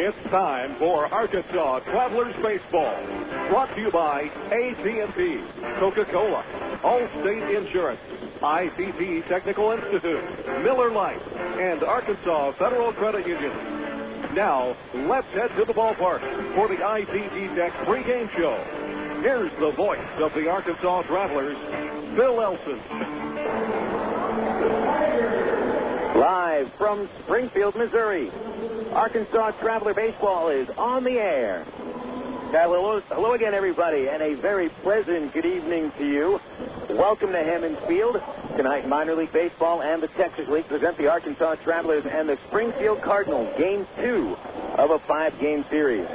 It's time for Arkansas Travelers Baseball. Brought to you by AT&T, Coca-Cola, Allstate Insurance, ICT Technical Institute, Miller Lite, and Arkansas Federal Credit Union. Now, let's head to the ballpark for the ITT Tech pregame show. Here's the voice of the Arkansas Travelers, Bill Elson. Live from Springfield, Missouri, Arkansas Traveler Baseball is on the air. Hello again, everybody, and a very pleasant good evening to you. Welcome to Hammond Field. Tonight, Minor League Baseball and the Texas League present the Arkansas Travelers and the Springfield Cardinals, Game 2 of a 5-game series.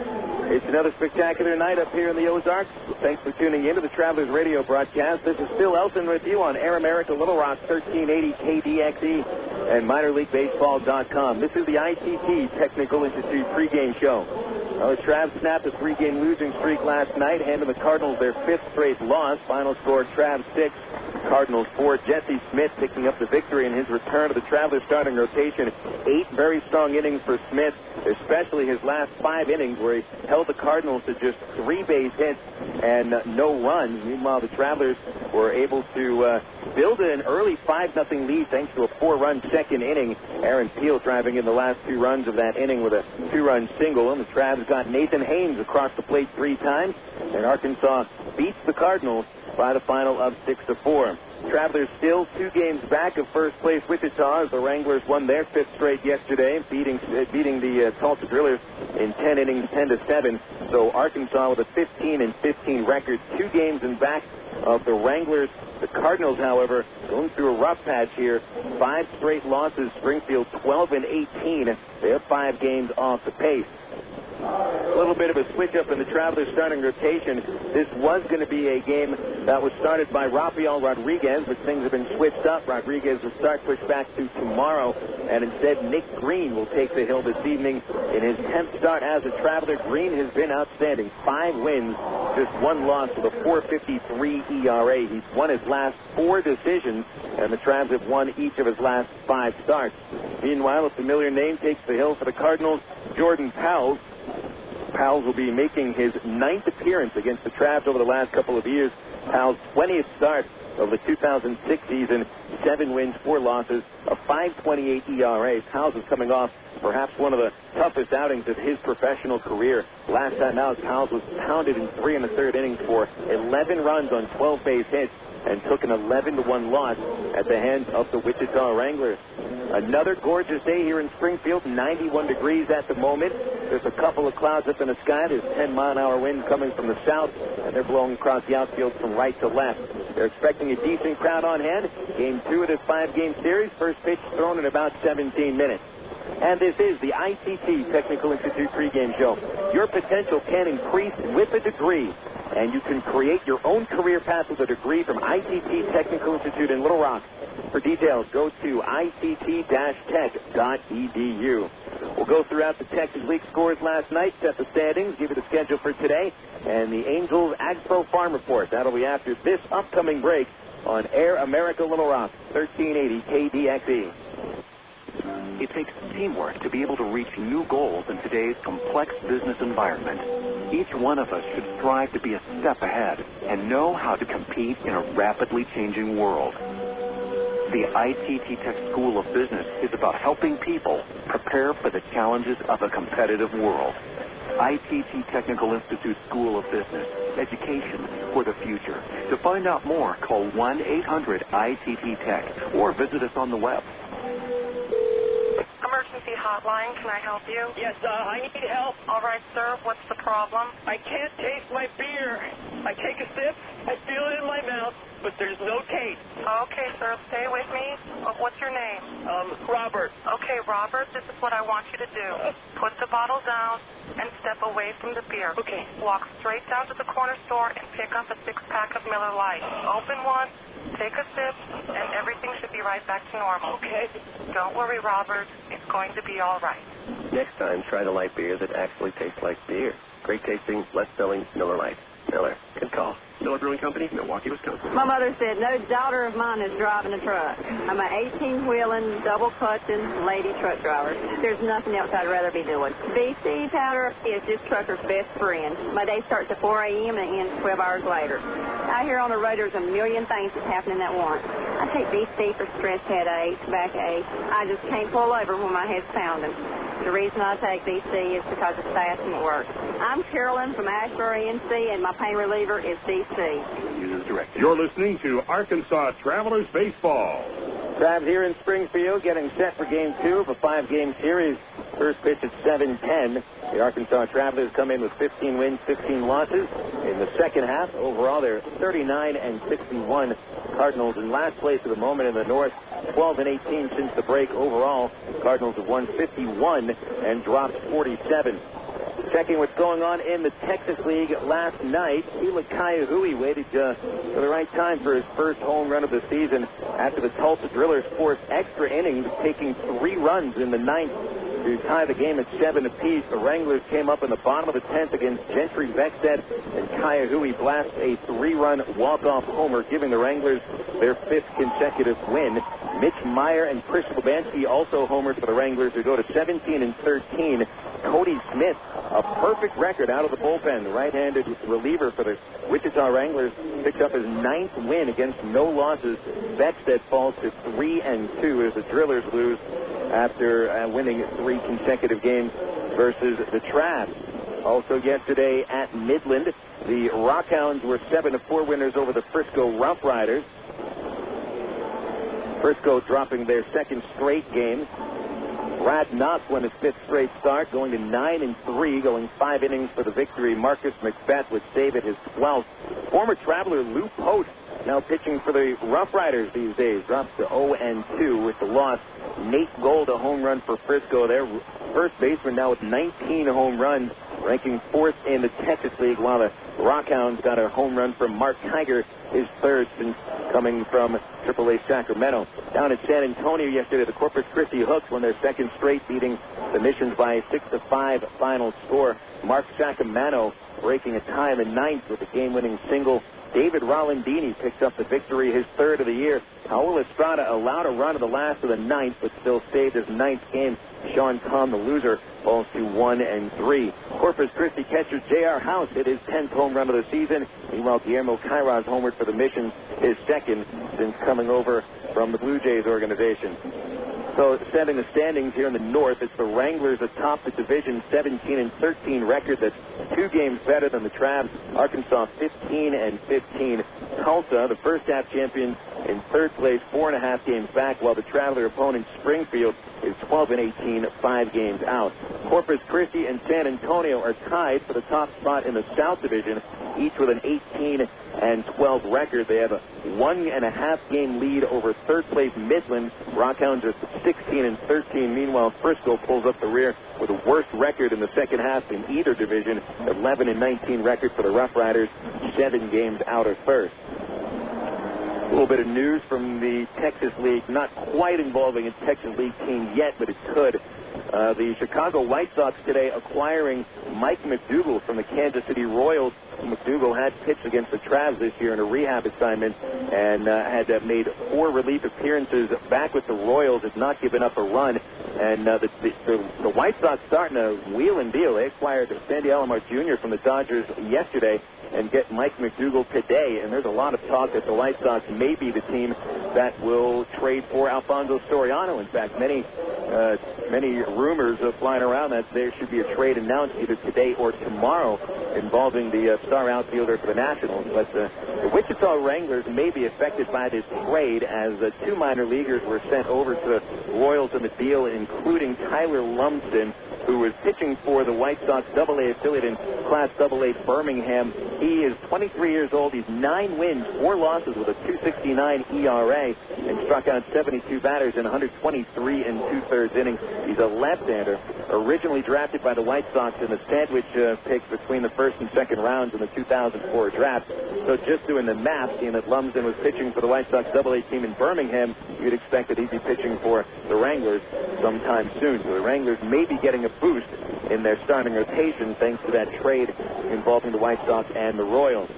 It's another spectacular night up here in the Ozarks. Thanks for tuning in to the Travelers radio broadcast. This is Phil Elson with you on Air America Little Rock 1380 KDXE and MinorLeagueBaseball.com. This is the ITT Technical Institute pregame show. The Travs snapped a 3-game losing streak last night, handing the Cardinals their 5th straight loss. Final score, Travs 6, Cardinals 4. Jesse Smith picking up the victory in his return to the Travelers starting rotation. 8 very strong innings for Smith, especially his last 5 innings where he held the Cardinals to just 3 base hits and no runs. Meanwhile, the Travelers were able to build an early 5-0 lead thanks to a 4-run second inning. Aaron Peel driving in the last 2 runs of that inning with a 2-run single. And the Travs got Nathan Haynes across the plate 3 times. And Arkansas beats the Cardinals by the final of 6-4. Travelers still 2 games back of first place Wichita as the Wranglers won their 5th straight yesterday, beating the Tulsa Drillers in 10 innings, 10-7. So Arkansas with a 15-15 record, 2 games in back of the Wranglers. The Cardinals, however, going through a rough patch here. 5 straight losses. Springfield 12-18. They're 5 games off the pace. A little bit of a switch-up in the Travelers starting rotation. This was going to be a game that was started by Rafael Rodriguez, but things have been switched up. Rodriguez will start pushed back to tomorrow, and instead Nick Green will take the hill this evening. In his 10th start as a Traveler, Green has been outstanding. 5 wins, just 1 loss with a 4.53 ERA. He's won his last 4 decisions, and the Travs have won each of his last 5 starts. Meanwhile, a familiar name takes the hill for the Cardinals, Jordan Powell. Powell will be making his 9th appearance against the Travs over the last couple of years. Powell's 20th start of the 2006 season, 7 wins, 4 losses, a 5.28 ERA. Powell is coming off perhaps one of the toughest outings of his professional career. Last time out, Powell was pounded in 3 1/3 innings for 11 runs on 12 base hits and took an 11-1 loss at the hands of the Wichita Wranglers. Another gorgeous day here in Springfield, 91 degrees at the moment. There's a couple of clouds up in the sky. There's 10-mile-an-hour winds coming from the south, and they're blowing across the outfield from right to left. They're expecting a decent crowd on hand. Game 2 of this 5-game series. First pitch thrown in about 17 minutes. And this is the ITT Technical Institute pregame show. Your potential can increase with a degree, and you can create your own career path with a degree from ITT Technical Institute in Little Rock. For details, go to itt-tech.edu. We'll go throughout the Texas League scores last night, set the standings, give you the schedule for today, and the Angels Ag-Pro Farm Report. That'll be after this upcoming break on Air America Little Rock, 1380 KDXE. It takes teamwork to be able to reach new goals in today's complex business environment. Each one of us should strive to be a step ahead and know how to compete in a rapidly changing world. The ITT Tech School of Business is about helping people prepare for the challenges of a competitive world. ITT Technical Institute School of Business, education for the future. To find out more, call 1-800-ITT-TECH or visit us on the web. Emergency hotline, can I help you? Yes, I need help. All right, sir, what's the problem? I can't taste my beer. I take a sip, I feel it in my mouth, but there's no taste. Okay, sir, stay with me. What's your name? Robert. Okay, Robert, this is what I want you to do. Put the bottle down and step away from the beer. Okay. Walk straight down to the corner store and pick up a 6-pack of Miller Lite. Open one, take a sip, and everything should be right back to normal. Okay. Don't worry, Robert. It's going to be all right. Next time, try the light beer that actually tastes like beer. Great tasting, less filling Miller Lite. Miller, good call. Miller Brewing Company, Milwaukee, Wisconsin. My mother said, no daughter of mine is driving a truck. I'm an 18-wheeling, double-clutching lady truck driver. There's nothing else I'd rather be doing. BC powder is this trucker's best friend. My day starts at 4 a.m. and ends 12 hours later. Out here on the road, there's a million things that's happening at once. I take BC for stress headaches, backache. I just can't pull over when my head's pounding. The reason I take BC is because it's fast and it works. I'm Carolyn from Asheboro, NC, and my pain reliever is BC. Uses direct. You're listening to Arkansas Travelers Baseball. Travs here in Springfield getting set for Game 2 of a 5-game series. First pitch at 7:10. The Arkansas Travelers come in with 15 wins, 15 losses. In the second half, overall, they're 39-61. Cardinals in last place at the moment in the North, 12-18 since the break. Overall, Cardinals have won 51 and dropped 47. Checking what's going on in the Texas League last night, Hila Kaiahui waited for the right time for his first home run of the season after the Tulsa Drillers forced extra innings, taking 3 runs in the 9th to tie the game at 7 apiece. The Wranglers came up in the bottom of the 10th against Gentry Beckstead, and Kaiahui blasts a 3-run walk-off homer, giving the Wranglers their 5th consecutive win. Mitch Meyer and Chris Lubanski also homered for the Wranglers, who go to 17-13. Cody Smith, a perfect record out of the bullpen. The right-handed reliever for the Wichita Wranglers picks up his 9th win against no losses. Beckstead falls to 3-2 as the Drillers lose after winning 3 consecutive games versus the Travs. Also yesterday at Midland, the Rockhounds were 7-4 winners over the Frisco Rough Riders. Frisco dropping their 2nd straight game. Brad Knopf won his 5th straight start, going to 9-3, going 5 innings for the victory. Marcus McBeth would save it his 12th. Former Traveler Lou Post, now pitching for the Rough Riders these days, drops to 0-2 with the loss. Nate Gold, a home run for Frisco. Their first baseman now with 19 home runs, ranking 4th in the Texas League, while the Rockhounds got a home run from Mark Tiger, his 3rd since coming from AAA Sacramento. Down at San Antonio yesterday, the Corpus Christi Hooks won their 2nd straight, beating the Missions by a 6-5 final score. Mark Sacramento breaking a tie in the 9th with a game-winning single. David Rolandini picks up the victory, his 3rd of the year. Raul Estrada allowed a run in the last of the 9th, but still saved his 9th game. Sean Kahn, the loser, falls to 1-3. Corpus Christi catcher J.R. House hit his 10th home run of the season. Meanwhile, Guillermo Kairaz homered for the Missions, his 2nd since coming over from the Blue Jays organization. So setting the standings here in the North, it's the Wranglers atop the division, 17-13 record. That's 2 games better than the Travs. Arkansas 15-15. Tulsa, the first half champions, in 3rd place, 4.5 games back, while the Traveler opponent Springfield is 12-18, 5 games out. Corpus Christi and San Antonio are tied for the top spot in the South Division, each with an 18-12 record. They have a 1.5 game lead over 3rd place Midland. Rockhounds are 16-13. Meanwhile, Frisco pulls up the rear with a worst record in the second half in either division, 11-19 record for the Rough Riders, 7 games out of first. A little bit of news from the Texas League, not quite involving a Texas League team yet, but it could. The Chicago White Sox today acquiring Mike McDougal from the Kansas City Royals. McDougal had pitched against the Travs this year in a rehab assignment and had made 4 relief appearances back with the Royals, has not given up a run. And the White Sox starting to wheel and deal. They acquired Sandy Alomar Jr. from the Dodgers yesterday and get Mike McDougal today. And there's a lot of talk that the White Sox may be the team that will trade for Alfonso Soriano. In fact, many rumors are flying around that there should be a trade announced either today or tomorrow involving the star outfielder for the Nationals. But the Wichita Wranglers may be affected by this trade, as 2 minor leaguers were sent over to the Royals in the deal, including Tyler Lumsden, who was pitching for the White Sox AA affiliate in Class AA Birmingham. He is 23 years old. He's 9 wins, 4 losses with a 2.69 ERA, and struck out 72 batters in 123 2/3 innings. He's a left-hander, originally drafted by the White Sox in the sandwich picks between the 1st and 2nd rounds in the 2004 draft. So just doing the math, seeing that Lumsden was pitching for the White Sox AA team in Birmingham, you'd expect that he'd be pitching for the Wranglers sometime soon. So the Wranglers may be getting a boost in their starting rotation thanks to that trade involving the White Sox and the Royals.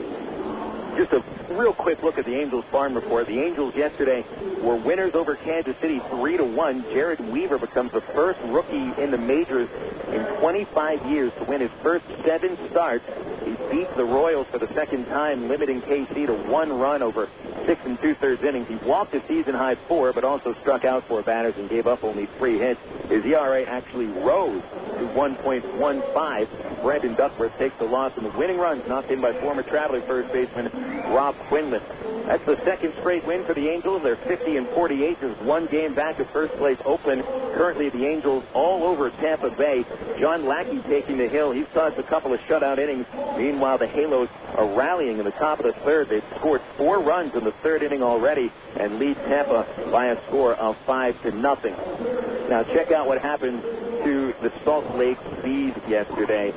Just a real quick look at the Angels farm report. The Angels yesterday were winners over Kansas City 3-1. Jared Weaver becomes the first rookie in the majors in 25 years to win his first 7 starts. He beats the Royals for the second time, limiting KC to 1 run over 6 2/3 innings. He walked a season-high 4, but also struck out 4 batters and gave up only 3 hits. His ERA actually rose to 1.15. Brandon Duckworth takes the loss, and the winning runs knocked in by former Traveler first baseman Rob Quinlan. That's the second straight win for the Angels. They're 50-48, just 1 game back of first place Oakland. Currently, the Angels all over Tampa Bay. John Lackey taking the hill. He's tossed a couple of shutout innings. Meanwhile, the Halos are rallying in the top of the third. They've scored 4 runs in the third inning already and lead Tampa by a score of 5-0. Now, check out what happened to the Salt Lake Bees yesterday.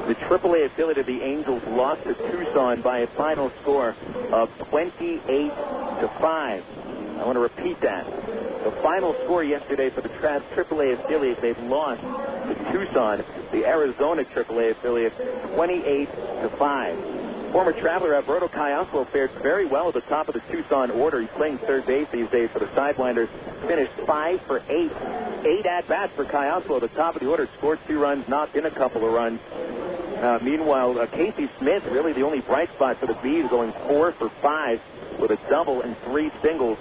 The AAA affiliate of the Angels lost to Tucson by a final score of 28-5. I want to repeat that. The final score yesterday for the AAA affiliate, they've lost to Tucson, the Arizona AAA affiliate, 28-5. Former Traveler Alberto Cayasco fared very well at the top of the Tucson order. He's playing third base these days for the Sidewinders. Finished 5 for 8. 8 at-bats for Cayasco at the top of the order. Scored 2 runs, knocked in a couple of runs. Meanwhile, Casey Smith, really the only bright spot for the Bees, going 4 for 5 with a double and 3 singles.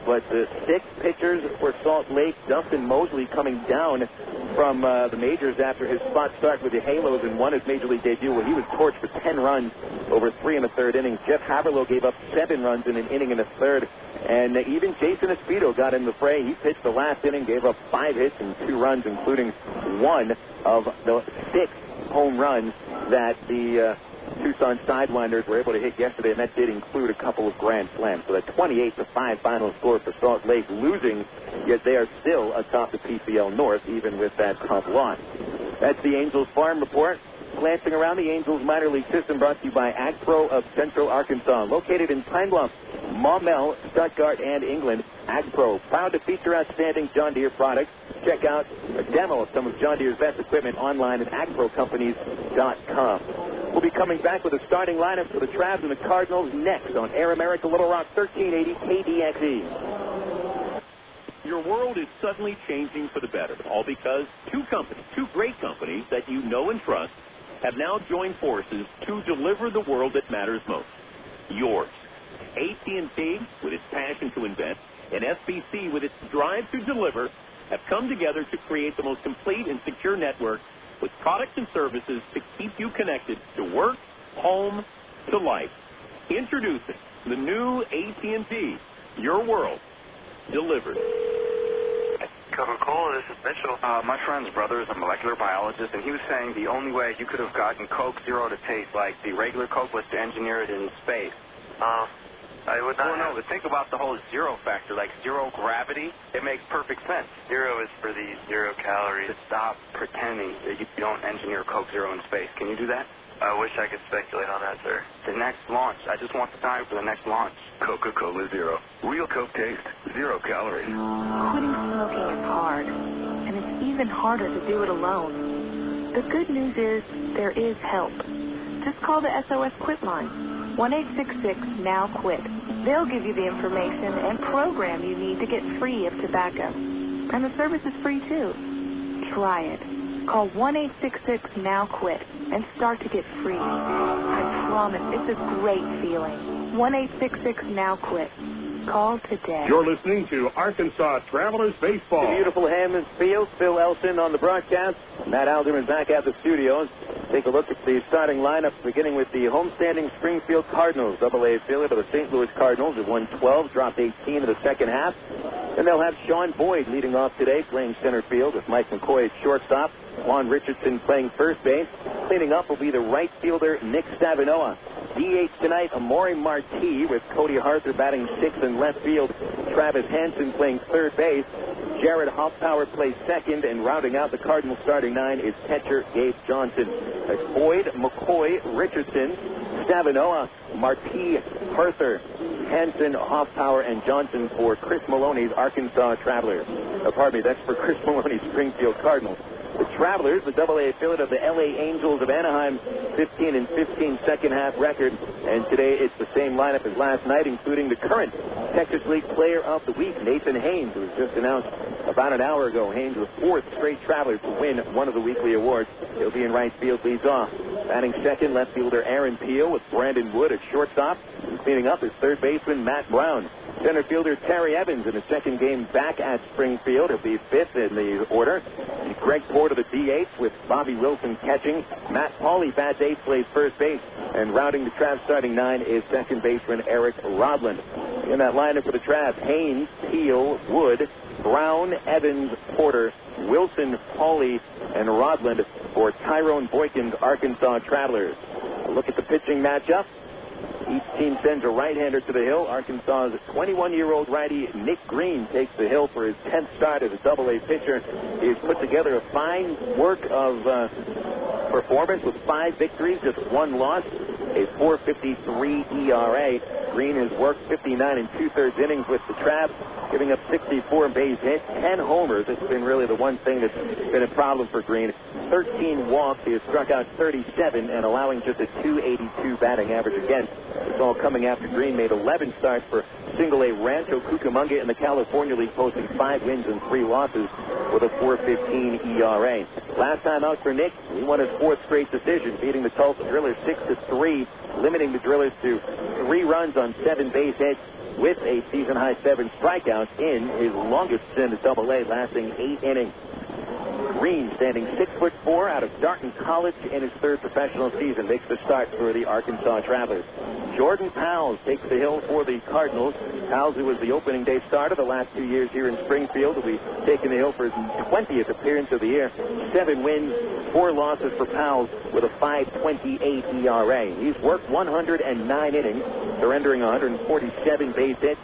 But the 6 pitchers for Salt Lake, Dustin Mosley coming down from the majors after his spot start with the Halos and won his major league debut, where he was torched for 10 runs over 3 1/3 innings. Jeff Haverlow gave up 7 runs in an inning and a third. And even Jason Espedo got in the fray. He pitched the last inning, gave up 5 hits and 2 runs, including 1 of the 6 home runs that the Tucson Sidewinders were able to hit yesterday, and that did include a couple of grand slams. So that 28-5 final score for Salt Lake, losing, yet they are still atop the PCL North, even with that tough loss. That's the Angels farm report. Glancing around the Angels minor league system, brought to you by AgPro of Central Arkansas. Located in Pine Bluff, Maumelle, Stuttgart, and England, AgPro, proud to feature outstanding John Deere products. Check out a demo of some of John Deere's best equipment online at agprocompanies.com. We'll be coming back with a starting lineup for the Travs and the Cardinals next on Air America Little Rock 1380 KDXE. Your world is suddenly changing for the better, all because 2 great companies that you know and trust, have now joined forces to deliver the world that matters most. Yours. AT&T, with its passion to invent, and SBC, with its drive to deliver, have come together to create the most complete and secure network with products and services to keep you connected to work, home, to life. Introducing the new AT&T, your world, delivered. Coca-Cola, this is Mitchell. My friend's brother is a molecular biologist, and he was saying the only way you could have gotten Coke Zero to taste like the regular Coke was to engineer it in space. I would not. No, but think about the whole zero factor, like zero gravity. It makes perfect sense. Zero is for the 0 calories. To stop pretending that you don't engineer Coke Zero in space. Can you do that? I wish I could speculate on that, sir. The next launch. I just want the time for the next launch. Coca-Cola Zero. Real Coke taste. 0 calories. Quitting smoking is hard, and it's even harder to do it alone. The good news is there is help. Just call the SOS Quit line. 1-866-NOW-QUIT. They'll give you the information and program you need to get free of tobacco. And the service is free, too. Try it. Call 1-866-NOW-QUIT and start to get free. I promise, it's a great feeling. 1-866-NOW-QUIT. Call today. You're listening to Arkansas Travelers Baseball. The beautiful Hammond Field. Phil Elson on the broadcast. Matt Alderman back at the studios. Take a look at the starting lineup, beginning with the homestanding Springfield Cardinals, AA affiliate of the St. Louis Cardinals. Have won 12, dropped 18 in the second half. And they'll have Sean Boyd leading off today, playing center field, with Mike McCoy at shortstop. Juan Richardson playing first base. Cleaning up will be the right fielder, Nick Stavinoha. DH tonight, Amori Marti, with Cody Harther batting 6th in left field. Travis Hansen playing third base. Jarrett Hoffpauir plays second, and rounding out the Cardinals starting 9 is catcher Gabe Johnson. That's Boyd, McCoy, Richardson, Stavinoha, Marti, Harther, Hansen, Hoffpauir, and Johnson for Chris Maloney's Arkansas Travelers. Pardon me, that's for Chris Maloney's Springfield Cardinals. The Travelers, the AA affiliate of the LA Angels of Anaheim, 15-15 second half record. And today it's the same lineup as last night, including the current Texas League Player of the Week, Nathan Haynes, who was just announced about an hour ago. Haynes, the fourth straight Traveler to win one of the weekly awards. He'll be in right field, leads off. Batting second, left fielder Aaron Peel with Brandon Wood at shortstop. Cleaning up is third baseman Matt Brown. Center fielder Terry Evans in his second game back at Springfield. He'll be fifth in the order. And Greg Porter, the DH, with Bobby Wilson catching. Matt Pauley bats eighth, plays first base. And rounding the Travs starting nine is second baseman Eric Rodland. In that lineup for the Travs, Haynes, Peel, Wood, Brown, Evans, Porter, Wilson, Pauley, and Rodland for Tyrone Boykin's Arkansas Travelers. A look at the pitching matchup. Each team sends a right-hander to the hill. Arkansas's 21-year-old righty Nick Green takes the hill for his 10th start as a AA pitcher. He has put together a fine work of performance with 5 victories, just 1 loss, a 4.53 ERA. Green has worked 59 2/3 innings with the Travs, giving up 64 base hits, 10 homers. It's been really the one thing that's been a problem for Green. 13 walks. He has struck out 37 and allowing just a 282 batting average against. It's all coming after Green made 11 starts for Single-A Rancho Cucamonga in the California League, posting 5 wins and 3 losses with a 4.15 ERA. Last time out for Nick, he won his 4th straight decision, beating the Tulsa Drillers 6-3, limiting the Drillers to 3 runs on 7 base hits with a season-high 7 strikeouts in his longest stint at AA, lasting 8 innings. Green, standing 6'4", out of Darton College in his 3rd professional season, makes the start for the Arkansas Travelers. Jordan Powell takes the hill for the Cardinals. Powell, who was the opening day starter the last 2 years here in Springfield, will be taking the hill for his 20th appearance of the year. 7 wins, 4 losses for Powell with a 5.28 ERA. He's worked 109 innings, surrendering 147 base hits,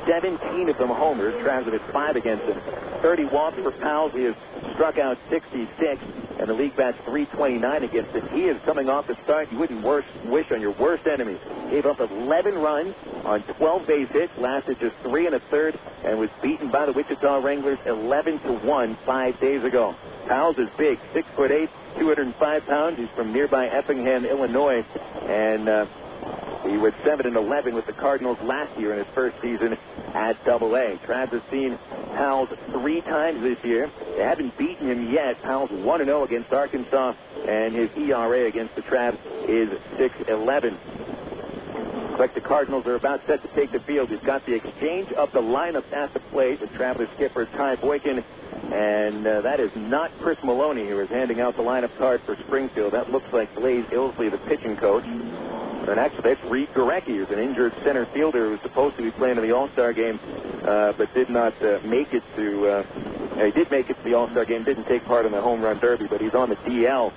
17 of them homers. Travs have hit 5 against him. 30 walks for Powell. He has struck out 66, and the league bats 329 against him. He is coming off the start you wouldn't wish on your worst enemy. Gave up 11 runs on 12 base hits, lasted just 3 1/3, and was beaten by the Wichita Wranglers 11-1 5 days ago. Powell's is big, 6'8", 205 pounds. He's from nearby Effingham, Illinois, and he was 7-11 with the Cardinals last year in his first season at AA. Travs has seen Powell 3 times this year. They haven't beaten him yet. Powell's 1-0 against Arkansas, and his ERA against the Travs is 6.11. Looks like the Cardinals are about set to take the field. We've got the exchange of the lineup at the plate with Travelers skipper Ty Boykin, and that is not Chris Maloney, who is handing out the lineup card for Springfield. That looks like Blaze Ilsley, the pitching coach. And actually, that's Reed Gorecki, who's an injured center fielder who was supposed to be playing in the All-Star game, but did not make it to. He did make it to the All-Star game, didn't take part in the home run derby, but he's on the DL.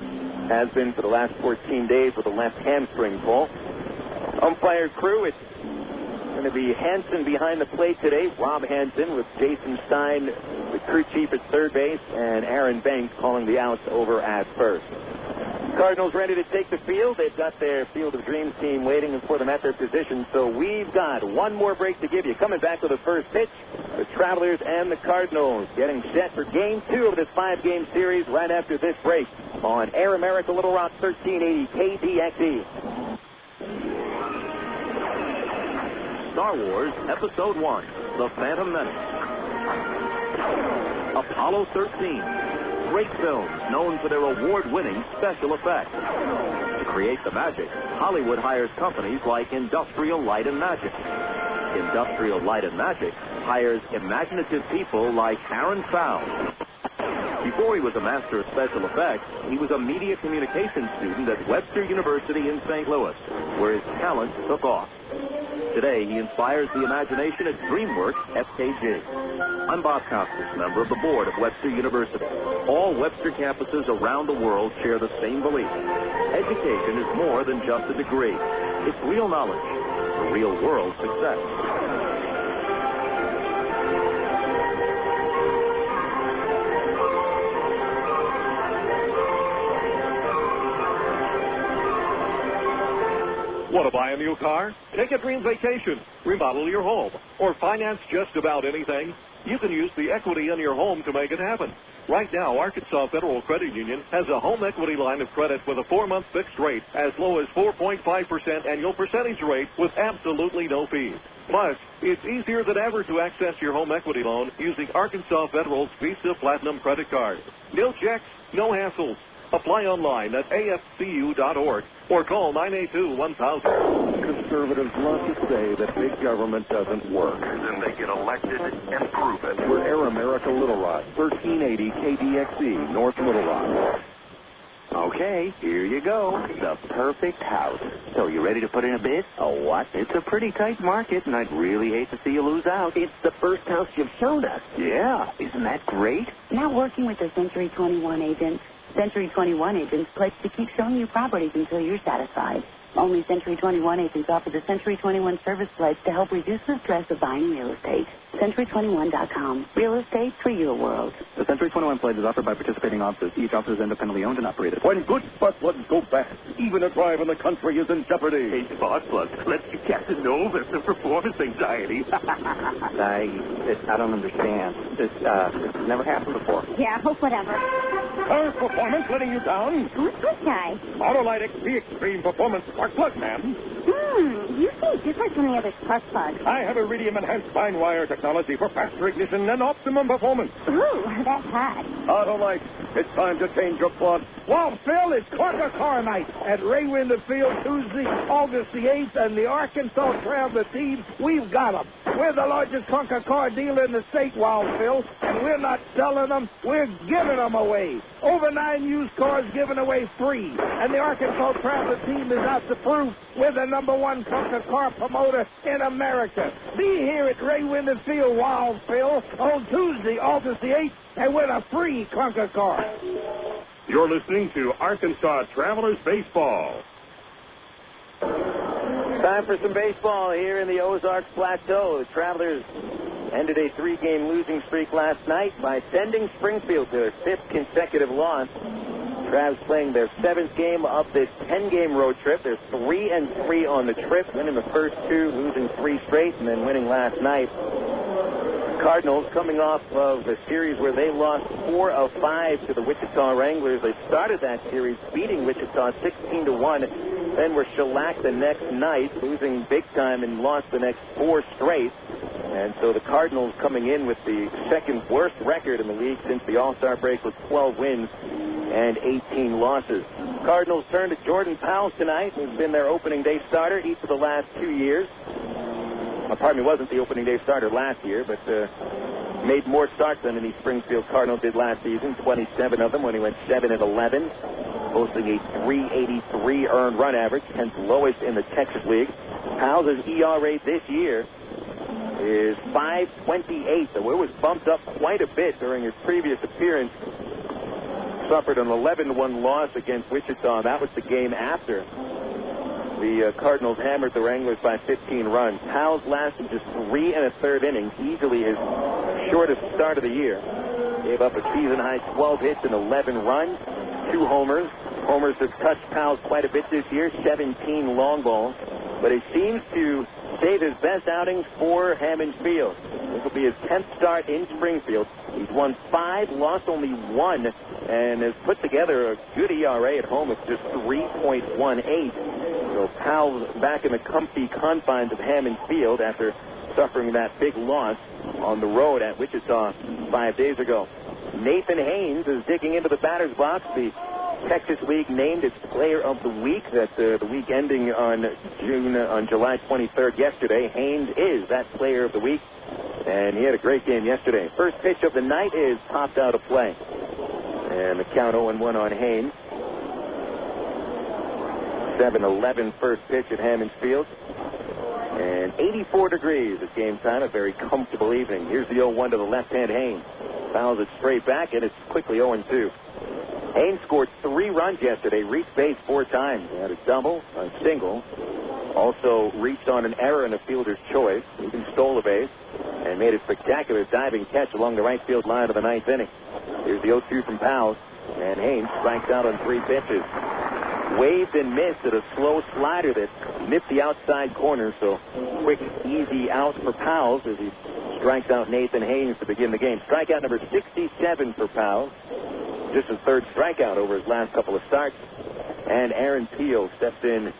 Has been for the last 14 days with a left hamstring pull. Umpire crew, it's going to be Hansen behind the plate today. Rob Hansen with Jason Stein, the crew chief at third base, and Aaron Banks calling the outs over at first. Cardinals ready to take the field. They've got their Field of Dreams team waiting for them at their position. So we've got one more break to give you. Coming back with the first pitch, the Travelers and the Cardinals getting set for Game 2 of this 5-game series right after this break on Air America Little Rock 1380 KDXE. Star Wars Episode 1, The Phantom Menace. Apollo 13. Great films known for their award-winning special effects. To create the magic, Hollywood hires companies like Industrial Light and Magic. Industrial Light and Magic hires imaginative people like Aaron Fowle. Before he was a master of special effects, he was a media communications student at Webster University in St. Louis, where his talent took off. Today, he inspires the imagination at DreamWorks FKG. I'm Bob Costas, member of the board of Webster University. All Webster campuses around the world share the same belief. Education is more than just a degree. It's real knowledge for real-world success. Want to buy a new car? Take a dream vacation, remodel your home, or finance just about anything? You can use the equity in your home to make it happen. Right now, Arkansas Federal Credit Union has a home equity line of credit with a 4-month fixed rate as low as 4.5% annual percentage rate with absolutely no fees. Plus, it's easier than ever to access your home equity loan using Arkansas Federal's Visa Platinum credit card. No checks, no hassles. Apply online at afcu.org or call 982-1000. Conservatives love to say that big government doesn't work. Then they get elected and prove it. We're Air America Little Rock, 1380 KDXE, North Little Rock. Okay, here you go. The perfect house. So you ready to put in a bid? Oh, what? It's a pretty tight market, and I'd really hate to see you lose out. It's the first house you've shown us. Yeah, isn't that great? Now working with the Century 21 agents. Century 21 agents pledge to keep showing you properties until you're satisfied. Only Century 21 agents offer the Century 21 service pledge to help reduce the stress of buying real estate. Century21.com. Real estate for your world. The Century 21 pledge is offered by participating offices. Each office is independently owned and operated. When good spark plugs go bad, even a drive in the country is in jeopardy. Hey, spark plugs, let's get Captain over some performance anxiety. I don't understand. This never happened before. Yeah, whatever. Her performance letting you down? Who's this guy? Autolite XP Extreme Performance Spark Plug, ma'am. You seem different from the other spark plugs. I have iridium-enhanced fine wire technology for faster ignition and optimum performance. Ooh, that's hot. Autolite, it's time to change your plug. Well, Phil, it's Corker Car Night at Ray Winder Field Tuesday, August the 8th, and the Arkansas Traveler team, we've got them. We're the largest clunker car dealer in the state, Wild Phil, and we're not selling them, we're giving them away. Over 9 used cars given away free, and the Arkansas Traveler team is out to prove we're the #1 clunker car promoter in America. Be here at Ray Winder Field, Wild Phil, on Tuesday, August the 8th, and win a free clunker car. You're listening to Arkansas Travelers Baseball. Time for some baseball here in the Ozarks Plateau. The Travelers ended a 3-game losing streak last night by sending Springfield to their 5th consecutive loss. Travs playing their 7th game of this 10-game road trip. They're 3-3 on the trip, winning the first 2, losing 3 straight, and then winning last night. Cardinals coming off of a series where they lost 4 of 5 to the Wichita Wranglers. They started that series beating Wichita 16-1, then were shellacked the next night, losing big time and lost the next 4 straight. And so the Cardinals coming in with the second worst record in the league since the All-Star break with 12 wins and 18 losses. Cardinals turn to Jordan Powell tonight, who's been their opening day starter each of the last 2 years. Pardon me, wasn't the opening day starter last year, but made more starts than any Springfield Cardinal did last season, 27 of them when he went 7-11, posting a .383 earned run average, 10th lowest in the Texas League. Powell's ERA this year is .528, so it was bumped up quite a bit during his previous appearance. Suffered an 11-1 loss against Wichita. That was the game after the Cardinals hammered the Wranglers by 15 runs. Powell's lasted just 3 1/3 innings, easily his shortest start of the year. Gave up a season-high 12 hits and 11 runs, 2 homers. Homers have touched Powell quite a bit this year, 17 long balls. But he seems to save his best outings for Hammond Field. This will be his 10th start in Springfield. He's won 5, lost only 1, and has put together a good ERA at home of just 3.18. So Powell's back in the comfy confines of Hammond Field after suffering that big loss on the road at Wichita 5 days ago. Nathan Haynes is digging into the batter's box. The Texas League named its Player of the Week. That's the week ending on July 23rd yesterday. Haynes is that Player of the Week, and he had a great game yesterday. First pitch of the night is popped out of play, and the count 0-1 on Haynes. 7-11 first pitch at Hammond Field. And 84 degrees at game time, a very comfortable evening. Here's the 0-1 to the left-hand Haynes. Fouls it straight back, and it's quickly 0-2. Haynes scored 3 runs yesterday, reached base 4 times. He had a double, a single, also reached on an error in a fielder's choice, even stole a base, and made a spectacular diving catch along the right field line of the 9th inning. Here's the 0-2 from Powell, and Haynes strikes out on 3 pitches. Waved and missed at a slow slider that nipped the outside corner, so quick, easy out for Powell as he strikes out Nathan Haynes to begin the game. Strikeout number 67 for Powell. Just his third strikeout over his last couple of starts. And Aaron Peel steps in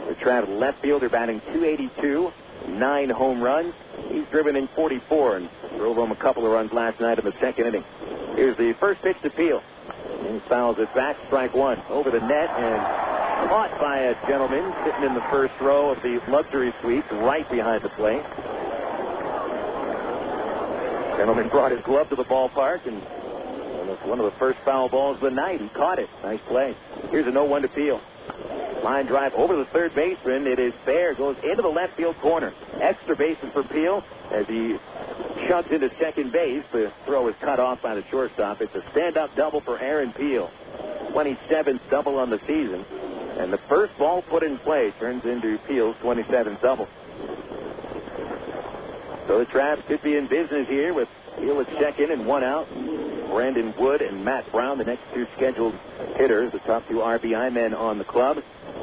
to travel left fielder, batting .282, 9 home runs. He's driven in 44 and drove home a couple of runs last night in the second inning. Here's the first pitch to Peel. He fouls it back, strike one. Over the net and caught by a gentleman sitting in the first row of the luxury suite right behind the plate. Gentleman brought his glove to the ballpark, and one of the first foul balls of the night. He caught it. Nice play. Here's a 0-1 to Peel. Line drive over the third baseman. It is fair. Goes into the left field corner. Extra bases for Peel as he shoves into second base. The throw is cut off by the shortstop. It's a stand-up double for Aaron Peel. 27th double on the season. And the first ball put in play turns into Peel's 27th double. So the Travs could be in business here with Peel at second and 1 out. Brandon Wood and Matt Brown, the next 2 scheduled hitters, the top 2 RBI men on the club.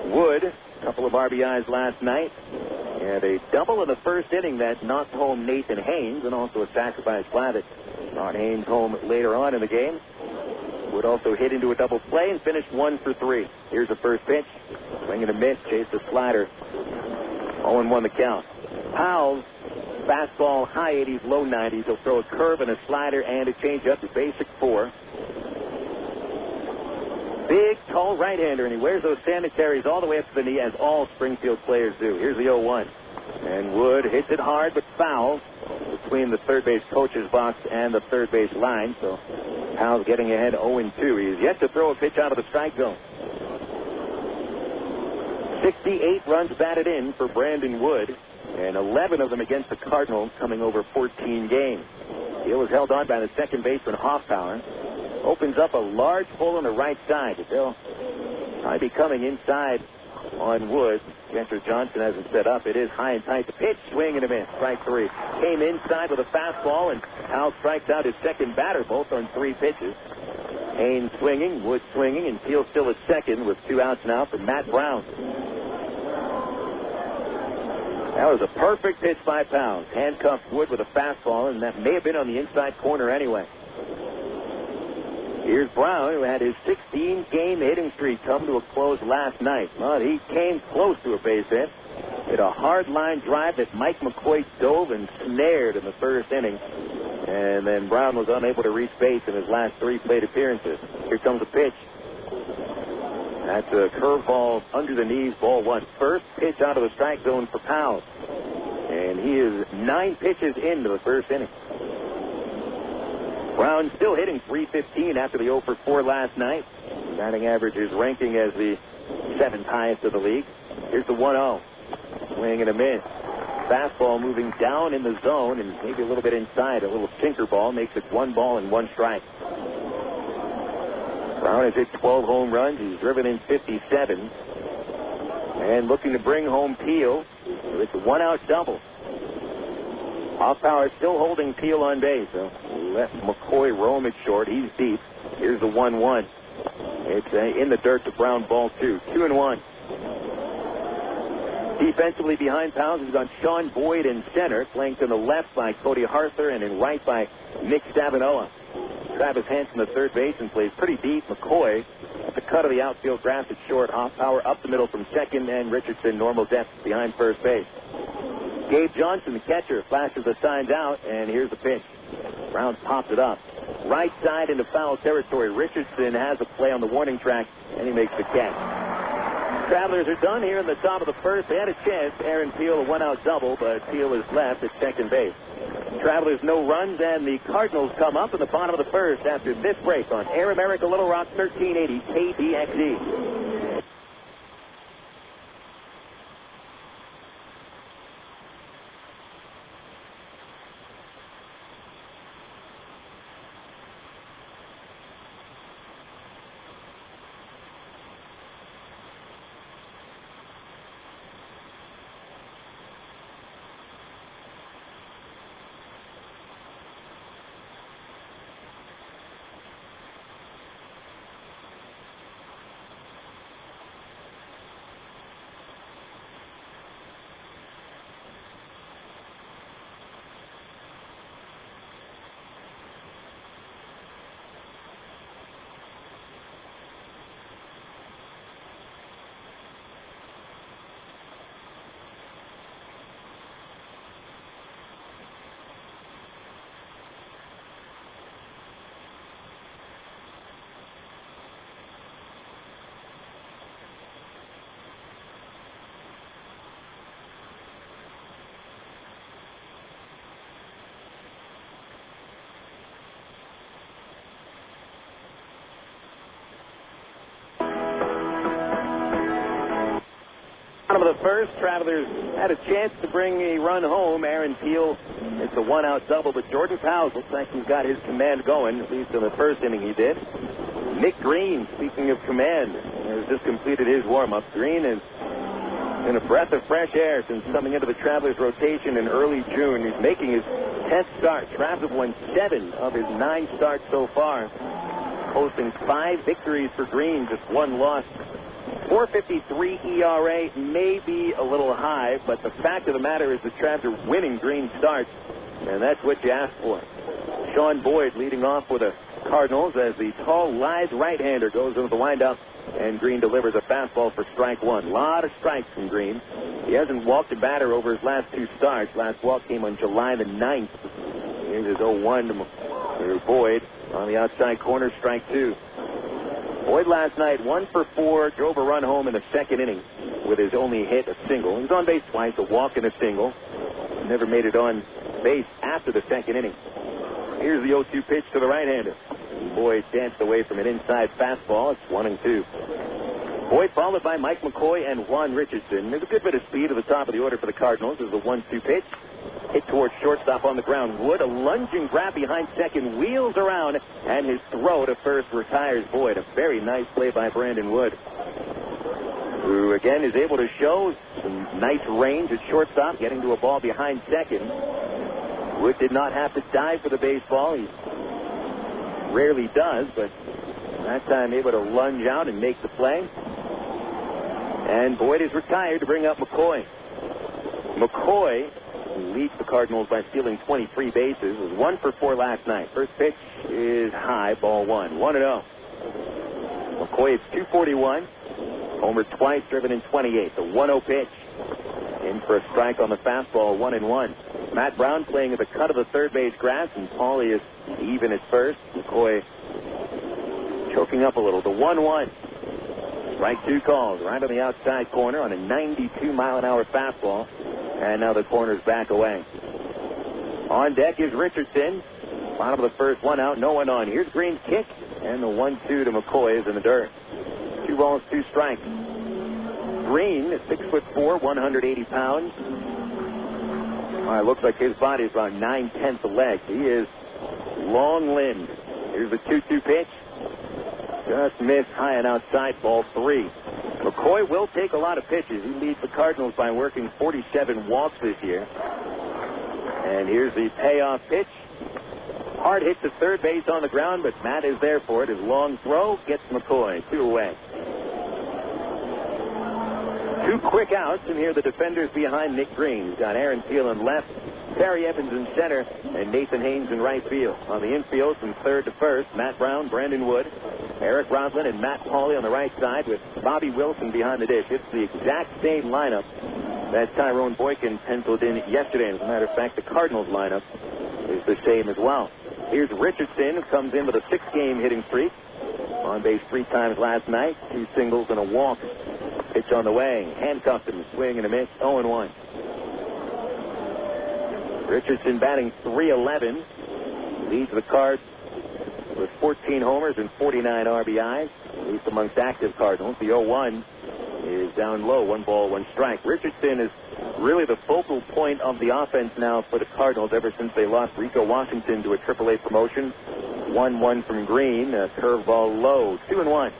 Wood, a couple of RBIs last night, and a double in the first inning that knocked home Nathan Haynes, and also a sacrifice fly that brought Haynes home later on in the game. Wood also hit into a double play and finished 1 for 3. Here's the first pitch. Swing and a miss, chased the slider. 0-1 the count. Powell, fastball, high 80s, low 90s. He'll throw a curve and a slider and a changeup, the basic 4. Big, tall right-hander, and he wears those sanitaries all the way up to the knee, as all Springfield players do. Here's the 0-1. And Wood hits it hard, but foul between the third base coach's box and the third base line. So Powell's getting ahead 0-2. He's yet to throw a pitch out of the strike zone. 68 runs batted in for Brandon Wood, and 11 of them against the Cardinals, coming over 14 games. He was held on by the second baseman Hoffpauir. Opens up a large hole on the right side. They'll probably be coming inside on Wood. Catcher Johnson hasn't set up. It is high and tight. The pitch, swing and a miss. Strike 3. Came inside with a fastball, and Powell strikes out his second batter, both on 3 pitches. Haynes swinging, Wood swinging, and Peel still at second with 2 outs now for Matt Brown. That was a perfect pitch by Powell. Handcuffed Wood with a fastball, and that may have been on the inside corner anyway. Here's Brown, who had his 16-game hitting streak come to a close last night. Well, he came close to a base hit. Hit a hard line drive that Mike McCoy dove and snared in the first inning. And then Brown was unable to reach base in his last 3 plate appearances. Here comes the pitch. That's a curveball under the knees, ball 1. First pitch out of the strike zone for Powell. And he is 9 pitches into the first inning. Brown still hitting .315 after the 0 for 4 last night. Batting average is ranking as the 7th highest of the league. Here's the 1-0. Swing and a miss. Fastball moving down in the zone and maybe a little bit inside. A little sinker ball makes it 1 ball and 1 strike. Brown has hit 12 home runs. He's driven in 57. And looking to bring home Peel. It's a 1-out double. Hoffpauir still holding Peel on base. So let McCoy roam it short. He's deep. Here's the 1-1. It's in the dirt to Brown, ball 2. 2-1. Defensively behind Powell has gone Sean Boyd in center, flanked on the left by Cody Harther and in right by Nick Stavinoha. Travis Hansen, the third baseman, plays pretty deep. McCoy at the cut of the outfield, grabs it short. Hoffpauir up the middle from second, and Richardson normal depth behind first base. Gabe Johnson, the catcher, flashes the signs out, and here's the pitch. Brown pops it up. Right side into foul territory. Richardson has a play on the warning track, and he makes the catch. Travelers are done here in the top of the first. They had a chance. Aaron Peel, a 1-out double, but Peel is left at second base. Travelers no runs, and the Cardinals come up in the bottom of the first after this break on Air America Little Rock 1380 KDXE. Bottom of the first, Travelers had a chance to bring a run home. Aaron Peel, it's a one-out double, but Jordan Powell looks like he's got his command going, at least in the first inning he did. Nick Green, speaking of command, has just completed his warm-up. Green is in a breath of fresh air since coming into the Travelers rotation in early June. He's making his 10th start. Travs have won 7 of his 9 starts so far, posting 5 victories for Green, just 1 loss. 4.53 ERA may be a little high, but the fact of the matter is the Travs are winning Green starts, and that's what you ask for. Sean Boyd leading off with the Cardinals as the tall, lithe right-hander goes into the windup, and Green delivers a fastball for strike 1. A lot of strikes from Green. He hasn't walked a batter over his last 2 starts. Last walk came on July the 9th. Here's his 0-1 to Boyd on the outside corner, strike 2. Boyd last night, 1 for 4, drove a run home in the second inning with his only hit, a single. He was on base twice, a walk and a single. Never made it on base after the second inning. Here's the 0-2 pitch to the right-hander. Boyd danced away from an inside fastball. It's 1-2. Boyd followed by Mike McCoy and Juan Richardson. There's a good bit of speed at the top of the order for the Cardinals. There's a 1-2 pitch. Hit towards shortstop on the ground. Wood, a lunging grab behind second, wheels around, and his throw to first retires Boyd. A very nice play by Brandon Wood, who again is able to show some nice range at shortstop, getting to a ball behind second. Wood did not have to dive for the baseball. He rarely does, but that time able to lunge out and make the play. And Boyd is retired to bring up McCoy. McCoy leads the Cardinals by stealing 23 bases. Was 1 for 4 last night. First pitch is high, ball 1. 1-0. McCoy is 241. Homered twice, driven in 28. The 1-0 pitch. In for a strike on the fastball, 1-1. Matt Brown playing at the cut of the third base grass, and Paulie is even at first. McCoy choking up a little. The 1-1. Strike 2 calls right on the outside corner on a 92-mile-an-hour fastball. And now the corner's back away. On deck is Richardson. Bottom of the first, 1 out, no one on. Here's Green's kick, and the 1-2 to McCoy is in the dirt. 2 balls, 2 strikes. Green is 6'4", 180 pounds. It looks like his body is about 9/10 of leg. He is long-limbed. Here's the 2-2 pitch. Just missed high and outside, ball 3. McCoy will take a lot of pitches. He leads the Cardinals by working 47 walks this year. And here's the payoff pitch. Hard hit to third base on the ground, but Matt is there for it. His long throw gets McCoy 2 away. 2 quick outs, and here the defenders behind Nick Green. He's got Aaron Peel in left, Terry Evans in center, and Nathan Haynes in right field. On the infield from third to first, Matt Brown, Brandon Wood, Eric Roslin, and Matt Paulie on the right side with Bobby Wilson behind the dish. It's the exact same lineup that Tyrone Boykin penciled in yesterday. As a matter of fact, the Cardinals lineup is the same as well. Here's Richardson, who comes in with a 6-game hitting streak. On base 3 times last night, 2 singles and a walk. Pitch on the way. Handcuffed him. Swing and a miss. 0-1. Richardson batting .311. Leads the Cards with 14 homers and 49 RBIs. At least amongst active Cardinals. The 0-1 is down low. 1 ball, 1 strike. Richardson is really the focal point of the offense now for the Cardinals ever since they lost Rico Washington to a AAA promotion. 1-1 from Green. A curveball low. 2-1.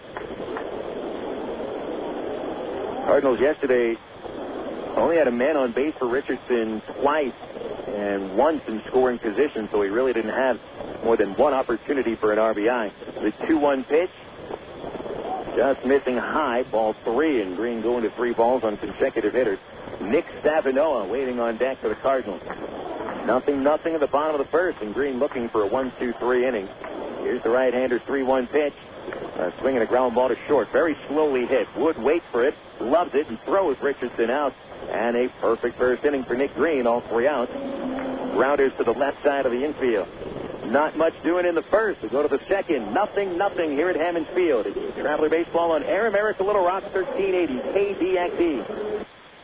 Cardinals yesterday only had a man on base for Richardson twice and once in scoring position, so he really didn't have more than 1 opportunity for an RBI. The 2-1 pitch, just missing high, ball 3, and Green going to 3 balls on consecutive hitters. Nick Stavinoha waiting on deck for the Cardinals. 0-0 at the bottom of the first, and Green looking for a 1-2-3 inning. Here's the right-hander's 3-1 pitch. Swinging a ground ball to short. Very slowly hit. Wood waits for it, loves it, and throws Richardson out. And a perfect first inning for Nick Green, all 3 outs. Grounders to the left side of the infield. Not much doing in the first. We go to the second. 0-0 here at Hammons Field. It's Traveler Baseball on air. America Little Rock, 1380 KDXE.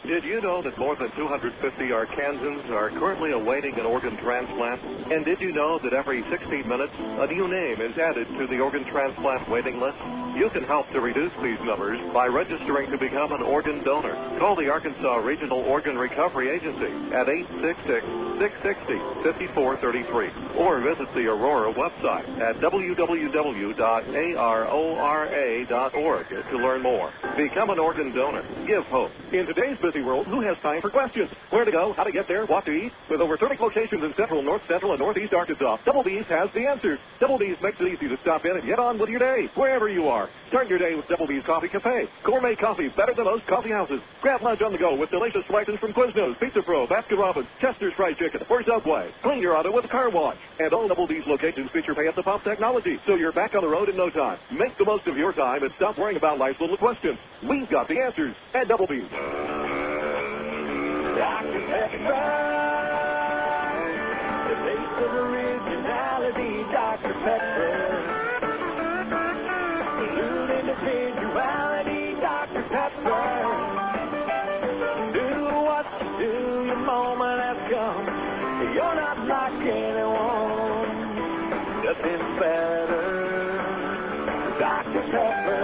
Did you know that more than 250 Arkansans are currently awaiting an organ transplant? And did you know that every 16 minutes, a new name is added to the organ transplant waiting list? You can help to reduce these numbers by registering to become an organ donor. Call the Arkansas Regional Organ Recovery Agency at 866-660-5433 or visit the Aurora website at www.arora.org to learn more. Become an organ donor. Give hope. In today's busy world, who has time for questions? Where to go, how to get there, what to eat? With over 30 locations in Central, North Central, and Northeast Arkansas, Double B's has the answers. Double B's makes it easy to stop in and get on with your day, wherever you are. Start your day with Double B's Coffee Cafe. Gourmet coffee better than most coffee houses. Grab lunch on the go with delicious selections from Quiznos, Pizza Pro, Baskin Robbins, Chester's Fried Chicken, or Subway. Clean your auto with a car wash. And all Double B's locations feature pay-at-the-pump technology, so you're back on the road in no time. Make the most of your time and stop worrying about life's little questions. We've got the answers at Double B's. Dr. Pepper, the taste of originality, Dr. Pepper. Salute individuality, Dr. Pepper. Do what you do, your moment has come. You're not like anyone. Nothing better, Dr. Pepper.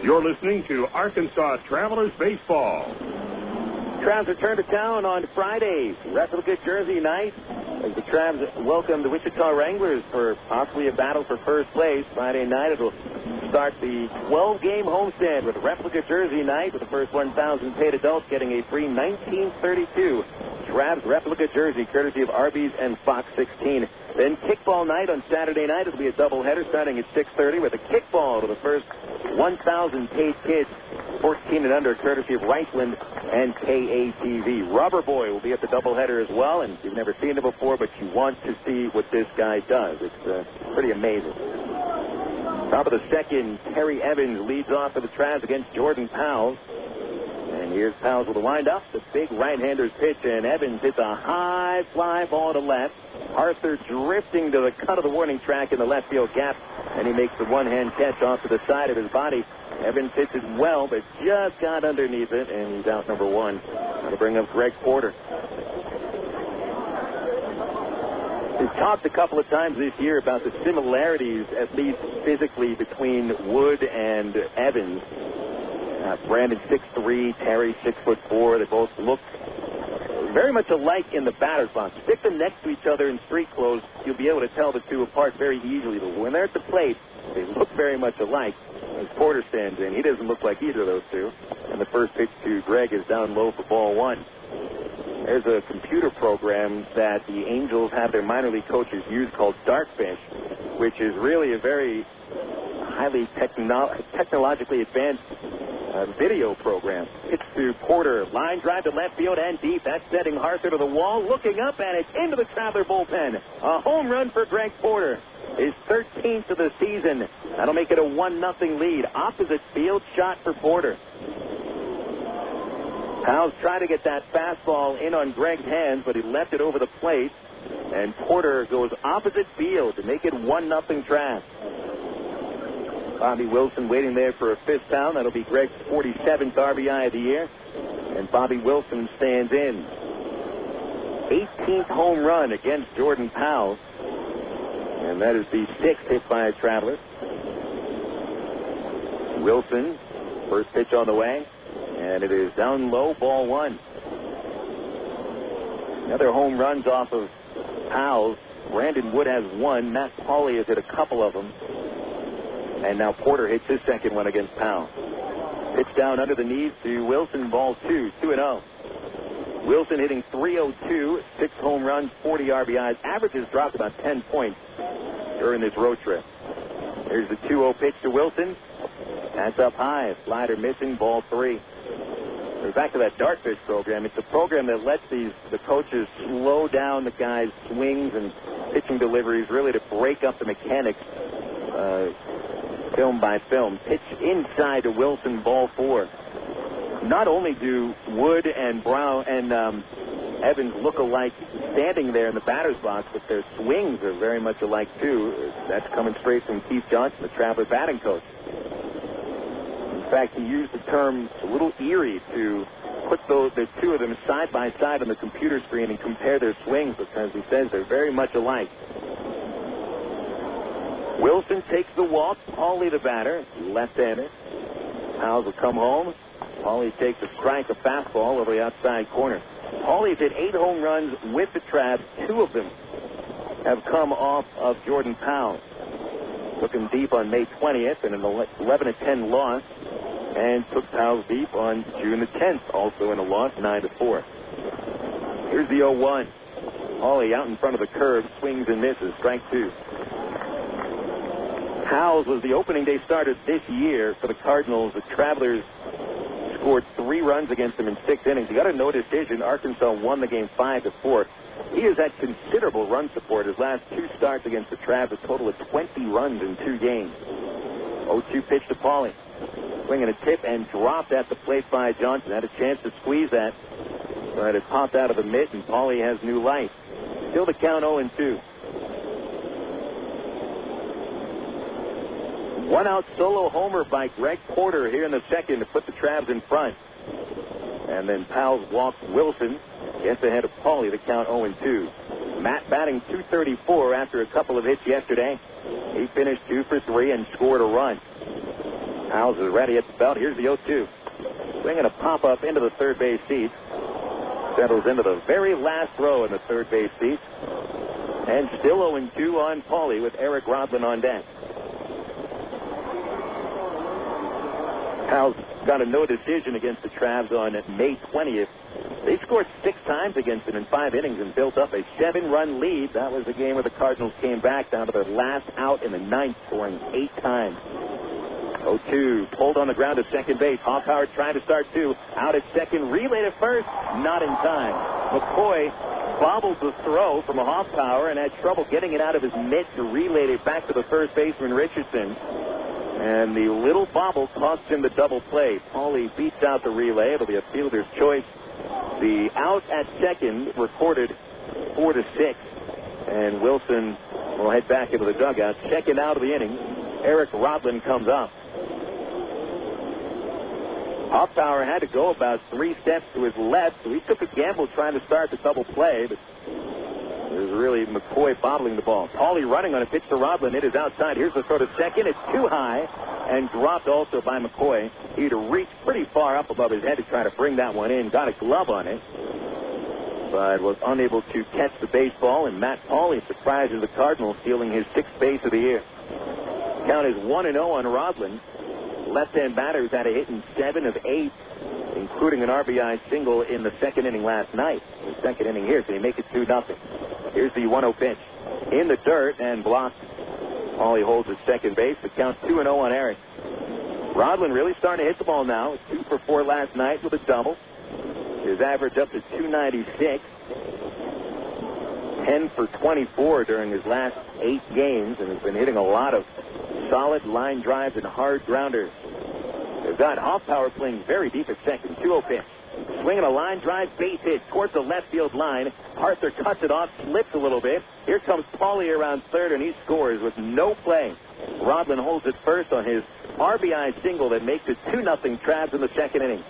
You're listening to Arkansas Travelers Baseball. Travs return to town on Friday. Replica Jersey night. As the Travs welcome the Wichita Wranglers for possibly a battle for first place. Friday night it will start the 12-game homestand with Replica Jersey night, with the first 1,000 paid adults getting a free 1932 Travs Replica jersey, courtesy of Arby's and Fox 16. Then kickball night on Saturday night. It'll be a doubleheader starting at 6:30 with a kickball to the first 1,000 paid kids, 14 and under, courtesy of Reichland and KATV. Rubber Boy will be at the doubleheader as well, and you've never seen him before, but you want to see what this guy does. It's pretty amazing. Top of the second, Terry Evans leads off for the Travs against Jordan Powell. And here's Powell with the windup, the big right-hander's pitch, and Evans hits a high fly ball to left. Arthur drifting to the cut of the warning track in the left field gap, and he makes the one-hand catch off to the side of his body. Evans hits it well, but just got underneath it, and he's out number one. That'll bring up Greg Porter. We've talked a couple of times this year about the similarities, at least physically, between Wood and Evans. Brandon 6'3", Terry 6'4". They both look very much alike in the batter's box. Stick them next to each other in street clothes, you'll be able to tell the two apart very easily. But when they're at the plate, they look very much alike. As Porter stands in, he doesn't look like either of those two. And the first pitch to Greg is down low for ball one. There's a computer program that the Angels have their minor league coaches use called Dartfish, which is really a very highly technologically advanced video program. It's to Porter. Line drive to left field and deep. That's setting Harther to the wall. Looking up, and it's into the Traveler bullpen. A home run for Greg Porter. His 13th of the season. That'll make it a 1-0 lead. Opposite field shot for Porter. Powell's trying to get that fastball in on Greg's hands, but he left it over the plate. And Porter goes opposite field to make it 1-0 Travs. Bobby Wilson waiting there for a fifth down. That'll be Greg's 47th RBI of the year. And Bobby Wilson stands in. 18th home run against Jordan Powell. And that is the 6th hit by a Traveler. Wilson, first pitch on the way. And it is down low, ball one. Another home runs off of Powell. Brandon Wood has one. Matt Pauley has hit a couple of them. And now Porter hits his second one against Powell. Pitch down under the knees to Wilson, ball two, 2-0. Wilson hitting .302, 6 home runs, 40 RBIs. Average has dropped about 10 points during this road trip. Here's the 2-0 pitch to Wilson. That's up high. Slider missing, ball three. We're back to that Dartfish program. It's a program that lets the coaches slow down the guys' swings and pitching deliveries, really to break up the mechanics. Film by film. Pitch inside to Wilson, ball four. Not only do Wood and Brown and Evans look alike standing there in the batter's box, but their swings are very much alike too. That's coming straight from Keith Johnson, the Traveler batting coach. In fact, he used the term a little eerie to put the two of them side by side on the computer screen and compare their swings because he says they're very much alike. Wilson takes the walk. Paulie the batter, left-hander. Howes will come home. Paulie takes a strike, a fastball over the outside corner. Paulie's hit 8 home runs with the Travs. 2 of them have come off of Jordan Powell. Took him deep on May 20th in an 11-10 loss, and took Powell deep on June the 10th, also in a loss, 9-4. Here's the 0-1. Paulie out in front of the curve, swings and misses, strike 2. Howes was the opening day starter this year for the Cardinals. The Travelers scored 3 runs against him in 6 innings. He got a no decision. Arkansas won the game 5-4. He has had considerable run support. His last 2 starts against the Travs, a total of 20 runs in 2 games. 0-2 pitch to Paulie. Swinging a tip and dropped at the plate by Johnson. Had a chance to squeeze that, but it popped out of the mitt, and Paulie has new life. Still the count 0-2. 1-out solo homer by Greg Porter here in the second to put the Travs in front. And then Powell's walked Wilson. Gets ahead of Paulie, the count 0-2. Matt batting .234 after a couple of hits yesterday. He finished 2 for 3 and scored a run. Howes is ready at the belt. Here's the 0-2. Swinging a pop-up into the third base seat. Settles into the very last row in the third base seat. And still 0-2 on Paulie with Eric Rodlin on deck. Howes got a no decision against the Travs on May 20th. They scored 6 times against him in 5 innings and built up a 7-run lead. That was the game where the Cardinals came back down to their last out in the 9th, scoring 8 times. 0-2, pulled on the ground to second base. Hoffpauir trying to start 2. Out at second, relay to first, not in time. McCoy bobbled the throw from a Hoffpauir and had trouble getting it out of his mitt to relay it back to the first baseman, Richardson. And the little bobble cost him the double play. Paulie beats out the relay. It'll be a fielder's choice. The out at second recorded 4-6. And Wilson will head back into the dugout. Second out of the inning. Eric Rodlin comes up. Hoffpauir had to go about 3 steps to his left, so he took a gamble trying to start the double play, but it was really McCoy bottling the ball. Paulie running on a pitch to Rodlin. It is outside. Here's the throw to second. It's too high and dropped also by McCoy. He'd reached pretty far up above his head to try to bring that one in. Got a glove on it, but was unable to catch the baseball. And Matt Paulie surprises the Cardinals, stealing his 6th base of the year. Count is 1-0 on Rodlin. Left-hand batter who's had a hit in 7 of 8, including an RBI single in the second inning last night. The second inning here, so he make it 2-0. Here's the 1-0 pitch. In the dirt and blocked. Paulie holds at second base. The count 2-0 on Eric. Rodlin really starting to hit the ball now. 2 for 4 last night with a double. His average up to 296. 10 for 24 during his last 8 games, and has been hitting a lot of solid line drives and hard grounders. They've got Hoffpauir playing very deep at second. 2-0 pitch. Swinging a line drive, base hit towards the left field line. Arthur cuts it off, slips a little bit. Here comes Paulie around third, and he scores with no play. Rodlin holds it first on his RBI single that makes it 2-0 Travs in the second inning.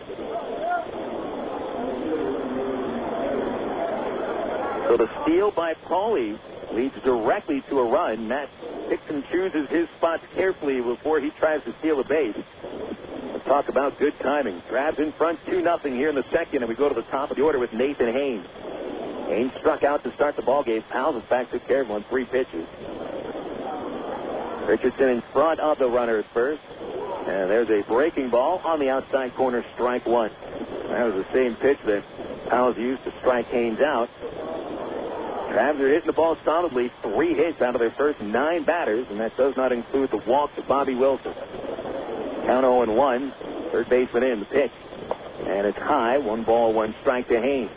So the steal by Paulie leads directly to a run. Matt picks and chooses his spots carefully before he tries to steal a base. We'll talk about good timing. Travs in front 2-0 here in the second, and we go to the top of the order with Nathan Haynes. Haynes struck out to start the ballgame. Powell, in fact, took care of him on 3 pitches. Richardson in front of the runner at first. And there's a breaking ball on the outside corner, strike 1. That was the same pitch that Powell's used to strike Haynes out. Travs are hitting the ball solidly. 3 hits out of their first 9 batters, and that does not include the walk to Bobby Wilson. Count 0-1. Third baseman in the pitch. And it's high. 1 ball, 1 strike to Haynes.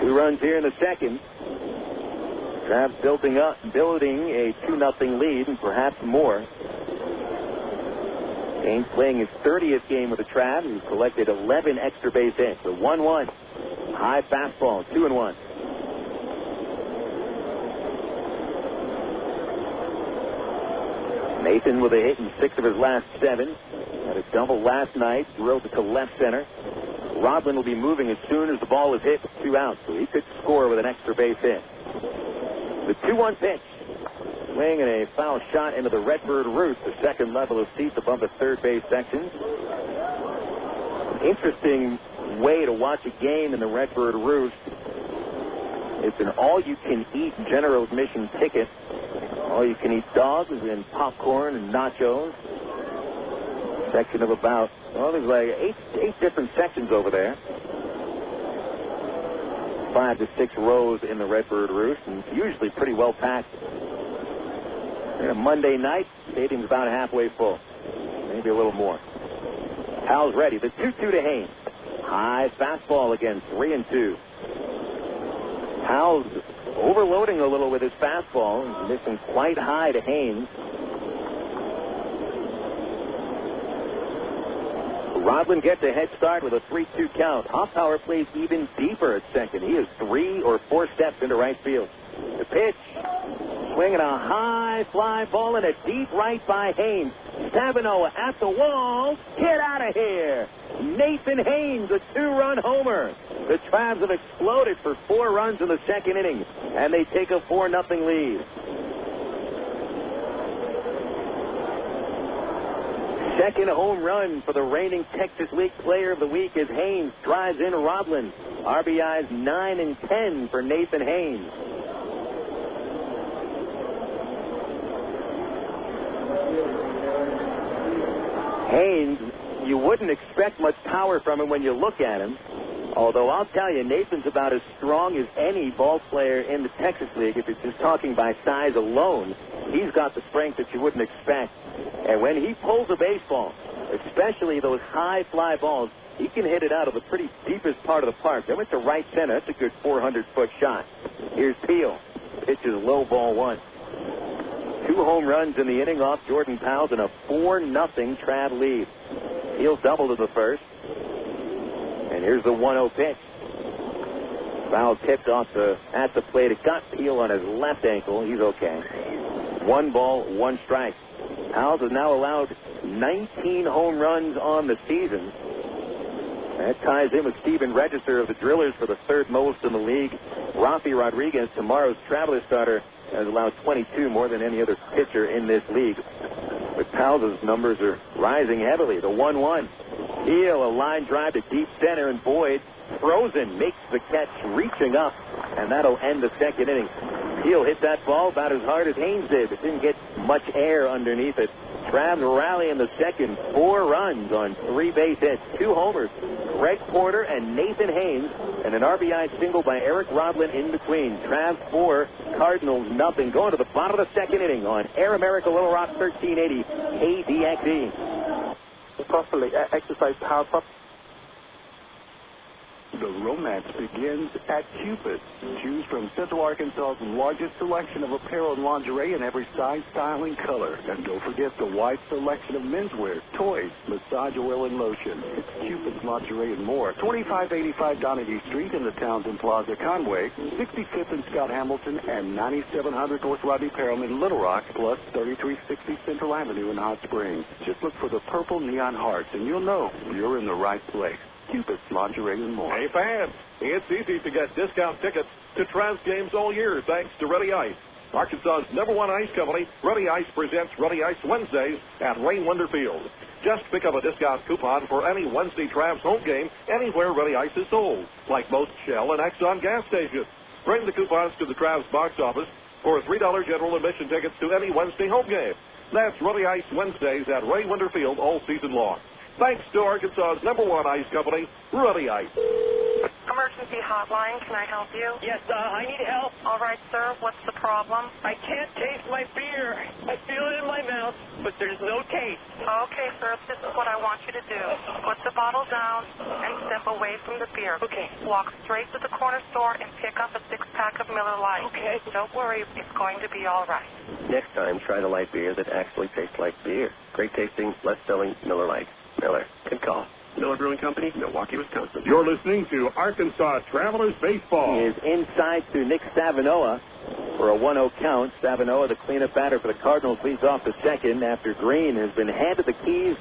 2 runs here in the second. Travs building a 2-0 lead and perhaps more. Haynes playing his 30th game with the Travs. He's collected 11 extra base hits. The 1-1. High fastball, 2-1. Nathan with a hit in 6 of his last 7. Had a double last night. Drilled it to left center. Rodlin will be moving as soon as the ball is hit with 2 outs, so he could score with an extra base hit. The 2-1 pitch. Swing and a foul shot into the Redbird Roost, the second level of seats above the third base section. Interesting way to watch a game in the Redbird Roost. It's an all-you-can-eat general admission ticket. All-you-can-eat dogs and popcorn and nachos. Section of about, there's like 8 different sections over there. 5 to 6 rows in the Redbird Roost, and usually pretty well packed. And a Monday night, stadium's about halfway full. Maybe a little more. Hal's ready. The 2-2 to Haynes. High fastball again, 3-2. Hal's overloading a little with his fastball. He's missing quite high to Haynes. Rodlin gets a head start with a 3-2 count. Hoffpauir plays even deeper at second. He is 3 or 4 steps into right field. The pitch. Swinging a high fly ball and a deep right by Haynes. Stavinoha at the wall. Get out of here. Nathan Haynes, a 2-run homer. The Travs have exploded for 4 runs in the second inning, and they take a 4-0 lead. Second home run for the reigning Texas League Player of the Week as Haynes drives in Rodlin. RBIs 9 and 10 for Nathan Haynes. Haynes, you wouldn't expect much power from him when you look at him. Although I'll tell you, Nathan's about as strong as any ball player in the Texas League. If it's just talking by size alone, he's got the strength that you wouldn't expect. And when he pulls a baseball, especially those high fly balls, he can hit it out of the pretty deepest part of the park. That went to right center. That's a good 400-foot shot. Here's Peel. Pitches low ball 1. 2 home runs in the inning off Jordan Powell and a 4-0 Trav lead. Peel double to the first. And here's the 1-0 pitch. Foul tipped off at the plate. It got Peel on his left ankle. He's okay. 1 ball, 1 strike. Powell has now allowed 19 home runs on the season. That ties in with Steven Register of the Drillers for the 3rd most in the league. Rafi Rodriguez, tomorrow's Traveler starter, has allowed 22, more than any other pitcher in this league. But Powell's numbers are rising heavily. The 1-1. Peel, a line drive to deep center, and Boyd, frozen, makes the catch, reaching up, and that'll end the second inning. Peel hit that ball about as hard as Haynes did. It didn't get much air underneath it. Travs rally in the second. 4 runs on 3 base hits, 2 homers. Greg Porter and Nathan Haynes, and an RBI single by Eric Rodlin in between. Travs 4, Cardinals nothing. Going to the bottom of the second inning on Air America Little Rock 1380 KDXE. Properly exercise power properly. The romance begins at Cupid. Choose from Central Arkansas's largest selection of apparel and lingerie in every size, style, and color. And don't forget the wide selection of menswear, toys, massage oil, and lotion. It's Cupid's Lingerie and more. 2585 Donahue Street in the Townsend Plaza, Conway, 65th and Scott Hamilton, and 9700 North Rodney Perham in Little Rock, plus 3360 Central Avenue in Hot Springs. Just look for the purple neon hearts, and you'll know you're in the right place. Cupid's Lingerie and more. Hey, fans, it's easy to get discount tickets to Travs games all year thanks to Ready Ice. Arkansas's #1 ice company, Ready Ice presents Ready Ice Wednesdays at Wayne Winder Field. Just pick up a discount coupon for any Wednesday Travs home game anywhere Ready Ice is sold, like most Shell and Exxon gas stations. Bring the coupons to the Travs box office for $3 general admission tickets to any Wednesday home game. That's Ready Ice Wednesdays at Wayne Winder Field all season long. Thanks to Arkansas's #1 ice company, Ready Ice. Emergency hotline, can I help you? Yes, I need help. All right, sir, what's the problem? I can't taste my beer. I feel it in my mouth, but there's no taste. Okay, sir, this is what I want you to do. Put the bottle down and step away from the beer. Okay. Walk straight to the corner store and pick up a 6-pack of Miller Lite. Okay. Don't worry, it's going to be all right. Next time, try the light beer that actually tastes like beer. Great tasting, less filling Miller Lite. Miller, good call. Miller Brewing Company, Milwaukee, Wisconsin. You're listening to Arkansas Travelers Baseball. He is inside to Nick Stavinoha for a 1-0 count. Stavinoha, the cleanup batter for the Cardinals, leads off the second after Green has been handed the keys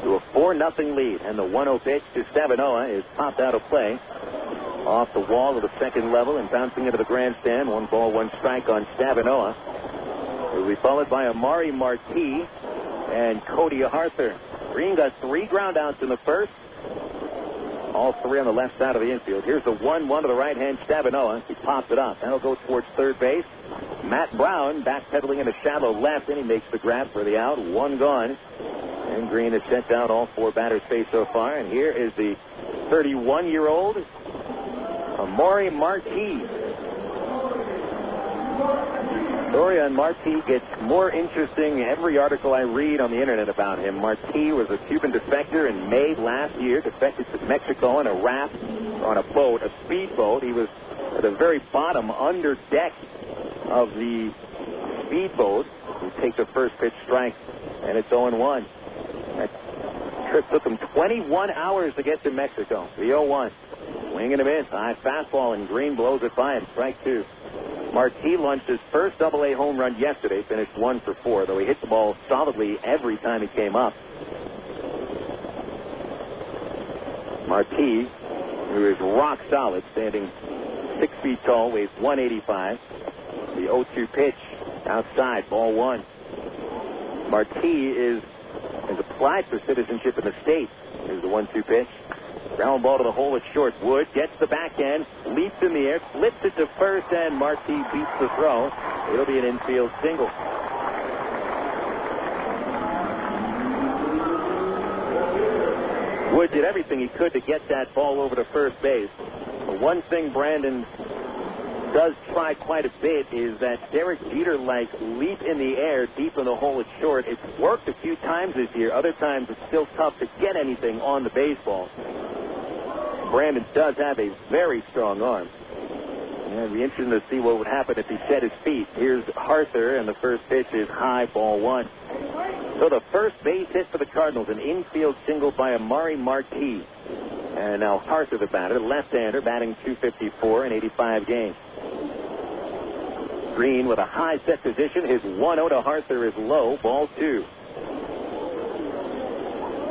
to a 4-0 lead. And the 1-0 pitch to Stavinoha is popped out of play off the wall of the second level and bouncing into the grandstand. 1 ball, 1 strike on Stavinoha. It will be followed by Amari Marti and Cody Arthur. Green got 3 ground outs in the first. All 3 on the left side of the infield. Here's the 1-1 to the right hand, Stavinoha. He pops it up. That'll go towards third base. Matt Brown backpedaling in the shallow left, and he makes the grab for the out. 1 gone. And Green has sent down all 4 batters faced so far. And here is the 31-year-old Amari Marti. Story on Marti gets more interesting every article I read on the internet about him. Marti was a Cuban defector in May last year, defected to Mexico on a raft, on a boat, a speedboat. He was at the very bottom, under deck of the speedboat. He takes the first pitch strike, and it's 0-1. That trip took him 21 hours to get to Mexico. The 0-1. Swing and a miss. High fastball, and Green blows it by him. Strike 2. Marti launched his first Double-A home run yesterday, finished 1 for 4, though he hit the ball solidly every time he came up. Marti, who is rock solid, standing 6 feet tall, weighs 185. The 0-2 pitch outside, ball 1. Marti has applied for citizenship in the state. Here's the 1-2 pitch. Ground ball to the hole at short. Wood gets the backhand, leaps in the air, flips it to first, and Marti beats the throw. It'll be an infield single. Wood did everything he could to get that ball over to first base. The one thing Brandon does try quite a bit is that Derek Jeter-like leap in the air deep in the hole at short. It's worked a few times this year. Other times it's still tough to get anything on the baseball. Brandon does have a very strong arm. It'd be interesting to see what would happen if he set his feet. Here's Arthur, and the first pitch is high, ball 1. So the first base hit for the Cardinals, an infield single by Amari Marti. And now Arthur, the batter, left-hander, batting .254 in 85 games. Green with a high set position. His 1-0 to Arthur is low, ball 2.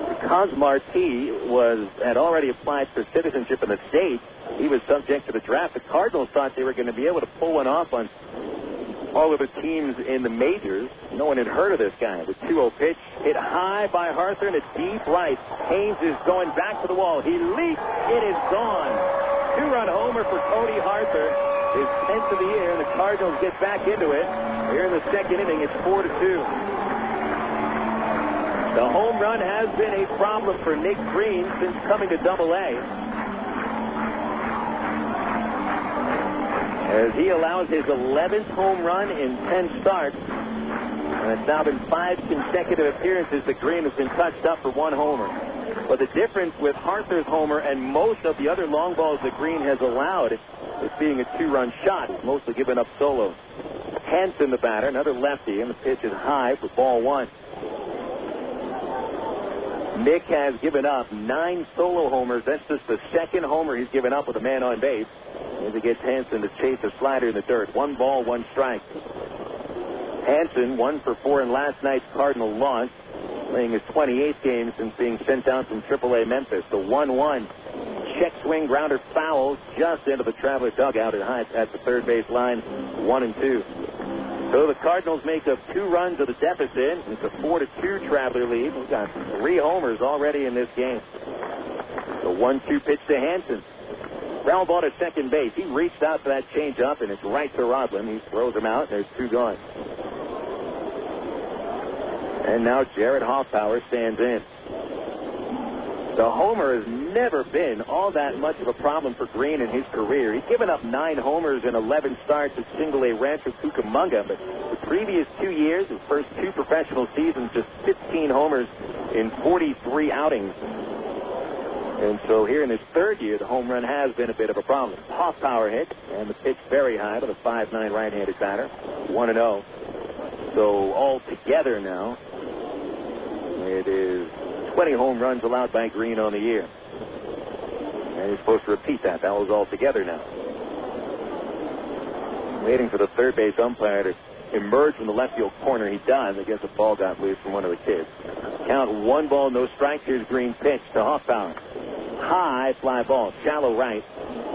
Because Marti had already applied for citizenship in the state, he was subject to the draft. The Cardinals thought they were going to be able to pull one off on all of the teams in the majors. No one had heard of this guy. The 2-0 pitch hit high by Arthur and it's deep right. Haynes is going back to the wall. He leaps. It is gone. 2-run homer for Cody Arthur. His 10th of the year, and the Cardinals get back into it. Here in the second inning, it's 4-2. The home run has been a problem for Nick Green since coming to Double-A, as he allows his 11th home run in 10 starts. And it's now been 5 consecutive appearances that Green has been touched up for 1 homer. But the difference with Arthur's homer and most of the other long balls that Green has allowed is being a 2-run shot. He's mostly given up solos. Hansen, the batter, another lefty, and the pitch is high for ball 1. Nick has given up 9 solo homers. That's just the second homer he's given up with a man on base. As he gets Hansen to chase a slider in the dirt. 1 ball, 1 strike. Hansen 1 for 4 in last night's Cardinal loss, playing his 28th game since being sent down from AAA Memphis. The 1-1 check swing grounder foul just into the Traveler dugout at the third base line. 1-2. So the Cardinals make up 2 runs of the deficit. It's a 4-2 Traveler lead. We've got 3 homers already in this game. The 1-2 pitch to Hansen. Ground ball to second base. He reached out for that changeup, and it's right to Rodlin. He throws him out, and there's 2 gone. And now Jarrett Hoffpauir stands in. The homer has never been all that much of a problem for Green in his career. He's given up 9 homers in 11 starts at Single-A Rancho Cucamonga, but the previous 2 years, his first 2 professional seasons, just 15 homers in 43 outings. And so here in his 3rd year, the home run has been a bit of a problem. Hoffpauir hit, and the pitch very high to the 5'9" right-handed batter. 1-0. So all together now, it is 20 home runs allowed by Green on the year. And he's supposed to repeat that. That was all together now. Waiting for the third base umpire to emerge from the left field corner. He does. I guess the ball got loose from one of the kids. Count 1 ball, no strikes. Here's Green's pitch to Hoffpauir. High fly ball, shallow right.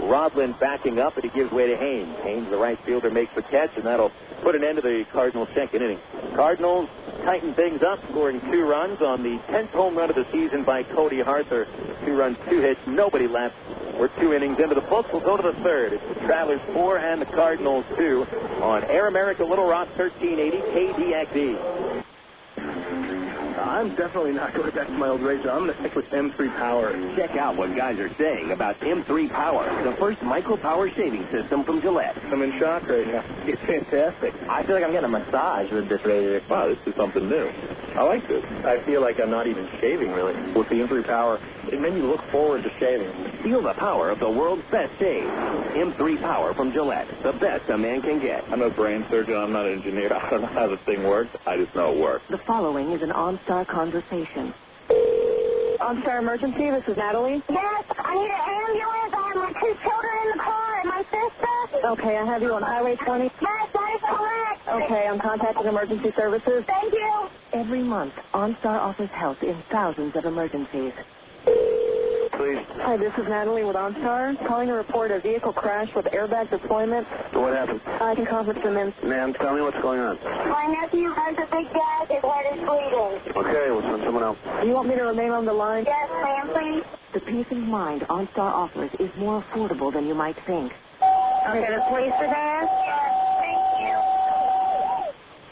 Rodlin backing up, and he gives way to Haynes. Haynes, the right fielder, makes the catch, and that'll put an end to the Cardinals' second inning. Cardinals tighten things up, scoring 2 runs on the 10th home run of the season by Cody Harther. 2 runs, 2 hits, nobody left. We're 2 innings into the books. We'll go to the third. It's the Travelers 4 and the Cardinals 2 on Air America Little Rock 1380 KDXE. I'm definitely not going back to my old razor. I'm going to stick with M3 Power. Check out what guys are saying about M3 Power, the first micro-power shaving system from Gillette. I'm in shock right now. It's fantastic. I feel like I'm getting a massage with this razor. Wow, this is something new. I like this. I feel like I'm not even shaving, really. With the M3 Power, it made me look forward to shaving. Feel the power of the world's best shave. M3 Power from Gillette, the best a man can get. I'm a brain surgeon. I'm not an engineer. I don't know how the thing works. I just know it works. The following is an OnStar conversation. OnStar Emergency, this is Natalie. Yes, I need an ambulance. I have my 2 children in the car and my sister. Okay, I have you on Highway 20. Yes, that is correct. Okay, I'm contacting emergency services. Thank you. Every month, OnStar offers help in thousands of emergencies. Please. Hi, this is Natalie with OnStar. Calling to report a vehicle crash with airbag deployment. What happened? I can conference them in. Ma'am, tell me what's going on. My nephew has a big gag. His head is bleeding. Okay, we'll send someone else. Do you want me to remain on the line? Yes, ma'am, please. The peace of mind OnStar offers is more affordable than you might think. Okay, the police are there?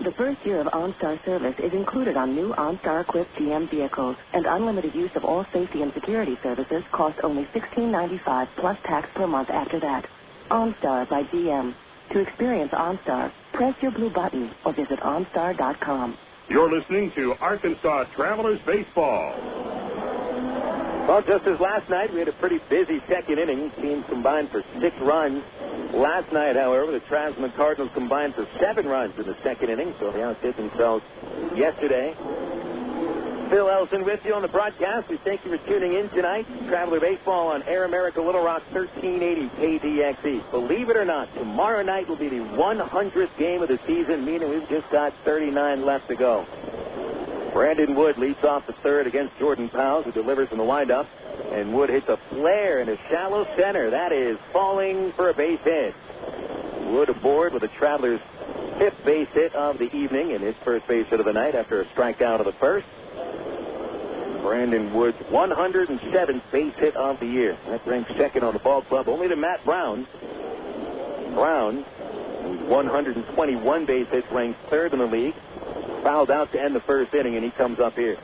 The first year of OnStar service is included on new OnStar-equipped GM vehicles, and unlimited use of all safety and security services costs only $16.95 plus tax per month after that. OnStar by GM. To experience OnStar, press your blue button or visit OnStar.com. You're listening to Arkansas Travelers Baseball. Well, just as last night, we had a pretty busy second inning. Teams combined for 6 runs. Last night, however, the Travs and the Cardinals combined for 7 runs in the second inning, so they outdid themselves yesterday. Phil Elson with you on the broadcast. We thank you for tuning in tonight. Traveler Baseball on Air America Little Rock 1380 KDXE. Believe it or not, tomorrow night will be the 100th game of the season, meaning we've just got 39 left to go. Brandon Wood leads off the third against Jordan Powell, who delivers in the windup. And Wood hits a flare in a shallow center. That is falling for a base hit. Wood aboard with the Travelers' 5th base hit of the evening and his first base hit of the night after a strikeout of the first. Brandon Wood's 107th base hit of the year. That ranks second on the ball club, only to Matt Brown. Brown, whose 121 base hits, ranks third in the league. Fouled out to end the first inning, and he comes up here.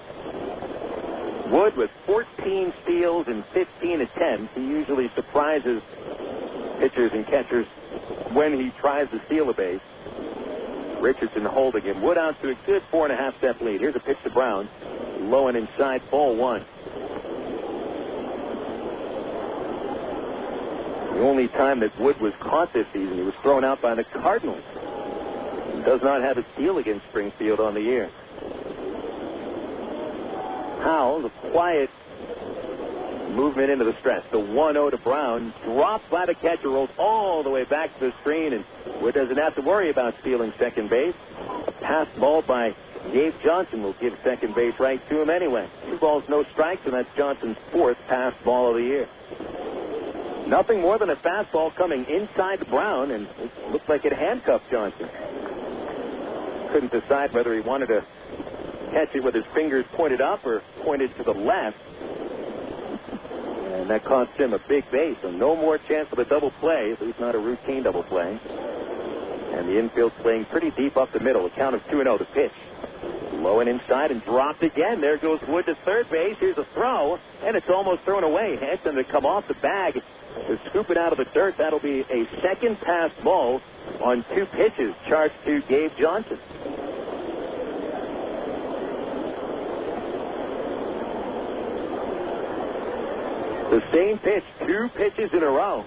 Wood with 14 steals and 15 attempts. He usually surprises pitchers and catchers when he tries to steal a base. Richardson holding him. Wood out to a good 4.5-step lead. Here's a pitch to Brown. Low and inside, ball 1. The only time that Wood was caught this season, he was thrown out by the Cardinals. He does not have a steal against Springfield on the year. Powell, the quiet movement into the stretch. The 1-0 to Brown, dropped by the catcher, rolls all the way back to the screen, and Wood doesn't have to worry about stealing second base. A pass ball by Gabe Johnson will give second base right to him anyway. 2 balls, no strikes, and that's Johnson's 4th pass ball of the year. Nothing more than a fastball coming inside to Brown, and it looked like it handcuffed Johnson. Couldn't decide whether he wanted to catch it with his fingers pointed up or pointed to the left. And that cost him a big base, so no more chance of a double play, at least not a routine double play. And the infield's playing pretty deep up the middle. A count of 2-0 to pitch. Low and inside and dropped again. There goes Wood to third base. Here's a throw, and it's almost thrown away. Hanson to come off the bag to scoop it out of the dirt. That'll be a second pass ball on 2 pitches charged to Gabe Johnson. The same pitch, 2 pitches in a row.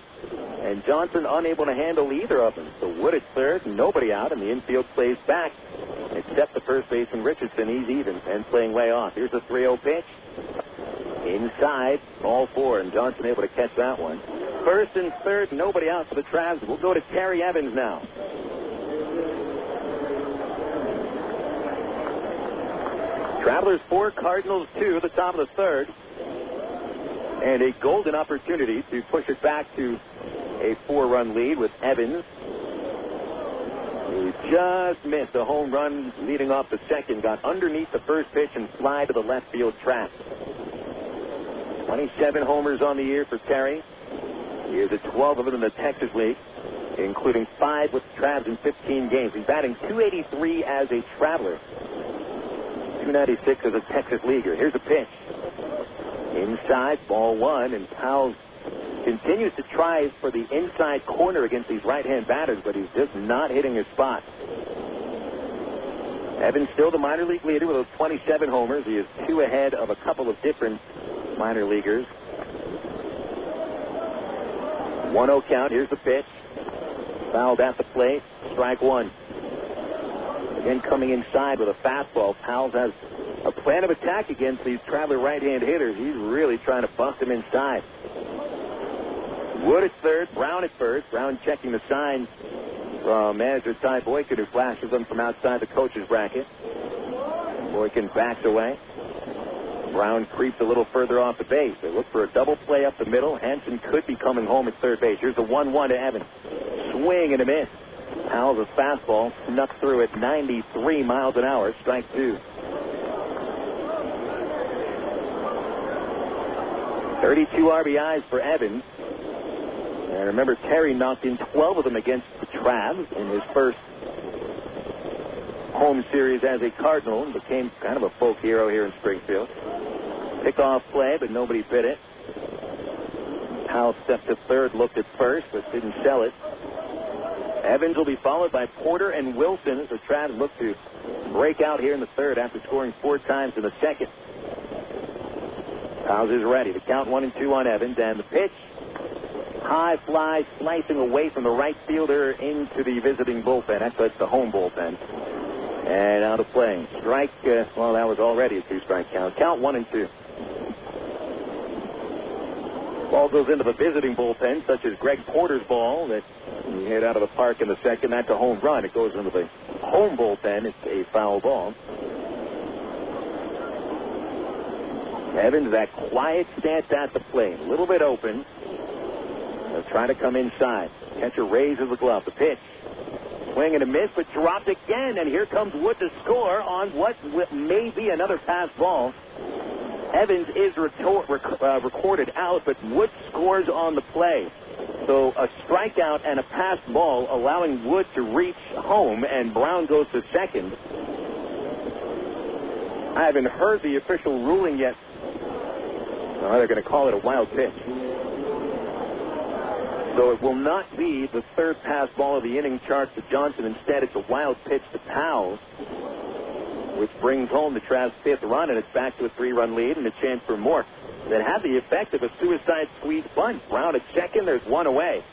And Johnson unable to handle either of them. So Wood at third, nobody out, and the infield plays back. It's except the first baseman Richardson. He's even and playing way off. Here's a 3-0 pitch. Inside, ball 4, and Johnson able to catch that one. First and third, nobody out for the Travs. We'll go to Terry Evans now. Travelers 4, Cardinals 2 at the top of the third. And a golden opportunity to push it back to a 4-run lead with Evans. He just missed a home run leading off the second. Got underneath the first pitch and fly to the left field track. 27 homers on the year for Terry. He is at 12 of them in the Texas League, including 5 with the Travs in 15 games. He's batting .283 as a Traveler, .296 as a Texas Leaguer. Here's a pitch. Inside, ball 1, and Powell continues to try for the inside corner against these right-hand batters, but he's just not hitting his spot. Evans still the minor league leader with those 27 homers. He is 2 ahead of a couple of different minor leaguers. 1-0 count. Here's the pitch. Fouled at the plate. Strike 1. Again coming inside with a fastball. Powell has a plan of attack against these Traveler right-hand hitters. He's really trying to bust them inside. Wood at third, Brown at first. Brown checking the signs from manager Ty Boykin, who flashes them from outside the coach's bracket. Boykin backs away. Brown creeps a little further off the base. They look for a double play up the middle. Hansen could be coming home at third base. Here's the 1-1 to Evans. Swing and a miss. Powell's a fastball snuck through at 93 miles an hour. Strike 2. 32 RBIs for Evans. And remember, Terry knocked in 12 of them against the Travs in his first home series as a Cardinal, and became kind of a folk hero here in Springfield. Pickoff play, but nobody bit it. Powell stepped to third, looked at first, but didn't sell it. Evans will be followed by Porter and Wilson as the Travs look to break out here in the third after scoring 4 times in the second. Powell is ready. The count 1-2 on Evans, and the pitch. High fly slicing away from the right fielder into the visiting bullpen. That's the home bullpen. And out of play. Strike, well, that was already a 2-strike count. Count 1-2. Ball goes into the visiting bullpen, such as Greg Porter's ball that he hit out of the park in the second. That's a home run. It goes into the home bullpen. It's a foul ball. Evans, that quiet stance at the plate. A little bit open. They'll try to come inside. Catcher raises the glove. The pitch. Swing and a miss, but dropped again. And here comes Wood to score on what may be another pass ball. Evans is recorded out, but Wood scores on the play. So a strikeout and a pass ball, allowing Wood to reach home, and Brown goes to second. I haven't heard the official ruling yet. Oh, they're going to call it a wild pitch. So it will not be the third pass ball of the inning charged to Johnson. Instead, it's a wild pitch to Powell, which brings home the Travs' 5th run, and it's back to a 3-run lead and a chance for more. That had the effect of a suicide squeeze bunt. Brown at second, there's 1 away.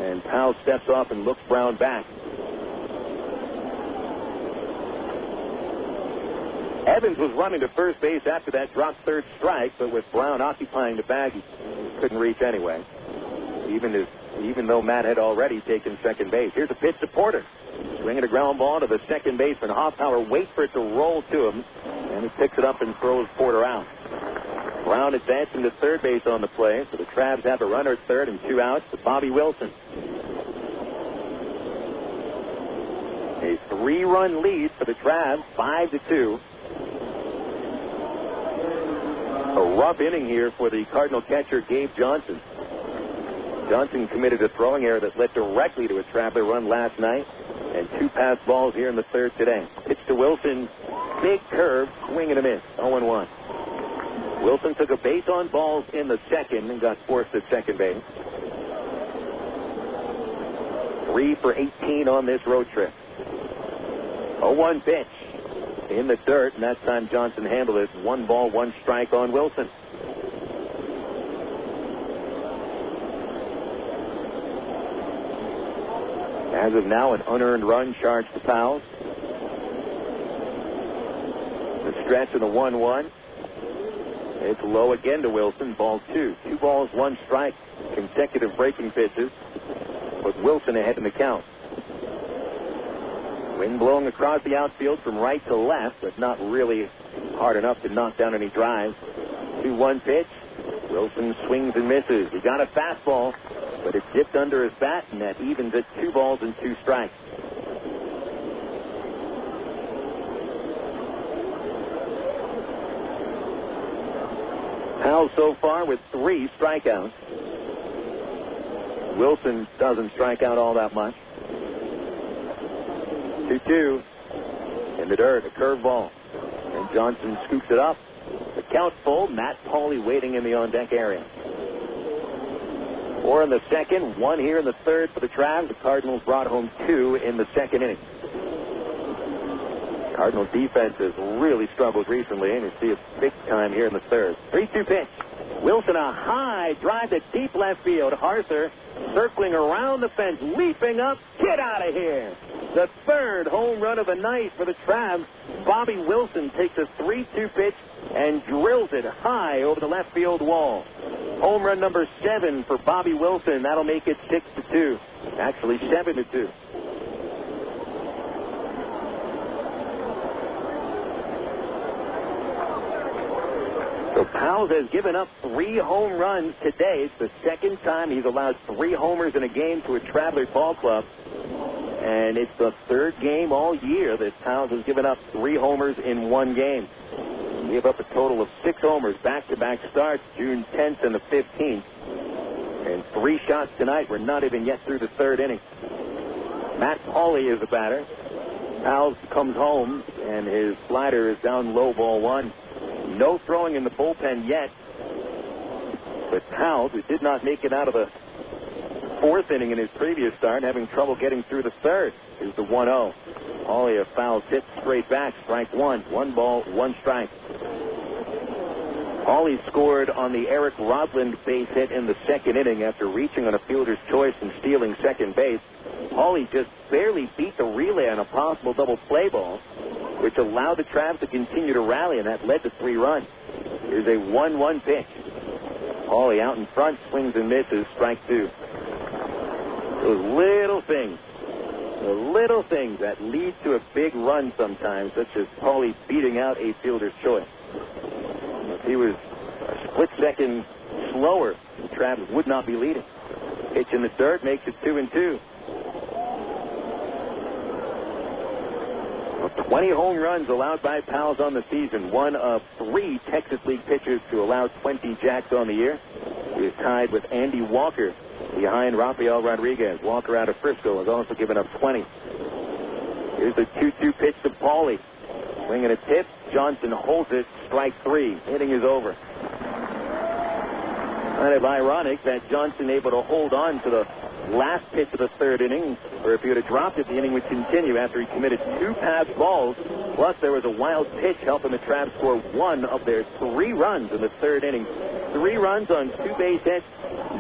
And Powell steps off and looks Brown back. Evans was running to first base after that dropped third strike, but with Brown occupying the bag, he couldn't reach anyway. Even though Matt had already taken second base. Here's a pitch to Porter. Swinging a ground ball to the second baseman. Hoffpauir waits for it to roll to him, and he picks it up and throws Porter out. Brown advancing to third base on the play, so the Travs have a runner at third and 2 outs to Bobby Wilson. A 3-run lead for the Travs, 5-2. A rough inning here for the Cardinal catcher, Gabe Johnson. Johnson committed a throwing error that led directly to a Traveler run last night, and 2 pass balls here in the third today. Pitch to Wilson, big curve, swing and a miss, 0-1. Wilson took a base on balls in the second and got forced at second base. 3 for 18 on this road trip. 0-1 pitch in the dirt, and that time Johnson handled it. 1 ball, 1 strike on Wilson. As of now, an unearned run charged to Powell. stretch in the 1-1. It's low again to Wilson. Ball 2. 2 balls, 1 strike. Consecutive breaking pitches. Put Wilson ahead in the count. Wind blowing across the outfield from right to left, but not really hard enough to knock down any drives. 2-1 pitch. Wilson swings and misses. He got a fastball, but it dipped under his bat, and that evens it 2 balls and 2 strikes. Powell so far with 3 strikeouts. Wilson doesn't strike out all that much. 2-2. In the dirt, a curveball. And Johnson scoops it up. The count full. Matt Pauley waiting in the on-deck area. 4 in the second, 1 here in the third for the Travs. The Cardinals brought home 2 in the second inning. Cardinals defense has really struggled recently, and you see it big time here in the third. 3-2 pitch. Wilson a high drive to deep left field. Arthur circling around the fence, leaping up. Get out of here. The third home run of the night for the Travs. Bobby Wilson takes a 3-2 pitch and drills it high over the left field wall. Home run number 7 for Bobby Wilson. That'll make it 6-2. Actually 7-2. So Powell has given up 3 home runs today. It's the second time he's allowed 3 homers in a game to a Travelers ball club. And it's the third game all year that Powell has given up 3 homers in one game. He gave up a total of 6 homers, back-to-back starts, June 10th and the 15th. And 3 shots tonight. We're not even yet through the third inning. Matt Pauley is the batter. Powell comes home, and his slider is down low, ball 1. No throwing in the bullpen yet. But Powell, who did not make it out of the 4th inning in his previous start, having trouble getting through the third, is the 1-0. Pauley a foul tip straight back, strike 1. 1 ball, 1 strike. Pauley scored on the Eric Rodland base hit in the second inning after reaching on a fielder's choice and stealing second base. Pauley just barely beat the relay on a possible double play ball, which allowed the Travs to continue to rally, and that led to 3 runs. Here's a 1-1 pitch. Pauley out in front, swings and misses, strike 2. Those little things, the little things that lead to a big run sometimes, such as Pauley beating out a fielder's choice. If he was a split second slower, the Travs would not be leading. Pitch in the dirt makes it 2-2. 20 home runs allowed by Powell on the season. One of 3 Texas League pitchers to allow 20 jacks on the year. He is tied with Andy Walker behind Rafael Rodriguez. Walker out of Frisco has also given up 20. Here's the 2-2 pitch to Pauley. Swinging a tip. Johnson holds it. Strike 3. Inning is over. Kind of ironic that Johnson able to hold on to the last pitch of the third inning, or if he would have dropped it, the inning would continue after he committed 2 pass balls. Plus, there was a wild pitch helping the Travs score 1 of their 3 runs in the third inning. 3 runs on 2 base hits,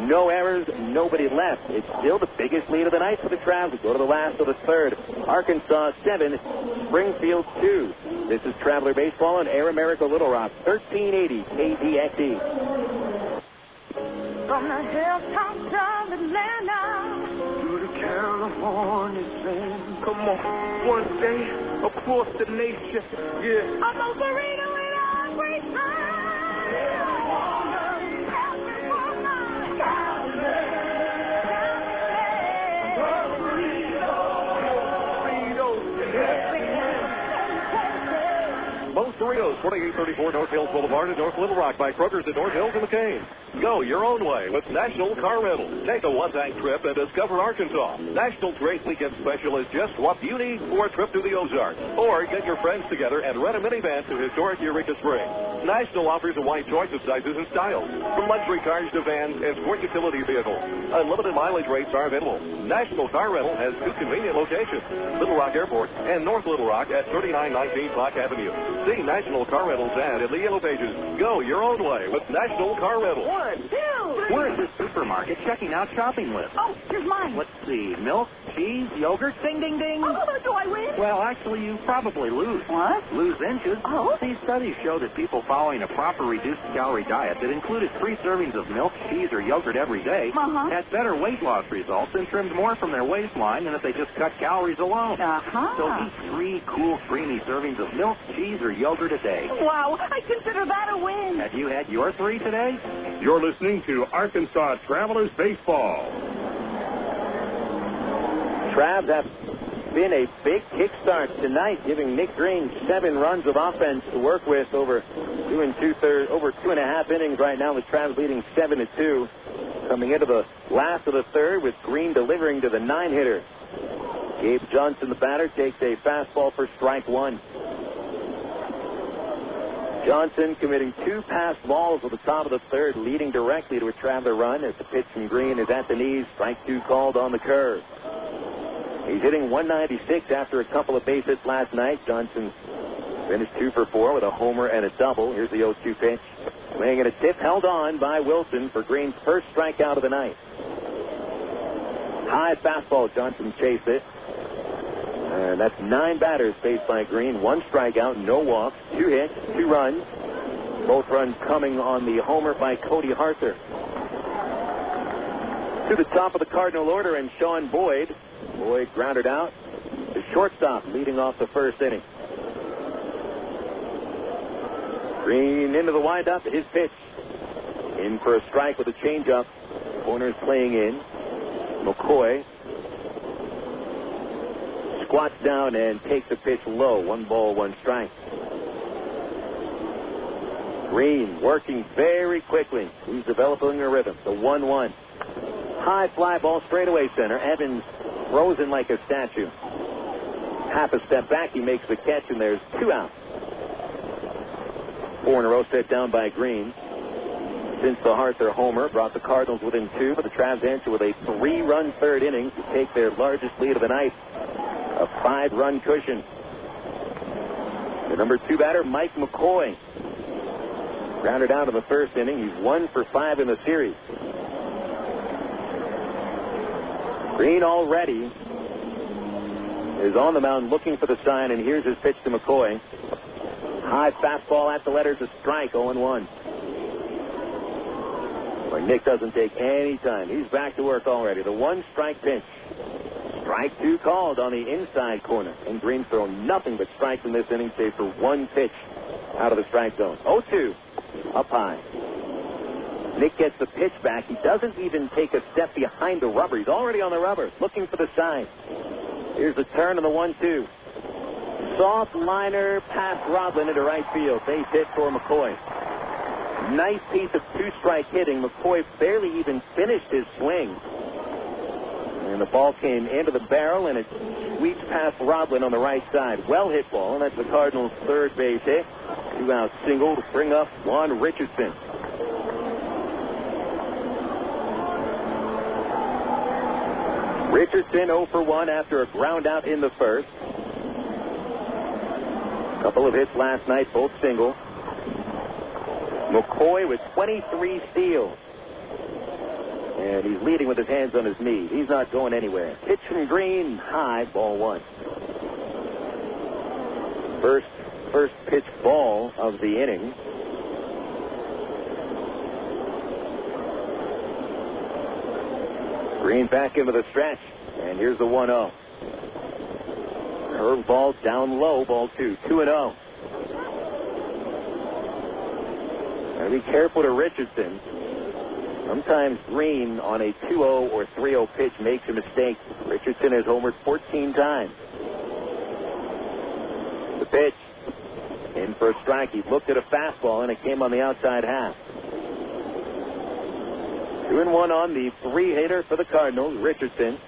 no errors, nobody left. It's still the biggest lead of the night for the Travs. We go to the last of the third. Arkansas 7, Springfield 2. This is Traveler Baseball on Air America Little Rock, 1380 KDXE. From the hilltops of Atlanta to the California sand. Come on, one day across the nation, yeah. I'm a burrito in a great time. Most Doritos, 2834 North Hills Boulevard in North Little Rock, by Kroger's at North Hills and McCain. Go your own way with National Car Rental. Take a one-tank trip and discover Arkansas. National's great weekend special is just what you need for a trip to the Ozarks. Or get your friends together and rent a minivan to historic Eureka Springs. National offers a wide choice of sizes and styles, from luxury cars to vans and sport utility vehicles. Unlimited mileage rates are available. National Car Rental has 2 convenient locations, Little Rock Airport and North Little Rock at 3919 Clock Avenue. See National Car Rental's ad in the yellow pages. Go your own way with National Car Rental. 1, 2, 3. We're at this supermarket checking out shopping lists. Oh, here's mine. Let's see. Milk, cheese, yogurt, ding, ding, ding. Oh, do I win? Well, actually, you probably lose. What? Lose inches. Oh? These studies show that people following a proper reduced calorie diet that included 3 servings of milk, cheese, or yogurt every day had better weight loss results and trimmed more from their waistline than if they just cut calories alone. So eat 3 cool, creamy servings of milk, cheese, or yogurt a day. Wow, I consider that a win. Have you had your 3 today? You're listening to Arkansas Travelers Baseball. Travs have been a big kickstart tonight, giving Nick Green 7 runs of offense to work with over 2.5 innings right now, with Travs leading 7-2. Coming into the last of the third with Green delivering to the 9-hitter. Gabe Johnson, the batter, takes a fastball for strike 1. Johnson committing 2 passed balls at the top of the third, leading directly to a Traveler run as the pitch from Green is at the knees. Strike 2 called on the curve. He's hitting 196 after a couple of base hits last night. Johnson finished 2 for 4 with a homer and a double. Here's the 0-2 pitch. Swing and a tip held on by Wilson for Green's first strikeout of the night. High fastball. Johnson chased it. And that's 9 batters faced by Green. 1 strikeout, no walks, 2 hits, 2 runs. Both runs coming on the homer by Cody Harther. To the top of the Cardinal order, and Sean Boyd. Boyd grounded out. The shortstop leading off the first inning. Green into the windup. His pitch. In for a strike with a changeup. Corners playing in. McCoy squats down and takes a pitch low. 1 ball, 1 strike. Green working very quickly. He's developing a rhythm. The 1-1. High fly ball straight away center. Evans frozen like a statue. Half a step back, he makes the catch, and there's 2 outs. 4 in a row set down by Green. Since the Harther homer brought the Cardinals within 2, but the Travs answer with a 3-run third inning to take their largest lead of the night. A 5-run cushion. The number 2 batter, Mike McCoy. Grounded out of the first inning. He's 1 for 5 in the series. Green already is on the mound looking for the sign, and here's his pitch to McCoy. High fastball at the letters, a strike, 0-1. Well, Nick doesn't take any time. He's back to work already. The 1-strike pitch. Strike 2 called on the inside corner. And Green's thrown nothing but strikes in this inning, save for 1 pitch out of the strike zone. 0-2, up high. Nick gets the pitch back. He doesn't even take a step behind the rubber. He's already on the rubber, looking for the sign. Here's the turn on the 1-2. Soft liner past Rodlin into right field. Base hit for McCoy. Nice piece of 2-strike hitting. McCoy barely even finished his swing. And the ball came into the barrel, and it sweeps past Rodlin on the right side. Well hit ball, and that's the Cardinals' 3rd base hit. 2-out single to bring up Juan Richardson. Richardson 0 for 1 after a ground out in the first. Couple of hits last night, both single. McCoy with 23 steals. And he's leading with his hands on his knees. He's not going anywhere. Pitch from Green, high, ball 1. First pitch ball of the inning. Green back into the stretch. And here's the 1-0. Curve ball down low, ball 2. 2-0. Gotta be careful to Richardson. Sometimes Green on a 2-0 or 3-0 pitch makes a mistake. Richardson has homered 14 times. The pitch. In for a strike. He looked at a fastball, and it came on the outside half. 2-1 on the 3-hitter for the Cardinals, Richardson.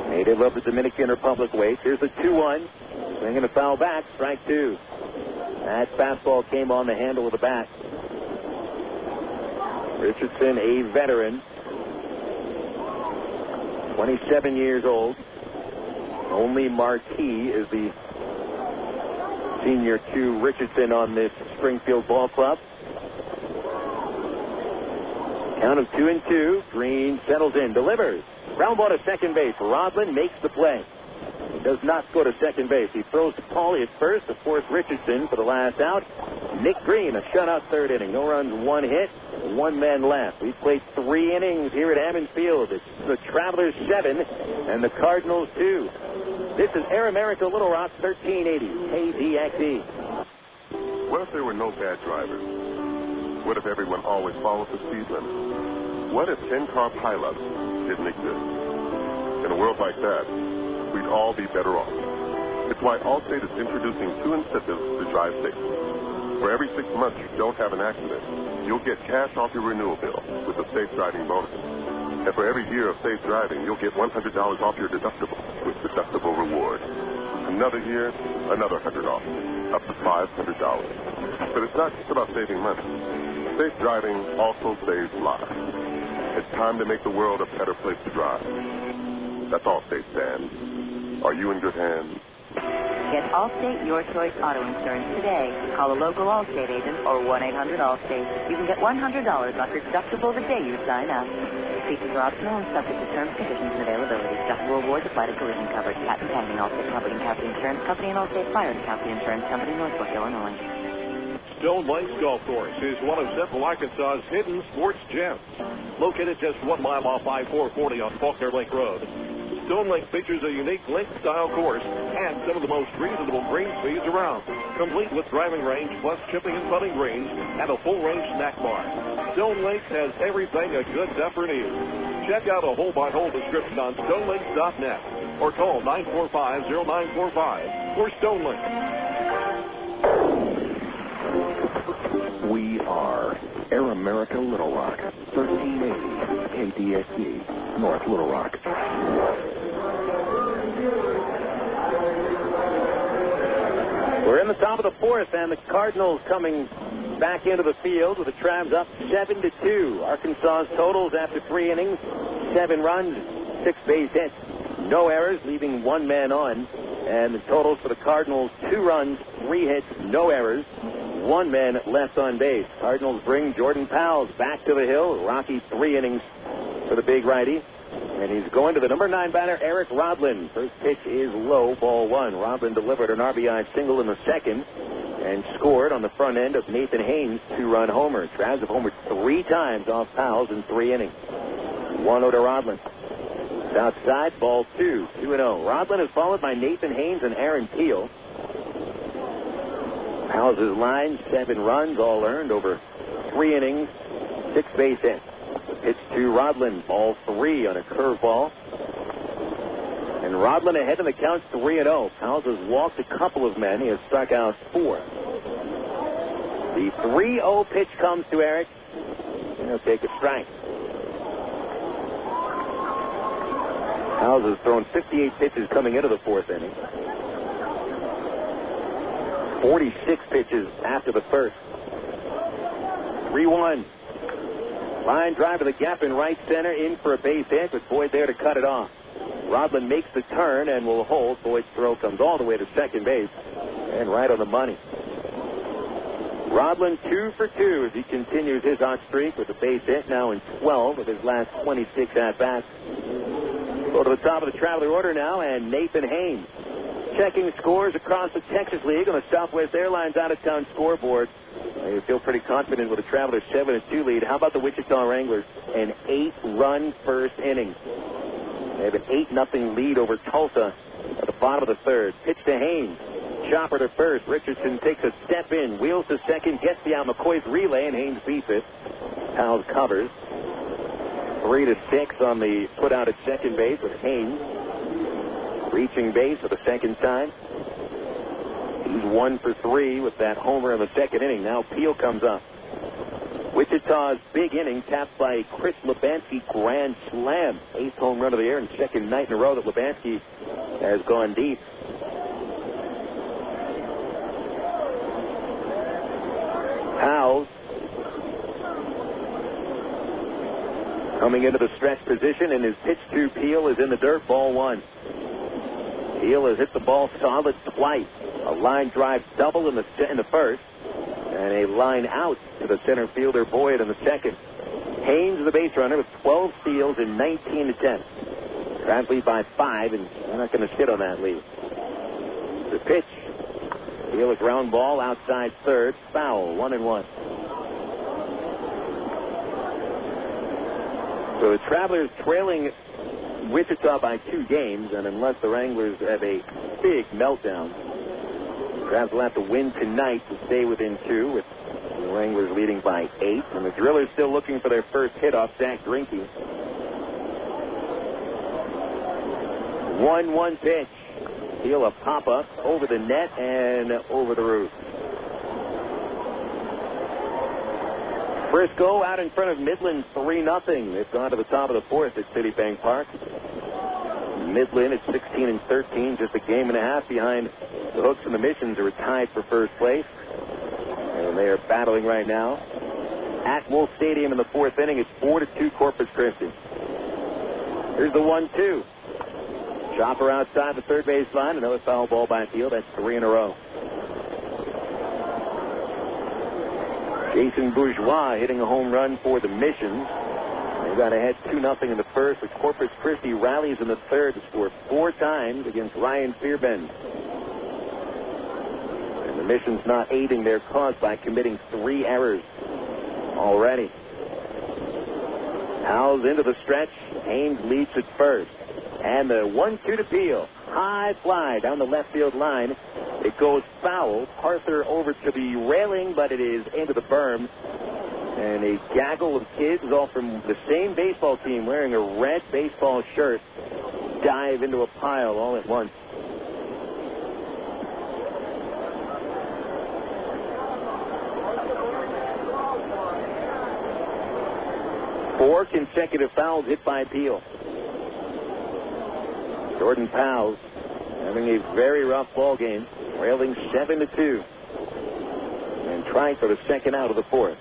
Native of the Dominican Republic waits. Here's the 2-1. Swinging a foul back. Strike 2. That fastball came on the handle of the bat. Richardson, a veteran. 27 years old. Only Marquis is the senior to Richardson on this Springfield ball club. Count of 2-2. Green settles in, delivers. Ground ball to second base. Rodlin makes the play. He does not go to second base. He throws to Paulie at first to force Richardson for the last out. Nick Green, a shutout third inning. No runs, 1 hit, 1 man left. We've played 3 innings here at Hammond Field. It's the Travelers 7 and the Cardinals 2. This is Air America Little Rock, 1380 KDXE. What if there were no bad drivers? What if everyone always followed the speed limit? What if 10-car pileups didn't exist? In a world like that, we'd all be better off. It's why Allstate is introducing 2 incentives to drive safely. For every 6 months you don't have an accident, you'll get cash off your renewal bill with a safe driving bonus. And for every year of safe driving, you'll get $100 off your deductible with deductible reward. Another year, another $100 off, up to $500. But it's not just about saving money. Safe driving also saves lives. It's time to make the world a better place to drive. That's Allstate stands. Are you in good hands? Get Allstate Your Choice Auto Insurance today. Call a local Allstate agent or 1-800-ALLSTATE. You can get $100 off your deductible the day you sign up. Features are optional and subject to terms, conditions, and availability. Deductible rewards apply to collision coverage. Patent pending. Allstate Property and Casualty Insurance Company and Allstate Fire and Casualty Insurance Company, Northbrook, Illinois. Stone Lakes Golf Course is one of Central Arkansas's hidden sports gems. Located just 1 mile off I-440 on Faulkner Lake Road, Stone Lake features a unique link-style course and some of the most reasonable green speeds around, complete with driving range plus chipping and putting greens and a full-range snack bar. Stone Lakes has everything a good duffer needs. Check out a hole-by-hole description on stonelakes.net or call 945-0945 for Stone Lake. We are Air America Little Rock, 1380 KDXE, North Little Rock. We're in the top of the 4th, and the Cardinals coming back into the field with the Travs up 7-2. Arkansas's totals after 3 innings, 7 runs, 6 base hits, no errors, leaving 1 man on. And the totals for the Cardinals, 2 runs, 3 hits, no errors, 1 man left on base. Cardinals bring Jordan Powell back to the hill. Rocky 3 innings for the big righty. And he's going to the number 9 batter, Eric Rodlin. First pitch is low, ball 1. Rodlin delivered an RBI single in the second and scored on the front end of Nathan Haynes' 2-run homer. Travs have homered 3 times off Powell's in 3 innings. 1-0 to Rodlin. Outside, ball 2, 2-0. Rodlin is followed by Nathan Haynes and Aaron Teal. Powell's line, 7 runs, all earned over 3 innings, 6 base hits. Pitch to Rodlin, ball 3 on a curveball. And Rodlin ahead in the count, 3-0. Powell has walked a couple of men. He has struck out 4. The 3-0 pitch comes to Eric, and he'll take a strike. Powell has thrown 58 pitches coming into the 4th inning. 46 pitches after the first. 3-1. Line drive to the gap in right center, in for a base hit, but Boyd there to cut it off. Rodlin makes the turn and will hold. Boyd's throw comes all the way to second base and right on the money. Rodlin 2 for 2 as he continues his hot streak with a base hit, now in 12 of his last 26 at-bats. Go to the top of the Traveler order now, and Nathan Haynes checking scores across the Texas League on the Southwest Airlines out-of-town scoreboard. They feel pretty confident with the Travelers' 7-2 lead. How about the Wichita Wranglers? An 8-run first inning. They have an 8-0 lead over Tulsa at the bottom of the 3rd. Pitch to Haynes. Chopper to first. Richardson takes a step in, wheels to second, gets the out. McCoy's relay, and Haynes beats it. Powell covers. 3-6 on the put out at second base with Haynes reaching base for the second time. He's 1 for 3 with that homer in the second inning. Now Peel comes up. Wichita's big inning tapped by Chris Lubanski, grand slam. 8th home run of the year and second night in a row that Lubanski has gone deep. Powell coming into the stretch position, and his pitch to Peel is in the dirt, ball 1. Hill has hit the ball solid twice. A line drive double in the first, and a line out to the center fielder Boyd in the second. Haynes, the base runner, with 12 steals in 19 attempts. Travs lead by 5, and they're not going to sit on that lead. The pitch. Hill, a ground ball outside third. Foul, 1-1. So the Travelers trailing Wichita by 2 games, and unless the Wranglers have a big meltdown, the Travs will have to win tonight to stay within 2, with the Wranglers leading by 8, and the Drillers still looking for their first hit off Zach Greinke. 1-1 pitch. Hill a pop-up over the net and over the roof. Frisco out in front of Midland 3-0. They've gone to the top of the 4th at Citibank Park. Midland at 16-13, just a game and a half behind the Hooks and the Missions, who are tied for first place. And they are battling right now. At Wolf Stadium in the 4th inning, it's 4-2 Corpus Christi. Here's the 1-2. Chopper outside the third base line. Another foul ball by Field. That's 3 in a row. Jason Bourgeois hitting a home run for the Missions. They got ahead 2-0 in the first, but Corpus Christi rallies in the third to score 4 times against Ryan Fearbend. And the Missions not aiding their cause by committing 3 errors already. Howes into the stretch. Haynes leads at first. And the 1-2 to Peel. High fly down the left field line. It goes foul. Arthur over to the railing, but it is into the berm. And a gaggle of kids, all from the same baseball team, wearing a red baseball shirt, dive into a pile all at once. Four consecutive fouls hit by Peel. Jordan Powell having a very rough ball game, trailing 7-2, and trying for the second out of the 4th.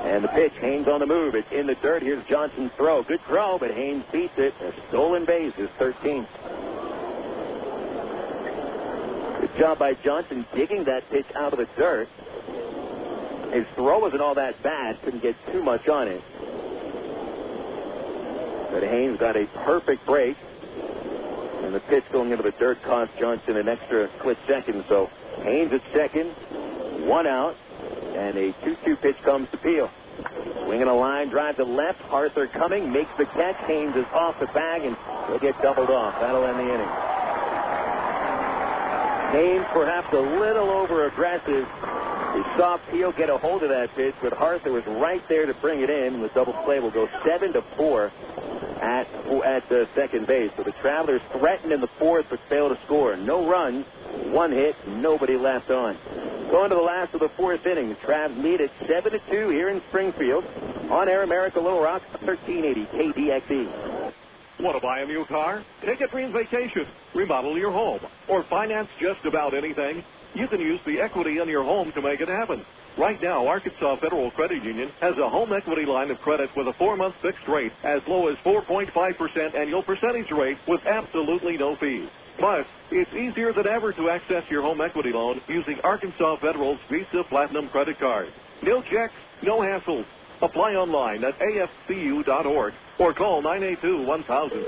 And the pitch, Haynes on the move. It's in the dirt. Here's Johnson's throw. Good throw, but Haynes beats it. A stolen base, his 13th. Good job by Johnson digging that pitch out of the dirt. His throw wasn't all that bad. Couldn't get too much on it. But Haynes got a perfect break. And the pitch going into the dirt cost Johnson an extra split second. So Haynes at second, 1 out, and a 2-2 pitch comes to Peel. Swinging a line, drive to left. Arthur coming, makes the catch. Haynes is off the bag, and he'll get doubled off. That'll end the inning. Haynes perhaps a little over-aggressive. He saw Peel get a hold of that pitch, but Arthur was right there to bring it in. The double play will go 7-4. At second base. So the Travelers threatened in the 4th but failed to score. No runs, 1 hit, nobody left on. Going to the last of the 4th inning. The Travs lead at 7-2 here in Springfield. On Air America Little Rock, 1380 KDXE. Want to buy a new car? Take a dream vacation, remodel your home, or finance just about anything? You can use the equity in your home to make it happen. Right now, Arkansas Federal Credit Union has a home equity line of credit with a 4-month fixed rate as low as 4.5% annual percentage rate with absolutely no fees. Plus, it's easier than ever to access your home equity loan using Arkansas Federal's Visa Platinum credit card. No checks, no hassles. Apply online at afcu.org or call 982-1000.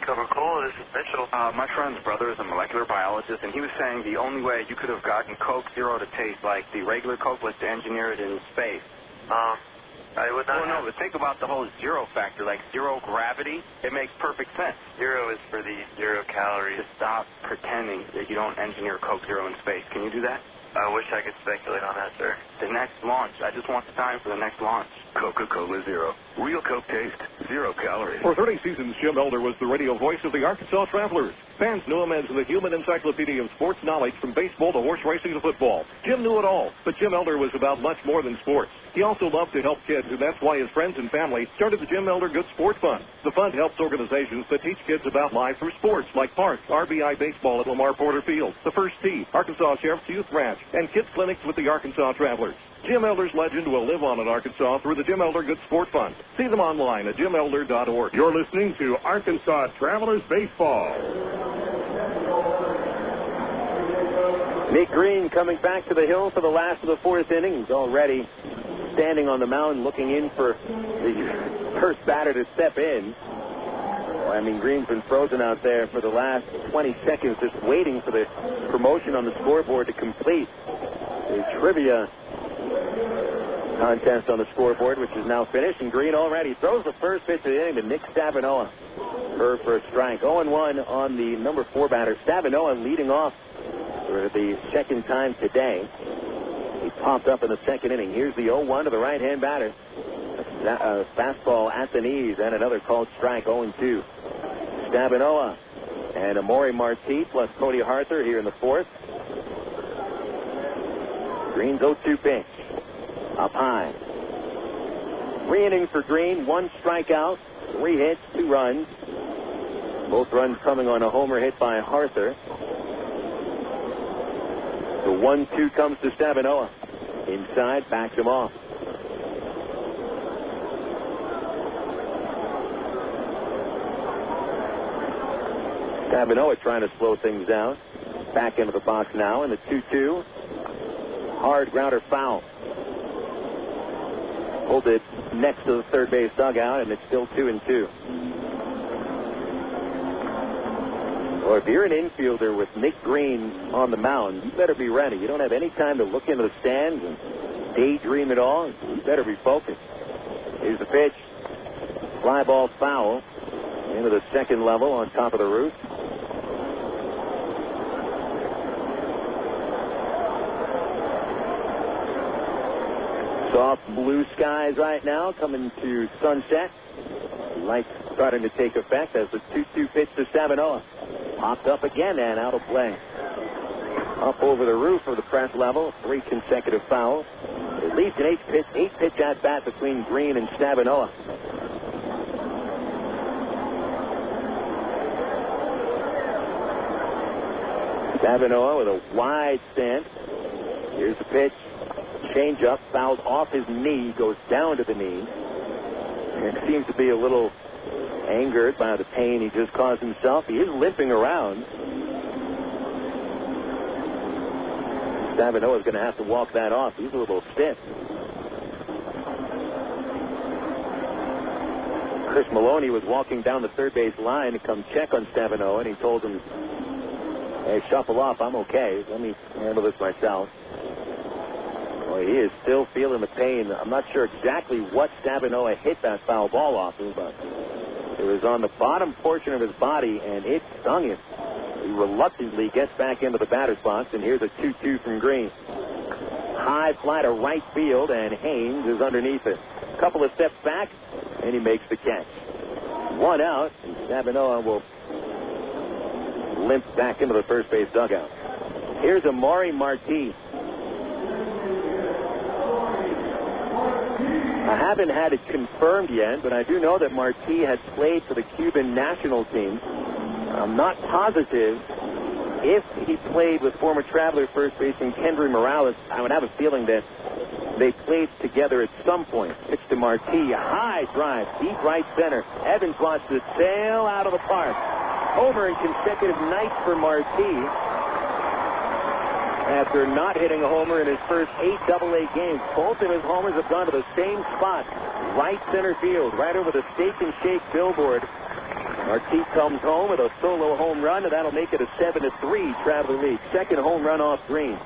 Coca-Cola, this is Mitchell. My friend's brother is a molecular biologist, and he was saying the only way you could have gotten Coke Zero to taste like the regular Coke was to engineer it in space. I would not. Well, no, but think about the whole zero factor, like zero gravity. It makes perfect sense. Zero is for the 0 calories. Just stop pretending that you don't engineer Coke Zero in space. Can you do that? I wish I could speculate on that, sir. The next launch. I just want the time for the next launch. Coca-Cola Zero. Real Coke taste, 0 calories. For 30 seasons, Jim Elder was the radio voice of the Arkansas Travelers. Fans knew him as the human encyclopedia of sports knowledge from baseball to horse racing to football. Jim knew it all, but Jim Elder was about much more than sports. He also loved to help kids, and that's why his friends and family started the Jim Elder Good Sport Fund. The fund helps organizations that teach kids about life through sports like Parks, RBI Baseball at Lamar Porter Field, the First Tee, Arkansas Sheriff's Youth Ranch, and kids clinics with the Arkansas Travelers. Jim Elder's legend will live on in Arkansas through the Jim Elder Good Sport Fund. See them online at jimelder.org. You're listening to Arkansas Travelers Baseball. Nick Green coming back to the hill for the last of the fourth inning. He's already standing on the mound looking in for the first batter to step in. I mean, Green's been frozen out there for the last 20 seconds just waiting for the promotion on the scoreboard to complete. The trivia contest on the scoreboard, which is now finished, and Green already throws the first pitch of the inning to Nick Stavinoha for a strike. 0-1 on the number 4 batter. Stavinoha leading off for the second time today. He popped up in the second inning. Here's the 0-1 to the right-hand batter. Fastball at the knees and another called strike. 0-2. Stavinoha and Amori Marti plus Cody Harther here in the fourth. Green's 0-2 pitch. Up high. 3 innings for Green, 1 strikeout, 3 hits, 2 runs. Both runs coming on a homer hit by Harther. The 1-2 comes to Stavinoha. Inside, backs him off. Stavinoha trying to slow things down. Back into the box now in the 2-2. Hard grounder foul. Pulled it next to the third base dugout, and it's still 2-2. Well, if you're an infielder with Nick Green on the mound, you better be ready. You don't have any time to look into the stands and daydream at all. You better be focused. Here's the pitch. Fly ball foul into the second level on top of the roof. Soft blue skies right now coming to sunset. Lights starting to take effect as the 2-2 pitch to Stavinoha. Popped up again and out of play. Up over the roof of the press level. 3 consecutive fouls. At least an 8-pitch at bat between Green and Stavinoha. Stavinoha with a wide stance. Here's the pitch. Change up, fouled off his knee, goes down to the knee. And seems to be a little angered by the pain he just caused himself. He is limping around. Stavinoha is going to have to walk that off. He's a little stiff. Chris Maloney was walking down the third base line to come check on Stavinoha, and he told him, "Hey, shuffle off. I'm okay. Let me handle this myself." Well, he is still feeling the pain. I'm not sure exactly what Stavinoha hit that foul ball off of, but it was on the bottom portion of his body, and it stung him. He reluctantly gets back into the batter's box, and here's a 2-2 from Green. High fly to right field, and Haynes is underneath it. A couple of steps back, and he makes the catch. 1 out, and Stavinoha will limp back into the first base dugout. Here's Amori Marti. I haven't had it confirmed yet, but I do know that Marti has played for the Cuban national team. I'm not positive if he played with former Traveler first baseman Kendry Morales. I would have a feeling that they played together at some point. Pitch to Marti, high drive, deep right center. Evans wants to sail out of the park. Homer in consecutive nights for Marti. After not hitting a homer in his first 8 AA games, both of his homers have gone to the same spot, right center field, right over the Steak and Shake billboard. Marti comes home with a solo home run, and that'll make it a 7-3 Traveler lead. Second home run off Green.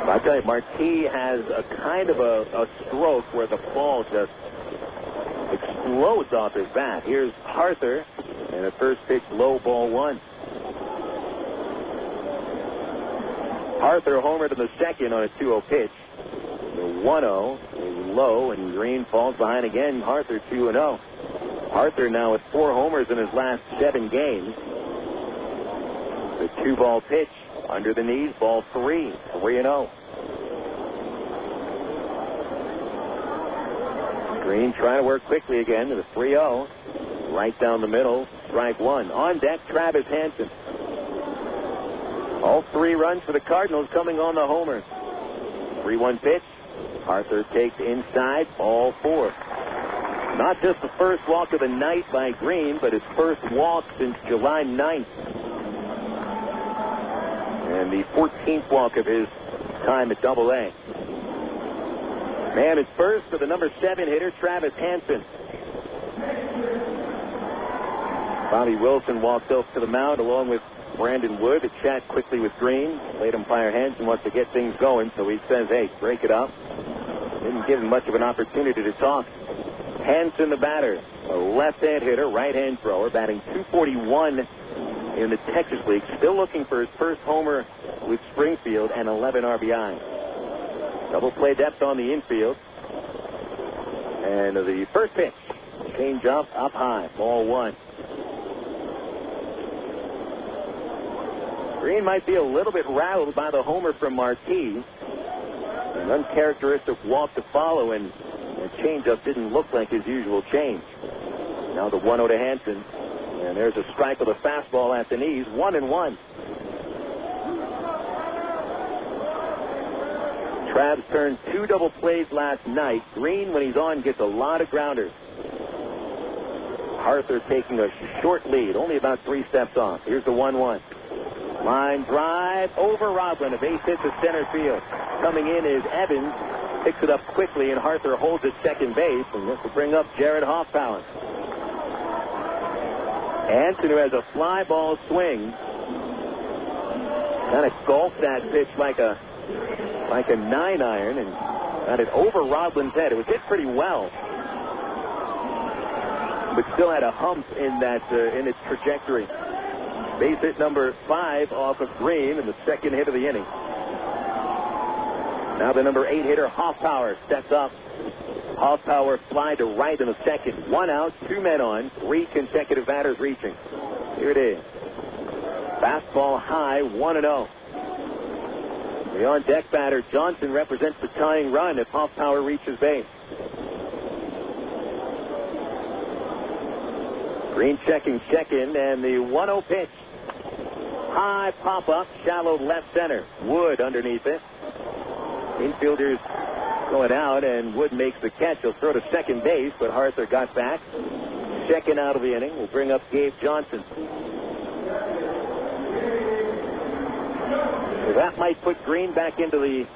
I tell you, Marti has a kind of a stroke where the ball just explodes off his bat. Here's Harther. And a first pitch, low, ball 1. Harther homered in the second on a 2-0 pitch. The 1-0 is low, and Green falls behind again. Harther 2-0. Harther now with 4 homers in his last 7 games. The 2-ball pitch under the knees, ball 3, 3-0. Green trying to work quickly again to the 3-0. Right down the middle, strike 1. On deck, Travis Hansen. All 3 runs for the Cardinals coming on the homer. 3-1 pitch. Arthur takes inside, ball 4. Not just the first walk of the night by Green, but his first walk since July 9th. And the 14th walk of his time at Double-A. Man is first for the number 7 hitter, Travis Hansen. Bobby Wilson walked off to the mound along with Brandon Wood to chat quickly with Green. Late umpire Hansen wants to get things going, so he says, hey, break it up. Didn't give him much of an opportunity to talk. Hansen, the batter, a left-hand hitter, right-hand thrower, batting .241 in the Texas League. Still looking for his first homer with Springfield and 11 RBI. Double play depth on the infield. And the first pitch, change up high, ball 1. Green might be a little bit rattled by the homer from Marquis. An uncharacteristic walk to follow, and the changeup didn't look like his usual change. Now the 1-0 to Hansen. And there's a strike with a fastball at the knees, 1-1. Travis turned 2 double plays last night. Green, when he's on, gets a lot of grounders. Arthur taking a short lead, only about 3 steps off. Here's the 1-1. Line drive over Roblin. A base hit to center field. Coming in is Evans. Picks it up quickly, and Arthur holds at second base. And this will bring up Jarrett Hoffpauir. Hansen, who has a fly ball swing, kind of golfed that pitch like a 9-iron and got it over Roblin's head. It was hit pretty well, but still had a hump in that in its trajectory. Base hit number 5 off of Green and the second hit of the inning. Now the number 8 hitter, Hoffpauir, steps up. Hoffpauir fly to right in the second. 1 out, 2 men on, 3 consecutive batters reaching. Here it is. Fastball high, 1-0. The on-deck batter, Johnson, represents the tying run if Hoffpauir reaches base. Green checking second, and the 1-0 pitch. High pop-up, shallow left center. Wood underneath it. Infielders going out, and Wood makes the catch. He'll throw to second base, but Arthur got back. Second out of the inning. We'll bring up Gabe Johnson. So that might put Green back into the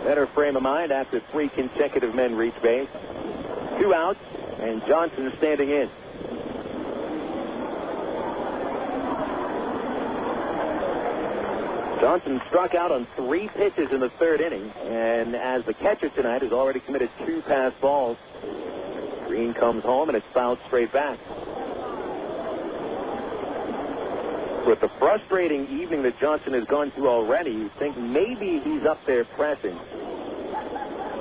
better frame of mind after 3 consecutive men reach base. 2 outs, and Johnson standing in. Johnson struck out on 3 pitches in the 3rd inning, and as the catcher tonight has already committed 2 pass balls. Green comes home, and it's fouled straight back. With the frustrating evening that Johnson has gone through already, you think maybe he's up there pressing.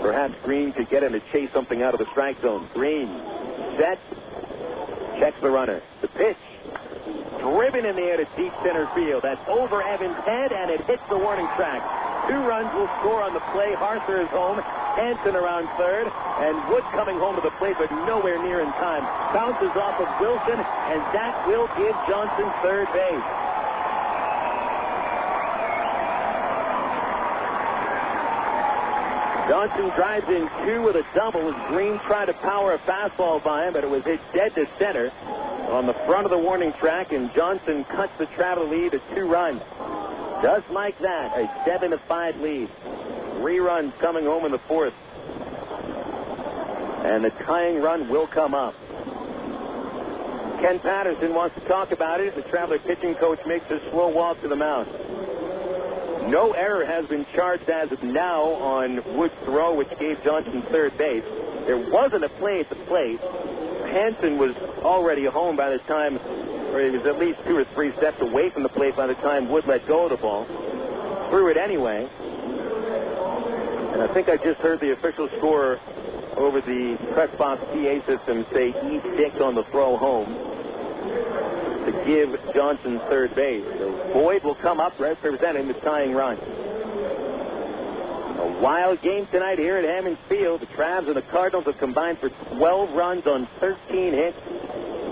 Perhaps Green could get him to chase something out of the strike zone. Green set, checks the runner. The pitch. Driven in the air to deep center field. That's over Evans' head, and it hits the warning track. 2 runs will score on the play. Arthur is home. Hansen around third, and Wood coming home to the plate, but nowhere near in time. Bounces off of Wilson, and that will give Johnson third base. Johnson drives in 2 with a double as Green tried to power a fastball by him, but it was hit dead to center on the front of the warning track, and Johnson cuts the Traveler lead to 2 runs. Just like that, a 7-5 lead. 3 runs coming home in the 4th. And the tying run will come up. Ken Patterson wants to talk about it. The Traveler pitching coach makes a slow walk to the mound. No error has been charged as of now on Wood's throw, which gave Johnson third base. There wasn't a play at the plate. Hansen was already home by the time, or he was at least 2 or 3 steps away from the plate by the time Wood let go of the ball. Threw it anyway. And I think I just heard the official score over the press box PA system say E6 on the throw home to give Johnson third base. So Boyd will come up representing the tying run. A wild game tonight here at Hammons Field. The Travs and the Cardinals have combined for 12 runs on 13 hits.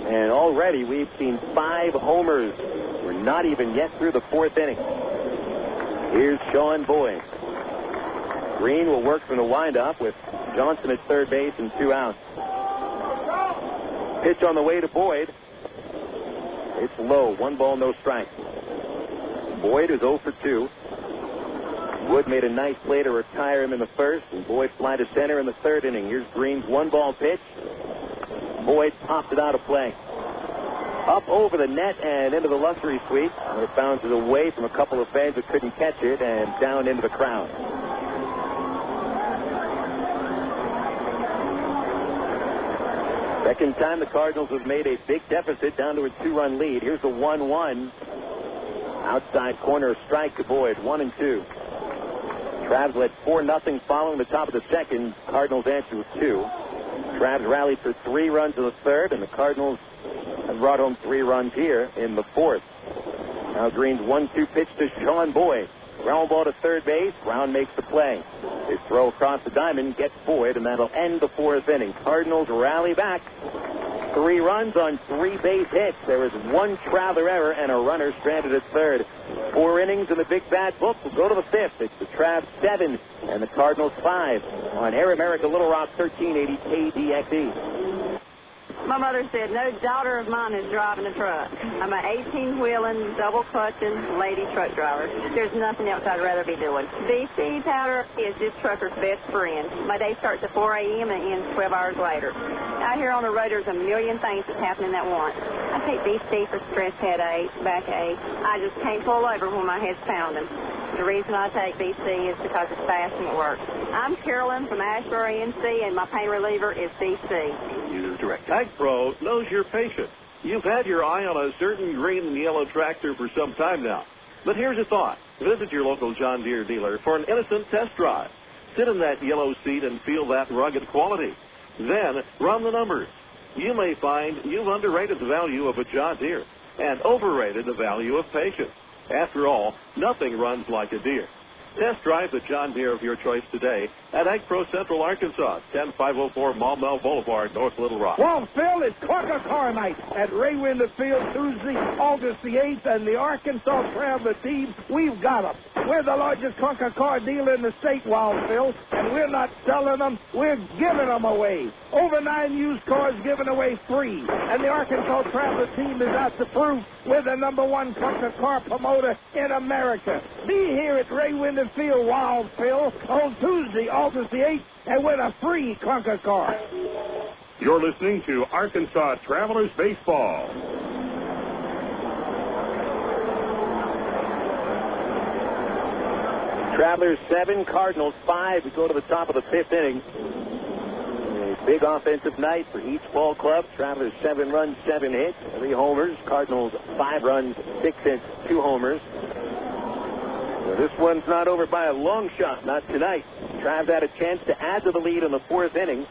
And already we've seen 5 homers. We're not even yet through the 4th inning. Here's Sean Boyd. Green will work from the windup with Johnson at third base and 2 outs. Pitch on the way to Boyd. It's low. 1 ball, no strike. Boyd is 0 for 2. Wood made a nice play to retire him in the first, and Boyd fly to center in the third inning. Here's Green's 1-ball pitch. Boyd popped it out of play. Up over the net and into the luxury suite. And it bounces away from a couple of fans that couldn't catch it and down into the crowd. Second time the Cardinals have made a big deficit down to a 2-run lead. Here's the 1-1. Outside corner strike to Boyd, 1-2. Travs led 4-0 following the top of the second. Cardinals answered with 2. Travs rallied for 3 runs in the third, and the Cardinals have brought home 3 runs here in the fourth. Now Green's 1-2 pitch to Sean Boyd. Ground ball to third base. Brown makes the play. His throw across the diamond gets Boyd, and that'll end the fourth inning. Cardinals rally back. 3 runs on 3 base hits. There is 1 Traveler error and a runner stranded at third. 4 innings in the big bad book. We'll go to the fifth. It's the Travs 7 and the Cardinals 5 on Air America Little Rock 1380 KDXE. My mother said, no daughter of mine is driving a truck. I'm an 18-wheeling, double-clutching lady truck driver. There's nothing else I'd rather be doing. BC powder is this trucker's best friend. My day starts at 4 a.m. and ends 12 hours later. Out here on the road, there's a million things that's happening at once. I take BC for stress headache, backache. I just can't pull over when my head's pounding. The reason I take BC is because it's fast and it works. I'm Carolyn from Ashbury, NC, and my pain reliever is BC. News Direct Ag Pro knows your patient. You've had your eye on a certain green and yellow tractor for some time now. But here's a thought. Visit your local John Deere dealer for an innocent test drive. Sit in that yellow seat and feel that rugged quality. Then run the numbers. You may find you've underrated the value of a John Deere and overrated the value of patience. After all, nothing runs like a Deere. Test drive the John Deere of your choice today at Ag Pro Central Arkansas, 10504 Maumelle Boulevard, North Little Rock. Well, Phil, it's Quaker Car Night at Ray Winder Field Tuesday, August the 8th, and the Arkansas Traveler team, we've got them. We're the largest Quaker car dealer in the state, Wild Phil, and we're not selling them, we're giving them away. Over 9 used cars given away free, and the Arkansas Traveler team is out to prove we're the #1 Quaker car promoter in America. Be here at Ray Winder Field, Wild Phil, on Tuesday, August the 8th, and win a free Quaker car. You're listening to Arkansas Travelers Baseball. Travelers 7, Cardinals 5. We go to the top of the 5th inning. A big offensive night for each ball club. Travelers 7 runs, 7 hits, 3 homers. Cardinals 5 runs, 6 hits, 2 homers. Well, this one's not over by a long shot, not tonight. Travs had a chance to add to the lead in the 4th inning.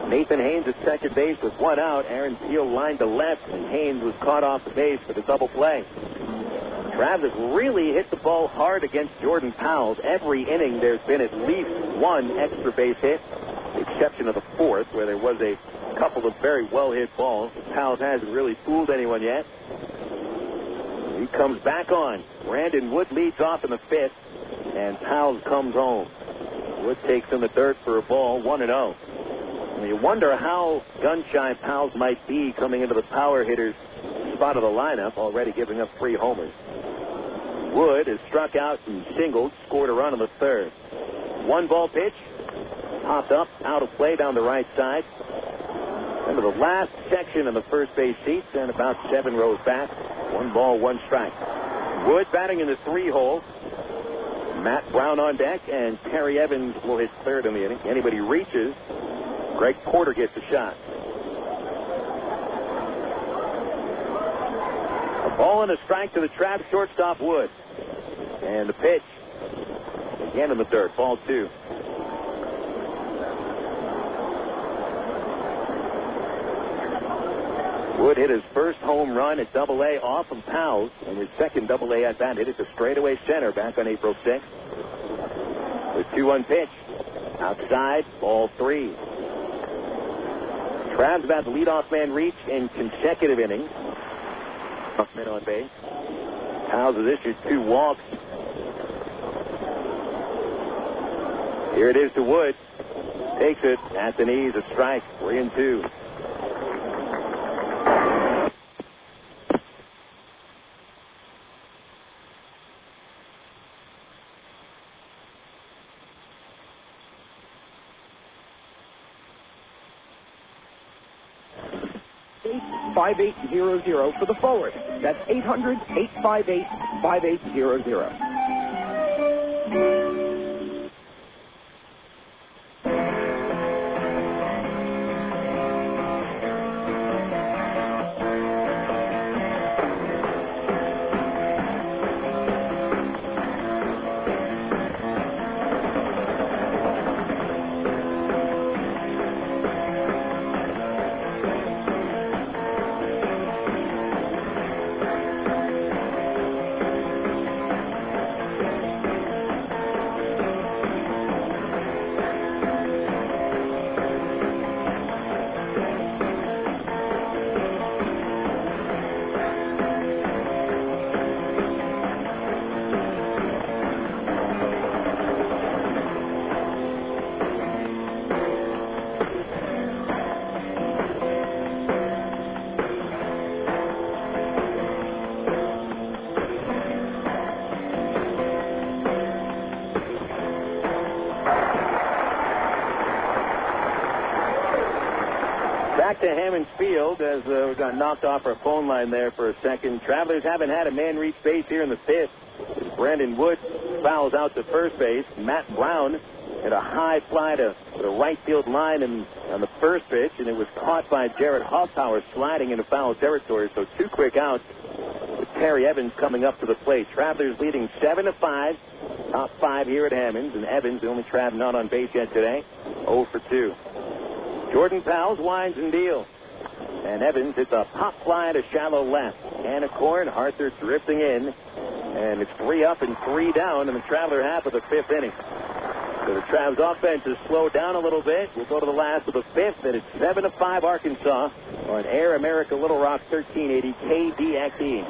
Nathan Haynes at second base with 1 out. Aaron Peel lined to left, and Haynes was caught off the base for the double play. Travs has really hit the ball hard against Jordan Powell. Every inning there's been at least 1 extra base hit, the exception of the 4th, where there was a couple of very well-hit balls. Powell hasn't really fooled anyone yet. He comes back on. Brandon Wood leads off in the 5th, and Powell comes home. Wood takes in the dirt for a ball, 1-0. And you wonder how gun-shy Powell might be coming into the power hitter's spot of the lineup, already giving up 3 homers. Wood has struck out and singled, scored a run in the 3rd. 1-ball pitch, popped up, out of play down the right side. Into the last section of the first base seats, and about 7 rows back. 1 ball, 1 strike. Wood batting in the 3-hole. Matt Brown on deck, and Terry Evans will hit 3rd in the inning. Anybody reaches, Greg Porter gets a shot. A ball and a strike to the Travs shortstop, Wood. And the pitch, again in the dirt, ball 2. Wood hit his first home run at Double-A off of Powell, and his second Double-A at bat hit it to straightaway center back on April 6th. The 2-1 pitch, outside, ball 3. Travs about the leadoff man reach in consecutive innings. Men on base. Powell has issued 2 walks. Here it is to Wood. Takes it at the knees, a strike, 3-2. 800-858-5800 for the forward. That's 800-858-5800. Back to Hammond Field as we got knocked off our phone line there for a second. Travelers haven't had a man reach base here in the fifth. Brandon Wood fouls out to first base. Matt Brown hit a high fly to the right field line on the first pitch, and it was caught by Jarrett Hoffpauir sliding into foul territory. So 2 quick outs with Terry Evans coming up to the plate. Travelers leading 7-5. Top 5 here at Hammond, and Evans, the only Trav not on base yet today, 0 for 2. Jordan Powles winds and deals. And Evans hits a pop fly to shallow left. Anna Korn, Arthur drifting in. And it's 3 up and 3 down in the Traveler half of the 5th inning. So the Travs offense has slowed down a little bit. We'll go to the last of the 5th, and it's 7-5 Arkansas on Air America Little Rock 1380 KDXE.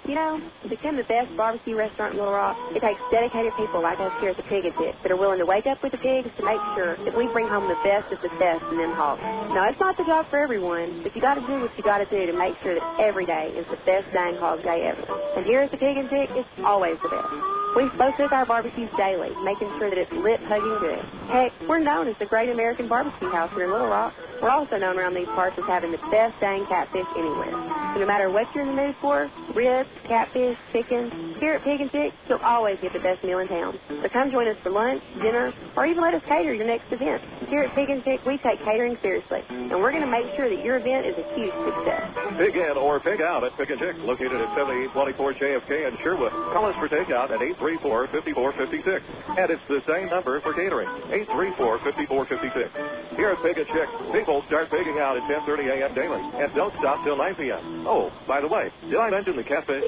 You know, to become the best barbecue restaurant in Little Rock, it takes dedicated people like us here at the Pig and Tick that are willing to wake up with the pigs to make sure that we bring home the best of the best in them hogs. Now, it's not the job for everyone, but you got to do what you got to do to make sure that every day is the best dang hog day ever. And here at the Pig and Tick, it's always the best. We slow cook our barbecues daily, making sure that it's lit, hugging good. Heck, we're known as the Great American Barbecue House here in Little Rock. We're also known around these parts as having the best dang catfish anywhere. So no matter what you're in the mood for, ribs, catfish, chicken, here at Pig and Tick, you'll always get the best meal in town. So come join us for lunch, dinner, or even let us cater your next event. Here at Pig and Tick, we take catering seriously, and we're going to make sure that your event is a huge success. Pig in or pig out at Pig and Tick, located at 7824 JFK in Sherwood. Call us for takeout at 834-5456. And it's the same number for catering, 834-5456. Here at Pig and Tick, people start pigging out at 10:30 a.m. daily and don't stop till 9 p.m. Oh, by the way, did I mention the catfish?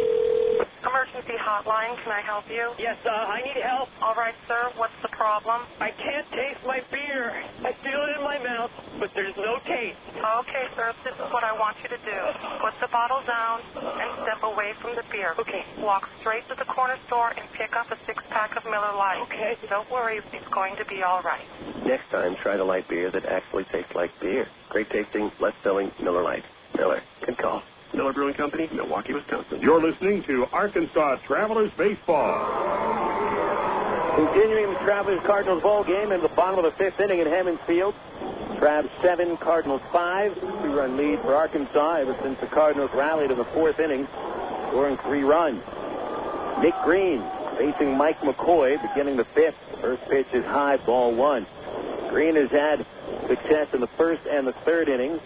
Emergency hotline, can I help you? Yes, I need help. All right, sir, what's the problem? I can't taste my beer. I feel it in my mouth, but there's no taste. Okay, sir, this is what I want you to do. Put the bottle down and step away from the beer. Okay. Walk straight to the corner store and pick up a 6-pack of Miller Lite. Okay. Don't worry, it's going to be all right. Next time, try the light beer that actually tastes like beer. Great tasting, less filling Miller Lite. Miller, good call. Miller Brewing Company, Milwaukee, Wisconsin. You're listening to Arkansas Travelers Baseball. Continuing the Travelers Cardinals ball game in the bottom of the 5th inning at Hammond Field. Travs 7, Cardinals 5. 2-run lead for Arkansas ever since the Cardinals rallied in the 4th inning, scoring 3 runs. Nick Green facing Mike McCoy beginning the 5th. First pitch is high, ball 1. Green has had success in the 1st and the 3rd innings.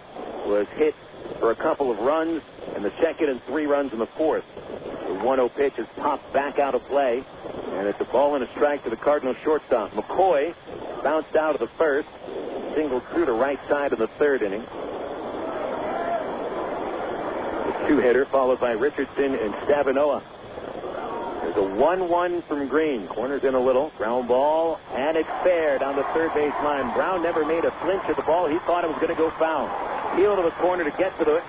Was hit for a couple of runs in the 2nd and 3 runs in the 4th. The 1-0 pitch is popped back out of play, and it's a ball and a strike to the Cardinals shortstop. McCoy bounced out of the 1st, singled through the right side of the 3rd inning. The 2-hitter followed by Richardson and Stavinoha. There's a 1-1 from Green. Corners in a little. Ground ball, and it's fair down the third base line. Brown never made a flinch at the ball. He thought it was going to go foul. Heel to the corner to get to it,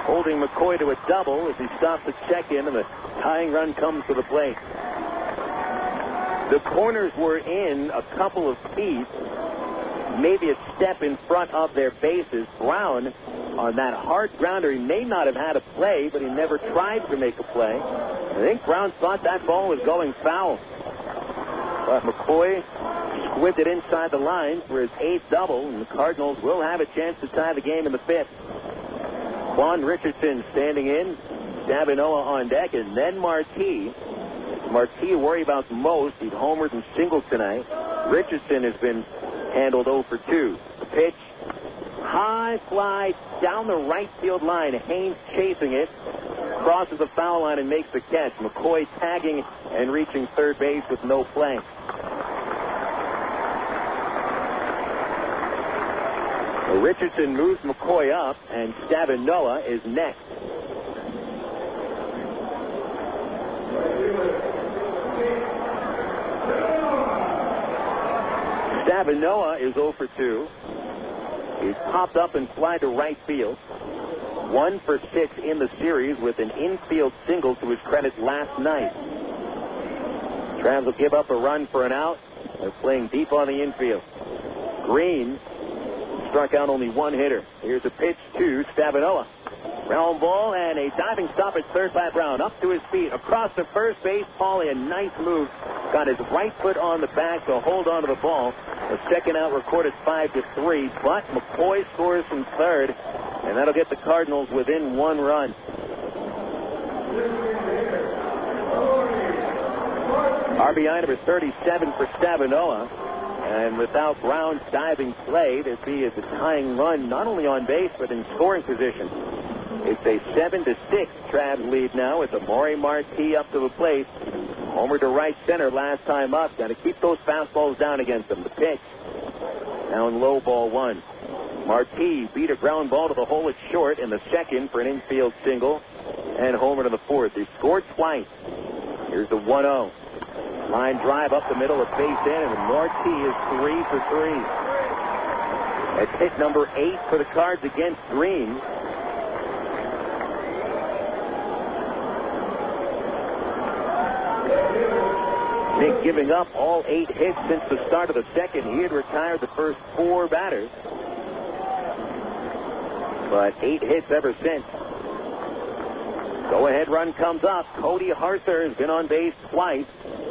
holding McCoy to a double as he stops to check in, and the tying run comes to the plate. The corners were in a couple of feet, maybe a step in front of their bases. Brown, on that hard grounder, he may not have had a play, but he never tried to make a play. I think Brown thought that ball was going foul. But McCoy squibbed it inside the line for his 8th double, and the Cardinals will have a chance to tie the game in the 5th. Quan Richardson standing in, Stavinoha on deck, and then Marquis. Marquis you worry about most. He's homered and singled tonight. Richardson has been handled 0 for 2. The pitch, high fly down the right field line. Haynes chasing it, crosses the foul line and makes the catch. McCoy tagging and reaching third base with no play. Richardson moves McCoy up, and Stavinoha is next. Stavinoha is 0 for 2. He's popped up and flied to right field. 1 for 6 in the series with an infield single to his credit last night. Travs will give up a run for an out. They're playing deep on the infield. Green struck out only one hitter. Here's a pitch to Stavinoha. Ground ball and a diving stop at third by Brown. Up to his feet, across the first base. Paulie, a nice move. Got his right foot on the back to hold on to the ball. The second out recorded 5-3, but McCoy scores from third, and that'll get the Cardinals within 1 run. RBI number 37 for Stavinoha. And without Brown's diving play, there'd be a tying run not only on base but in scoring position. It's a 7-6 Travs lead now with Amore Marquis up to the plate. Homer to right center last time up. Got to keep those fastballs down against them. The pitch down low, ball 1. Marquis beat a ground ball to the hole at short in the second for an infield single, and homer to the fourth. He scored twice. Here's the 1-0. Line drive up the middle of base in, and Marquis is 3 for 3. It's hit number 8 for the Cards against Green. Nick giving up all 8 hits since the start of the second. He had retired the first 4 batters, but 8 hits ever since. Go-ahead run comes up. Cody Harther has been on base twice.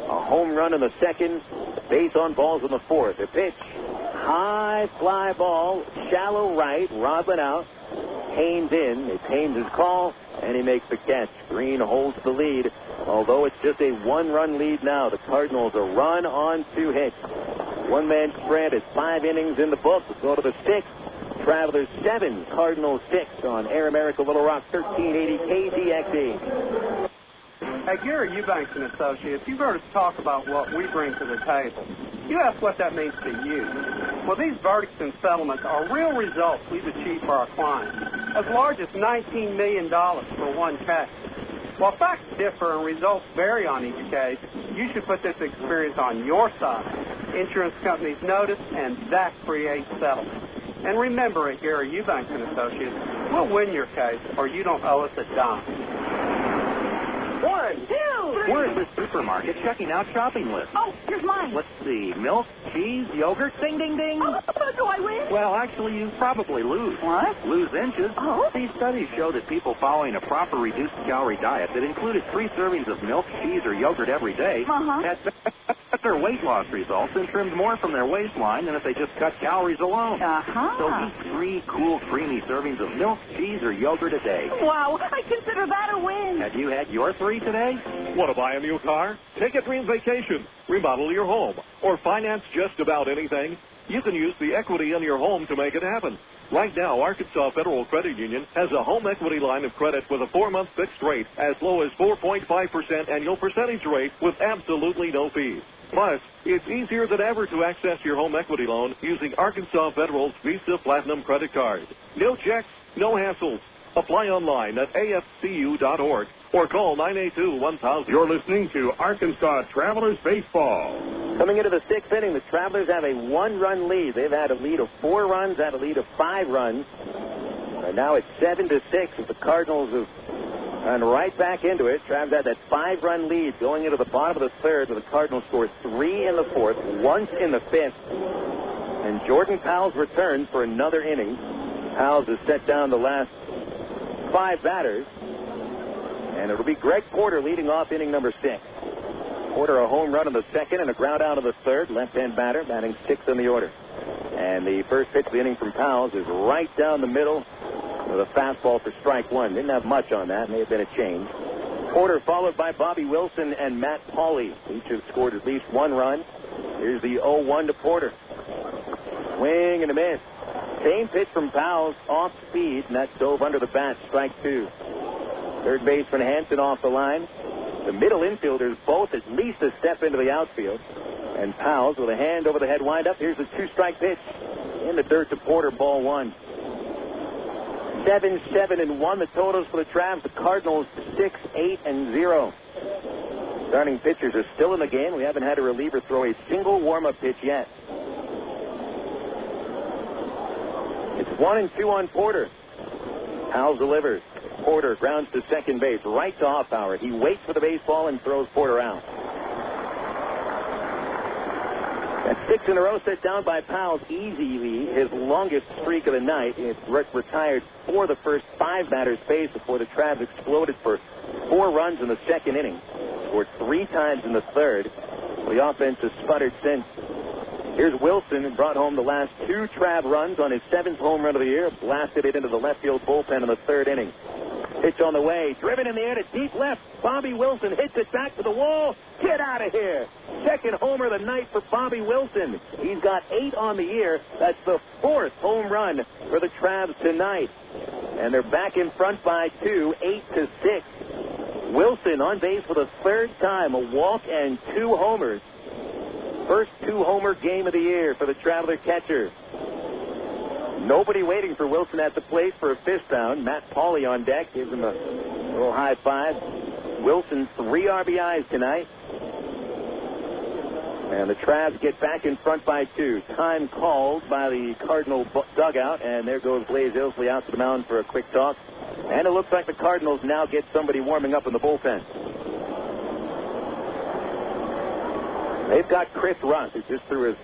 A home run in the second, base on balls in the fourth. A pitch, high fly ball, shallow right, Rodman out. Haynes in. It's Haynes' call, and he makes the catch. Green holds the lead, although it's just a 1-run lead now. The Cardinals a run on 2 hits. One-man spread is 5 innings in the book. Let's go to the 6th. Travelers 7, Cardinals 6 on Air America Little Rock 1380 KDXE. At Gary Eubanks and Associates, you've heard us talk about what we bring to the table. You ask what that means to you. Well, these verdicts and settlements are real results we've achieved for our clients, as large as $19 million for one case. While facts differ and results vary on each case, you should put this experience on your side. Insurance companies notice, and that creates settlement. And remember, at Gary Eubanks and Associates, we'll win your case, or you don't owe us a dime. 1, 2, 3. We're at the supermarket checking out shopping lists. Oh, here's mine. Let's see. Milk, cheese, yogurt, ding, ding, ding. Oh, do I win? Well, actually, you probably lose. What? Lose inches. Oh. These studies show that people following a proper reduced-calorie diet that included 3 servings of milk, cheese, or yogurt every day had better weight loss results and trimmed more from their waistline than if they just cut calories alone. So eat 3 cool, creamy servings of milk, cheese, or yogurt a day. Wow, I consider that a win. Have you had your 3 today? Want to buy a new car? Take a dream vacation, remodel your home, or finance just about anything? You can use the equity in your home to make it happen. Right now, Arkansas Federal Credit Union has a home equity line of credit with a 4-month fixed rate as low as 4.5% annual percentage rate with absolutely no fees. Plus, it's easier than ever to access your home equity loan using Arkansas Federal's Visa Platinum credit card. No checks, no hassles. Apply online at afcu.org or call 982-1000. You're listening to Arkansas Travelers Baseball. Coming into the 6th inning, the Travelers have a 1-run lead. They've had a lead of 4 runs, had a lead of 5 runs. And now it's 7-6 as the Cardinals have gone right back into it. Travelers had that 5-run lead going into the bottom of the 3rd, where the Cardinals scored 3 in the 4th, once in the 5th. And Jordan Powell's returns for another inning. Powell's has set down the last 5 batters, and it'll be Greg Porter leading off inning number 6. Porter a home run in the 2nd and a ground out in the 3rd. Left-hand batter, batting 6th in the order. And the first pitch of the inning from Powell's is right down the middle with a fastball for strike one. Didn't have much on that. May have been a change. Porter followed by Bobby Wilson and Matt Pauley. Each have scored at least one run. Here's the 0-1 to Porter. Swing and a miss. Same pitch from Powell, off speed, and that dove under the bat, strike two. Third baseman Hanson off the line. The middle infielders both at least a step into the outfield. And Powell's with a hand over the head windup. Here's the two-strike pitch in the dirt to Porter, ball one. 7-7-1 the totals for the Travs. The Cardinals 6-8-0. Starting pitchers are still in the game. We haven't had a reliever throw a single warm-up pitch yet. It's 1-2 on Porter. Powell delivers. Porter grounds to second base, right to Hoffpauir. He waits for the baseball and throws Porter out. That's 6 in a row set down by Powell. Easy lead, his longest streak of the night. It's retired for the first 5 batters faced before the Travs exploded for 4 runs in the second inning. Scored 3 times in the third. The offense has sputtered since. Here's Wilson, who brought home the last 2 Trav runs on his 7th home run of the year. Blasted it into the left field bullpen in the third inning. Pitch on the way, driven in the air to deep left. Bobby Wilson hits it back to the wall. Get out of here. Second homer of the night for Bobby Wilson. He's got 8 on the year. That's the 4th home run for the Travs tonight. And they're back in front by 2, 8-6. Wilson on base for the 3rd time, a walk and 2 homers. First 2-homer game of the year for the Traveler catcher. Nobody waiting for Wilson at the plate for a fist pound. Matt Pauley on deck gives him a little high five. Wilson 3 RBIs tonight. And the Travs get back in front by 2. Time called by the Cardinal dugout, and there goes Blaze Ilsley out to the mound for a quick talk. And it looks like the Cardinals now get somebody warming up in the bullpen. They've got Chris Russ, who just threw his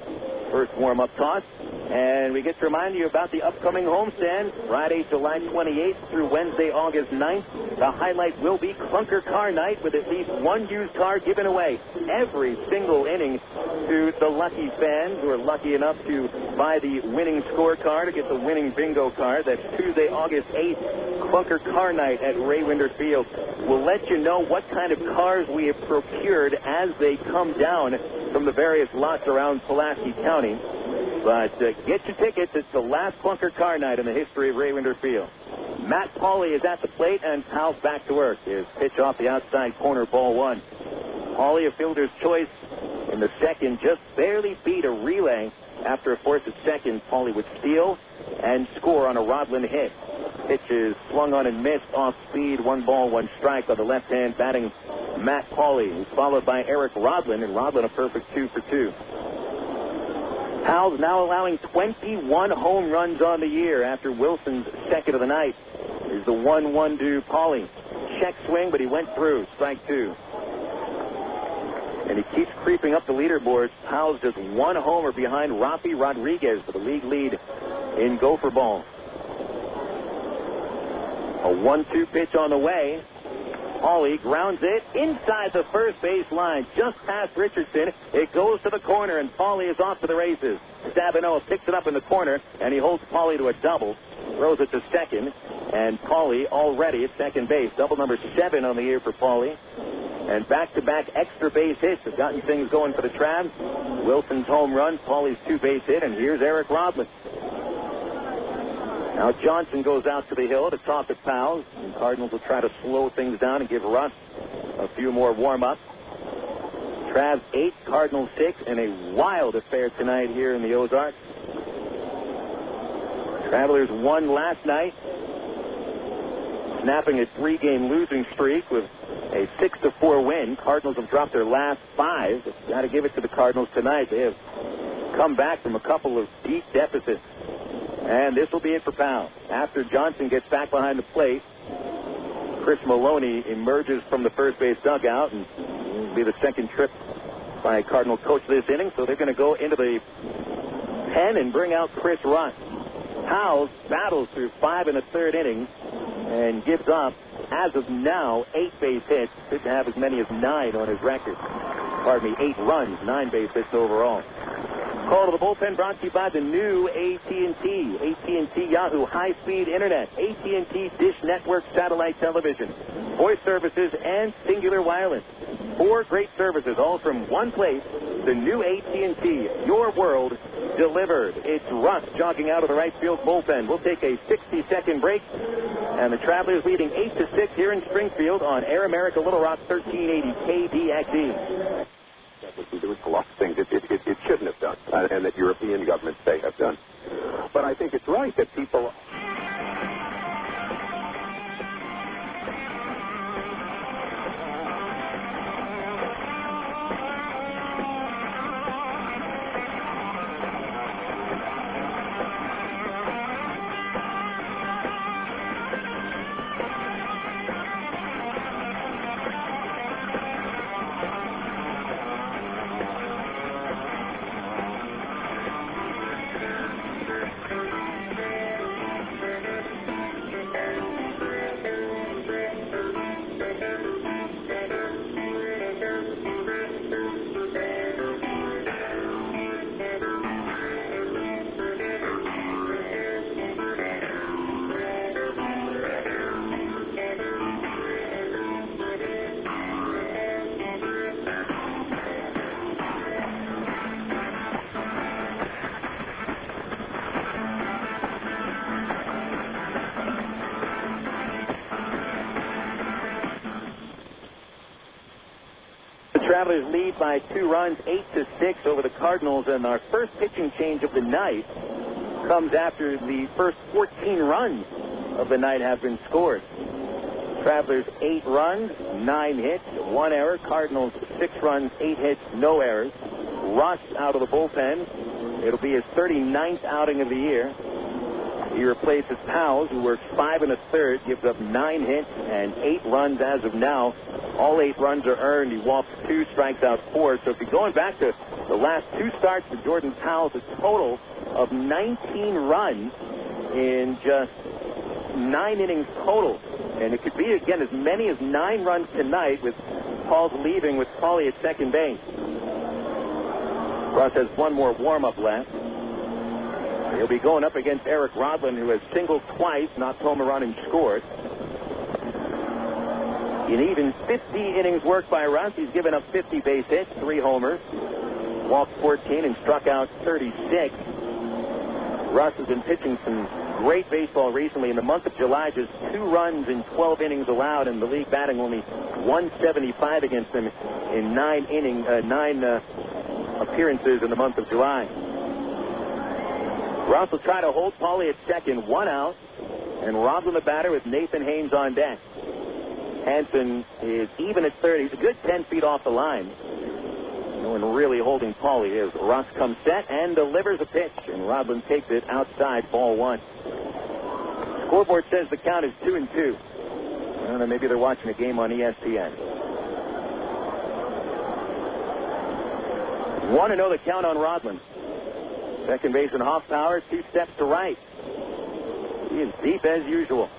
first warm-up toss. And we get to remind you about the upcoming homestand, Friday, July 28th through Wednesday, August 9th. The highlight will be Clunker Car Night with at least 1 used car given away every single inning to the lucky fans who are lucky enough to buy the winning scorecard or get the winning bingo card. That's Tuesday, August 8th, Clunker Car Night at Ray Winder Field. We'll let you know what kind of cars we have procured as they come down from the various lots around Pulaski County. But get your tickets. It's the last Clunker Car Night in the history of Ray Winder Field. Matt Pauley is at the plate, and Powell's back to work. His pitch off the outside corner, ball one. Pauley, a fielder's choice in the second, just barely beat a relay. After a force at second, Pauley would steal and score on a Rodland hit. Pitch is swung on and missed off speed. 1 ball, 1 strike on the left hand batting Matt Pauley, who's followed by Eric Rodland, and Rodland a perfect 2 for 2. Powell's now allowing 21 home runs on the year after Wilson's second of the night. Here's the 1-1 to Pauley. Check swing, but he went through. Strike 2. And he keeps creeping up the leaderboard. Powell's just 1 homer behind Rafi Rodriguez for the league lead in gopher ball. A 1-2 pitch on the way. Pauley grounds it inside the first base line, just past Richardson. It goes to the corner, and Pauley is off to the races. Stavinoha picks it up in the corner, and he holds Pauley to a double. Throws it to second, and Pauley already at second base. Double number 7 on the year for Pauley. And back-to-back extra base hits have gotten things going for the Travs. Wilson's home run, Pauley's 2-base hit, and here's Eric Rodland. Now Johnson goes out to the hill to talk to Powell. The Cardinals will try to slow things down and give Russ a few more warm-ups. Travs 8, Cardinals 6, and a wild affair tonight here in the Ozarks. Travelers won last night, snapping a 3-game losing streak with a 6-4 win. Cardinals have dropped their last 5. Got to give it to the Cardinals tonight. They have come back from a couple of deep deficits. And this will be it for Powell. After Johnson gets back behind the plate, Chris Maloney emerges from the first base dugout, and it will be the second trip by a Cardinal coach this inning. So they're going to go into the pen and bring out Chris Russ. Powell battles through 5 1/3 innings and gives up, as of now, 8 base hits. Could have as many as 9 on his record. 8 runs, 9 base hits overall. Call to the bullpen brought to you by the new AT&T Yahoo high-speed internet, AT&T Dish Network satellite television, voice services, and Singular Wireless. 4 great services, all from one place. The new AT&T, your world delivered. It's Russ jogging out of the right field bullpen. We'll take a 60-second break, and the Travelers leading 8-6 here in Springfield on Air America Little Rock 1380 KDXE. There was a lot of things it shouldn't have done, and that European governments say have done. But I think it's right that people... Travelers lead by 2 runs, 8-6 over the Cardinals, and our first pitching change of the night comes after the first 14 runs of the night have been scored. Travelers 8 runs, 9 hits, 1 error. Cardinals 6 runs, 8 hits, no errors. Russ out of the bullpen. It'll be his 39th outing of the year. He replaces Powell, who works 5 1/3, gives up 9 hits and 8 runs as of now. All 8 runs are earned. He walks 2, strikes out 4. So if you're going back to the last 2 starts for Jordan Powell, it's a total of 19 runs in just 9 innings total. And it could be, again, as many as 9 runs tonight with Paul's leaving with Paulie at second base. Russ has 1 more warm-up left. He'll be going up against Eric Rodlin, who has singled twice, knocked home a run, and scored. In even 50 innings worked by Russ, he's given up 50 base hits, 3 homers, walked 14, and struck out 36. Russ has been pitching some great baseball recently. In the month of July, just 2 runs in 12 innings allowed, and the league batting only 175 against him in 9 appearances in the month of July. Russ will try to hold Paulie at second, 1 out, and Rodlin the batter with Nathan Haynes on deck. Hansen is even at third. He's a good 10 feet off the line. No one really holding Paulie is. Russ comes set and delivers a pitch, and Rodlin takes it outside, ball 1. Scoreboard says the count is 2-2. I don't know, maybe they're watching a game on ESPN. 1-0 the count on Rodlin. Second baseman Hoffpauir, 2 steps to right. He is deep as usual.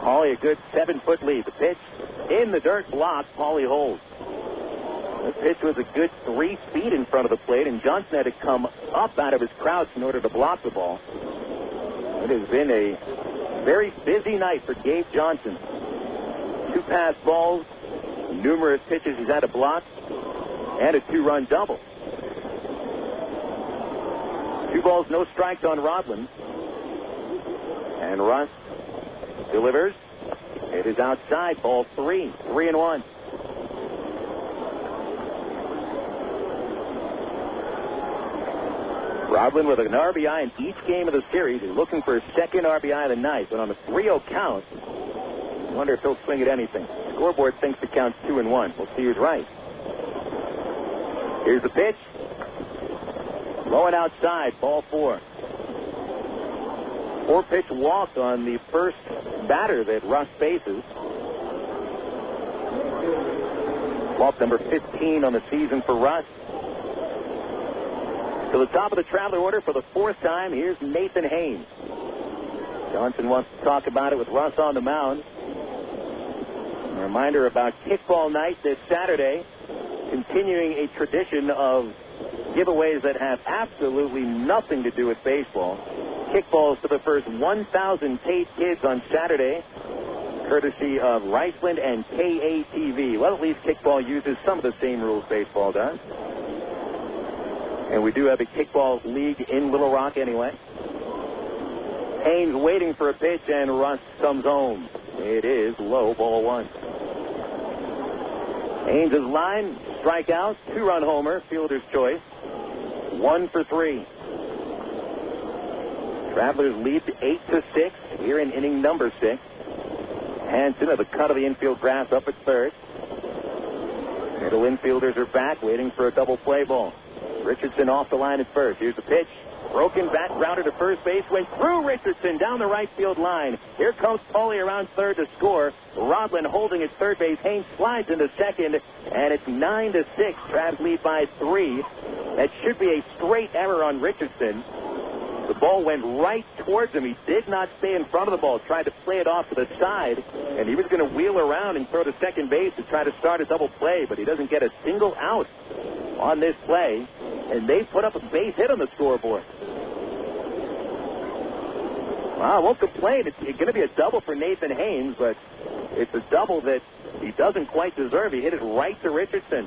Paulie a good 7-foot lead. The pitch in the dirt, blocked. Paulie holds. This pitch was a good 3 feet in front of the plate, and Johnson had to come up out of his crouch in order to block the ball. It has been a very busy night for Gabe Johnson. 2 pass balls, numerous pitches he's had to block, and a 2-run double. 2 balls, no strikes on Rodlin. And Russ delivers. It is outside, ball 3. 3-1. Rodlin with an RBI in each game of the series. He's looking for his second RBI of the night. But on a 3-0 count, I wonder if he'll swing at anything. Scoreboard thinks the count's 2-1. We'll see who's right. Here's the pitch. Low and outside, ball 4. 4-pitch walk on the first batter that Russ faces. Walk number 15 on the season for Russ. To the top of the Traveler order for the 4th time, here's Nathan Haynes. Johnson wants to talk about it with Russ on the mound. A reminder about kickball night this Saturday, continuing a tradition of giveaways that have absolutely nothing to do with baseball. Kickballs to the first 1,000 paid kids on Saturday, courtesy of Riceland and KATV. Well, at least kickball uses some of the same rules baseball does. And we do have a kickball league in Little Rock anyway. Haynes waiting for a pitch, and Russ comes home. It is low, ball one. Haynes' line, strikeout, 2-run homer, fielder's choice. 1 for 3. Travelers lead 8-6 here in inning number 6. Hansen of the cut of the infield grass up at third. Middle infielders are back waiting for a double play ball. Richardson off the line at first. Here's the pitch. Broken back, grounded to first base, went through Richardson down the right field line. Here comes Paulie around third to score. Rodlin holding at third base. Haynes slides into second, and it's 9-6. Travs lead by 3. That should be a straight error on Richardson. The ball went right towards him. He did not stay in front of the ball. Tried to play it off to the side, and he was going to wheel around and throw to second base to try to start a double play, but he doesn't get a single out on this play, and they put up a base hit on the scoreboard. Well, I won't complain. It's going to be a double for Nathan Haynes, but it's a double that he doesn't quite deserve. He hit it right to Richardson.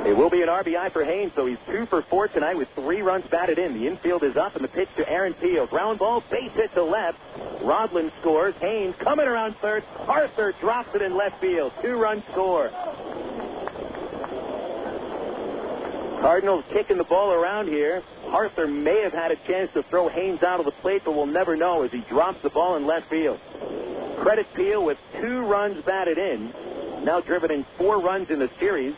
It will be an RBI for Haynes, so he's 2 for 4 tonight with 3 runs batted in. The infield is up, and the pitch to Aaron Peel. Ground ball, base hit to left. Rodlin scores. Haynes coming around third. Arthur drops it in left field. 2-run score. Cardinals kicking the ball around here. Arthur may have had a chance to throw Haynes out of the plate, but we'll never know as he drops the ball in left field. Credit Peel with 2 runs batted in. Now driven in 4 runs in the series.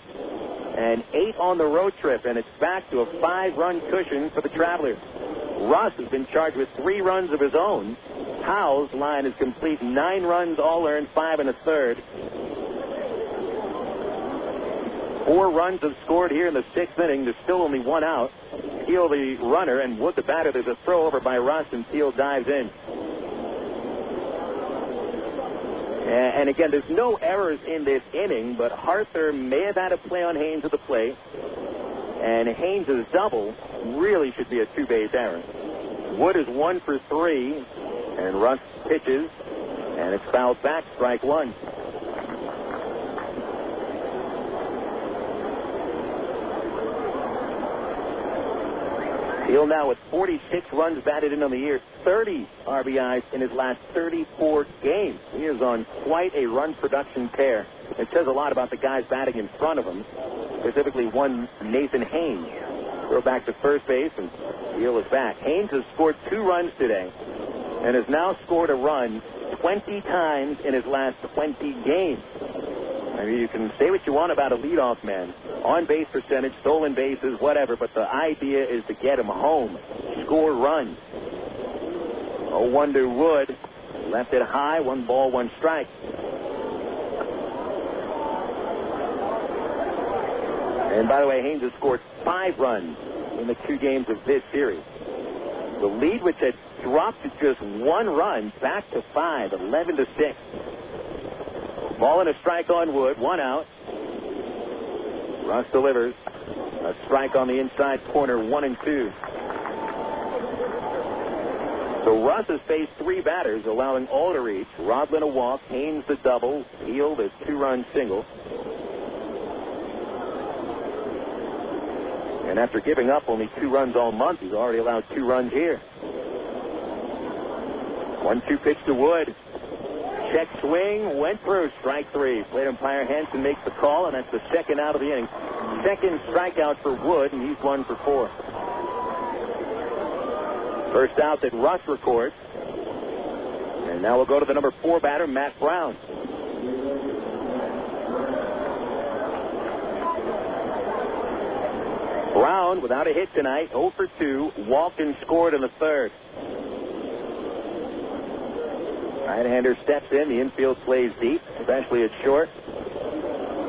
And 8 on the road trip, and it's back to a 5-run cushion for the Travelers. Russ has been charged with 3 runs of his own. Howell's line is complete, 9 runs, all earned, 5 1/3. 4 runs have scored here in the 6th inning. There's still only 1 out. Peel the runner, and Wood the batter. There's a throw over by Russ, and Peel dives in. And again, there's no errors in this inning, but Arthur may have had a play on Haynes at the plate. And Haynes' double really should be a 2-base error. Wood is 1 for 3, and Russ pitches, and it's fouled back, strike 1. Peel now with 46 runs batted in on the year, 30 RBIs in his last 34 games. He is on quite a run production tear. It says a lot about the guys batting in front of him, specifically one Nathan Haynes. Throw back to first base, and Peel is back. Haynes has scored 2 runs today and has now scored a run 20 times in his last 20 games. I mean, you can say what you want about a leadoff man. On-base percentage, stolen bases, whatever, but the idea is to get him home. Score runs. 0-1 to Wood. Left it high, 1 ball, 1 strike. And by the way, Haynes has scored 5 runs in the 2 games of this series. The lead, which had dropped to just 1 run, back to 5, 11-6. Ball and a strike on Wood, 1 out. Russ delivers. A strike on the inside corner, 1-2. So Russ has faced 3 batters, allowing all to reach. Rodlin a walk, Haynes the double, Peel the 2-run single. And after giving up only 2 runs all month, he's already allowed 2 runs here. 1-2 pitch to Wood. Check swing, went through, strike 3. Plate umpire Hansen makes the call, and that's the 2nd out of the inning. 2nd strikeout for Wood, and he's 1 for 4. First out that Russ records. And now we'll go to the number 4 batter, Matt Brown. Brown, without a hit tonight, 0 for 2, walked and scored in the 3rd. Right-hander steps in. The infield plays deep, especially at short.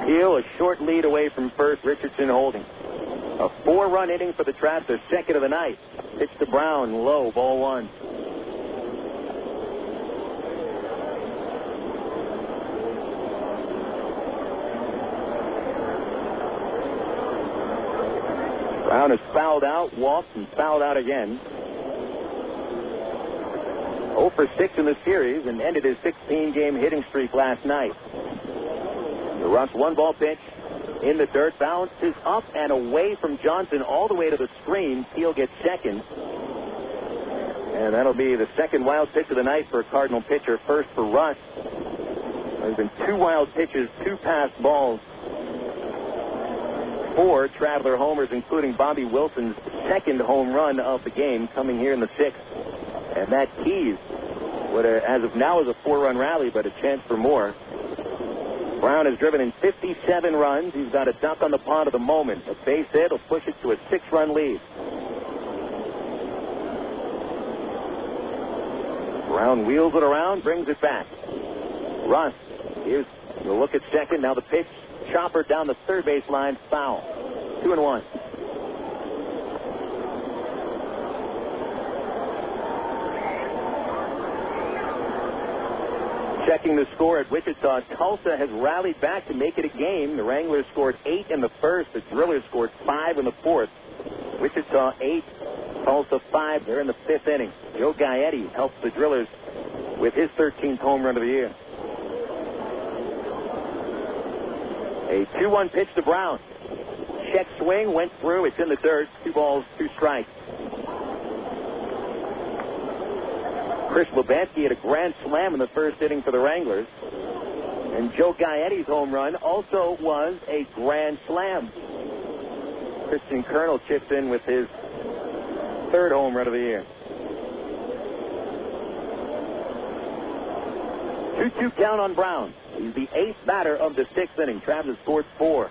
Peel a short lead away from first. Richardson holding. A 4-run inning for the Traps, their 2nd of the night. Pitch to Brown, low, ball 1. Brown has fouled out, walked, and fouled out again. 0 for 6 in the series and ended his 16-game hitting streak last night. The Russ 1-ball pitch in the dirt, bounces up and away from Johnson all the way to the screen. Steele gets second. And that'll be the second wild pitch of the night for a Cardinal pitcher. First for Russ. There's been 2 wild pitches, 2 passed balls. 4 Traveler homers, including Bobby Wilson's second home run of the game, coming here in the 6th. And that keys what, as of now, is a 4-run rally, but a chance for more. Brown has driven in 57 runs. He's got a duck on the pond at the moment. A base hit will push it to a 6-run lead. Brown wheels it around, brings it back. Russ, here's the look at second. Now the pitch, chopper down the third base line, foul. 2-1. Checking the score at Wichita, Tulsa has rallied back to make it a game. The Wranglers scored 8 in the first. The Drillers scored 5 in the fourth. Wichita 8, Tulsa 5. They're in the 5th inning. Joe Gaetti helps the Drillers with his 13th home run of the year. A 2-1 pitch to Brown. Check swing, went through. It's in the dirt. 2 balls, 2 strikes. Chris Lubansky had a grand slam in the first inning for the Wranglers. And Joe Gaetti's home run also was a grand slam. Christian Colonel chips in with his 3rd home run of the year. 2-2 count on Brown. He's the 8th batter of the 6th inning. Travis has scored 4.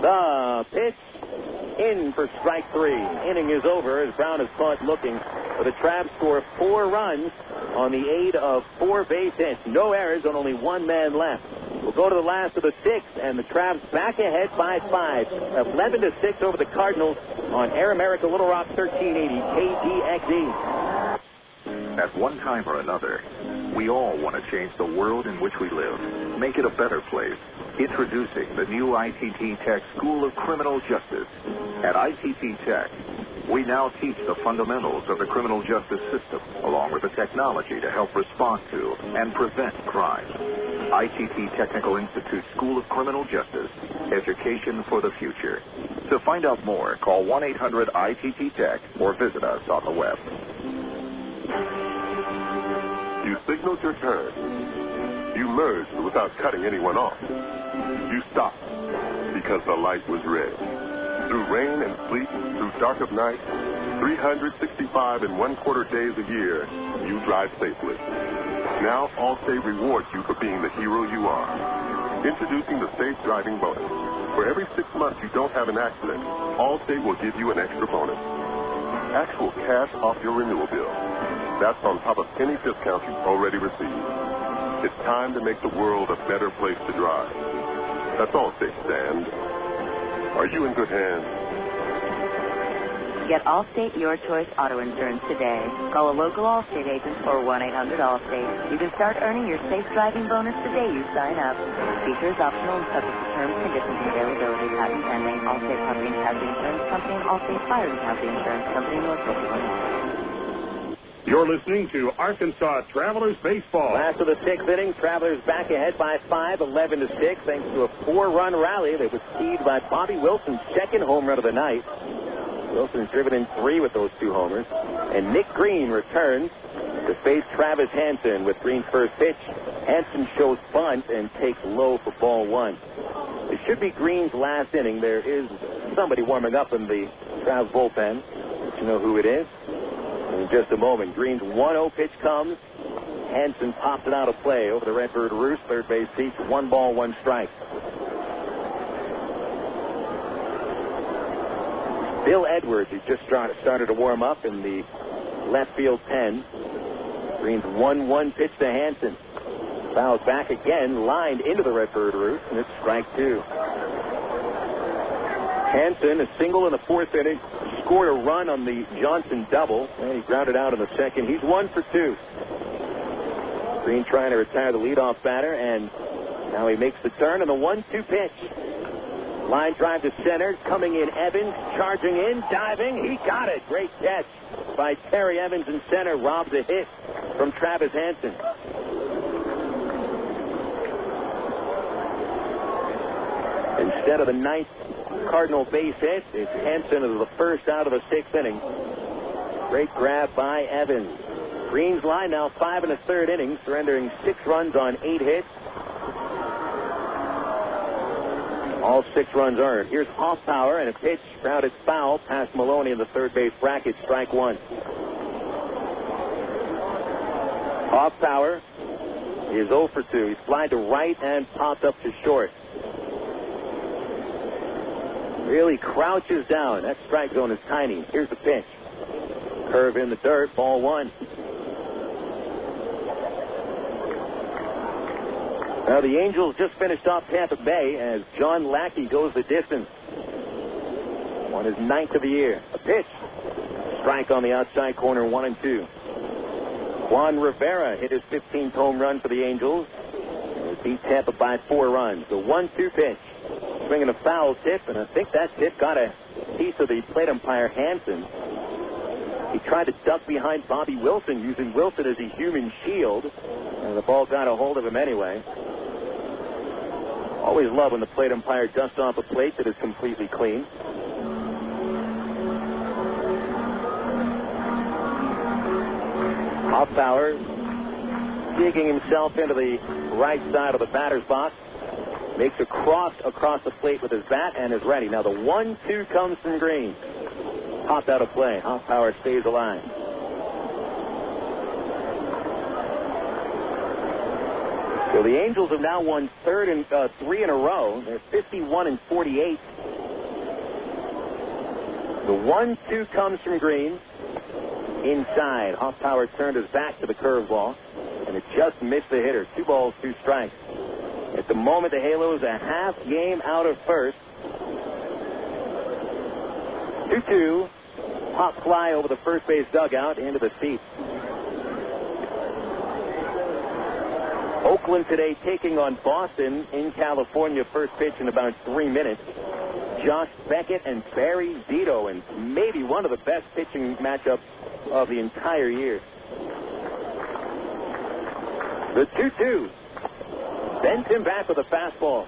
The pitch in for strike 3. Inning is over as Brown is caught looking. But the Travs score 4 runs on the aid of 4 base hits. No errors on only 1 man left. We'll go to the last of the 6th, and the Travs back ahead by 5. 11-6 over the Cardinals on Air America Little Rock 1380 KGXE. At one time or another, we all want to change the world in which we live, make it a better place. Introducing the new ITT Tech School of Criminal Justice. At ITT Tech, we now teach the fundamentals of the criminal justice system, along with the technology to help respond to and prevent crime. ITT Technical Institute School of Criminal Justice, education for the future. To find out more, call 1-800-ITT-TECH or visit us on the web. You signaled your turn. You merged without cutting anyone off. You stopped because the light was red. Through rain and sleet, through dark of night, 365 1/4 days a year, you drive safely. Now Allstate rewards you for being the hero you are. Introducing the Safe Driving Bonus. For every 6 months you don't have an accident, Allstate will give you an extra bonus. Actual cash off your renewal bill. That's on top of any discounts you've already received. It's time to make the world a better place to drive. That's Allstate, Stan. Are you in good hands? Get Allstate Your Choice Auto Insurance today. Call a local Allstate agent or 1-800-ALLSTATE. You can start earning your safe driving bonus the day you sign up. Features optional and subject to terms, conditions, and availability. Patent pending. Allstate Property and Casualty Insurance Company and Allstate Fire and Casualty Insurance Company, Northwest Illinois. You're listening to Arkansas Travelers Baseball. Last of the 6th inning, Travelers back ahead by 5, 11-6, thanks to a 4-run rally that was keyed by Bobby Wilson's 2nd home run of the night. Wilson's driven in 3 with those 2 homers. And Nick Green returns to face Travis Hansen with Green's first pitch. Hansen shows bunt and takes low for ball 1. It should be Green's last inning. There is somebody warming up in the Travs bullpen. Let you know who it is in just a moment. Green's 1-0 pitch comes. Hansen pops it out of play over the Redbird Roost. Third base seats. 1 ball, 1 strike. Bill Edwards, he just started to warm up in the left field pen. Green's 1-1 pitch to Hansen. Fouls back again, lined into the Redbird Roost, and it's strike 2. Hansen, a single in the 4th inning, scored a run on the Johnson double, and he grounded out in the 2nd. He's 1 for 2. Green trying to retire the leadoff batter, and now he makes the turn on the 1-2 pitch. Line drive to center, coming in Evans, charging in, diving, he got it. Great catch by Terry Evans in center, robs a hit from Travis Hansen. Instead of the 9th Cardinal base hit, it's Hansen of the first out of the 6th inning. Great grab by Evans. Green's line now 5 1/3 innings, surrendering 6 runs on 8 hits. All 6 runs earned. Here's Hoffpauir, and a pitch grounded foul past Maloney in the third base bracket, strike 1. Hoffpauir is 0 for 2. He's flied to right and popped up to short. Really crouches down. That strike zone is tiny. Here's the pitch. Curve in the dirt, ball 1. Now the Angels just finished off Tampa Bay as John Lackey goes the distance on his 9th of the year. A pitch. Strike on the outside corner, 1-2. Juan Rivera hit his 15th home run for the Angels. They beat Tampa by 4 runs. The 1-2 pitch. Swinging a foul tip, and I think that tip got a piece of the plate umpire Hansen. He tried to duck behind Bobby Wilson, using Wilson as a human shield, and the ball got a hold of him anyway. Always love when the plate umpire dusts off a plate that is completely clean. Hoffpauir digging himself into the right side of the batter's box. Makes a cross across the plate with his bat and is ready. Now the 1-2 comes from Green. Popped out of play. Hoffpauir stays alive. So the Angels have now won 3 in a row. They're 51-48. The 1-2 comes from Green. Inside. Hoffpauir turned his back to the curveball, and it just missed the hitter. 2 balls, 2 strikes. At the moment, the Halos a half game out of first. 2-2. Pop fly over the first base dugout into the seats. Oakland today taking on Boston in California. First pitch in about 3 minutes. Josh Beckett and Barry Zito, and maybe one of the best pitching matchups of the entire year. The 2-2. Bends him back with a fastball.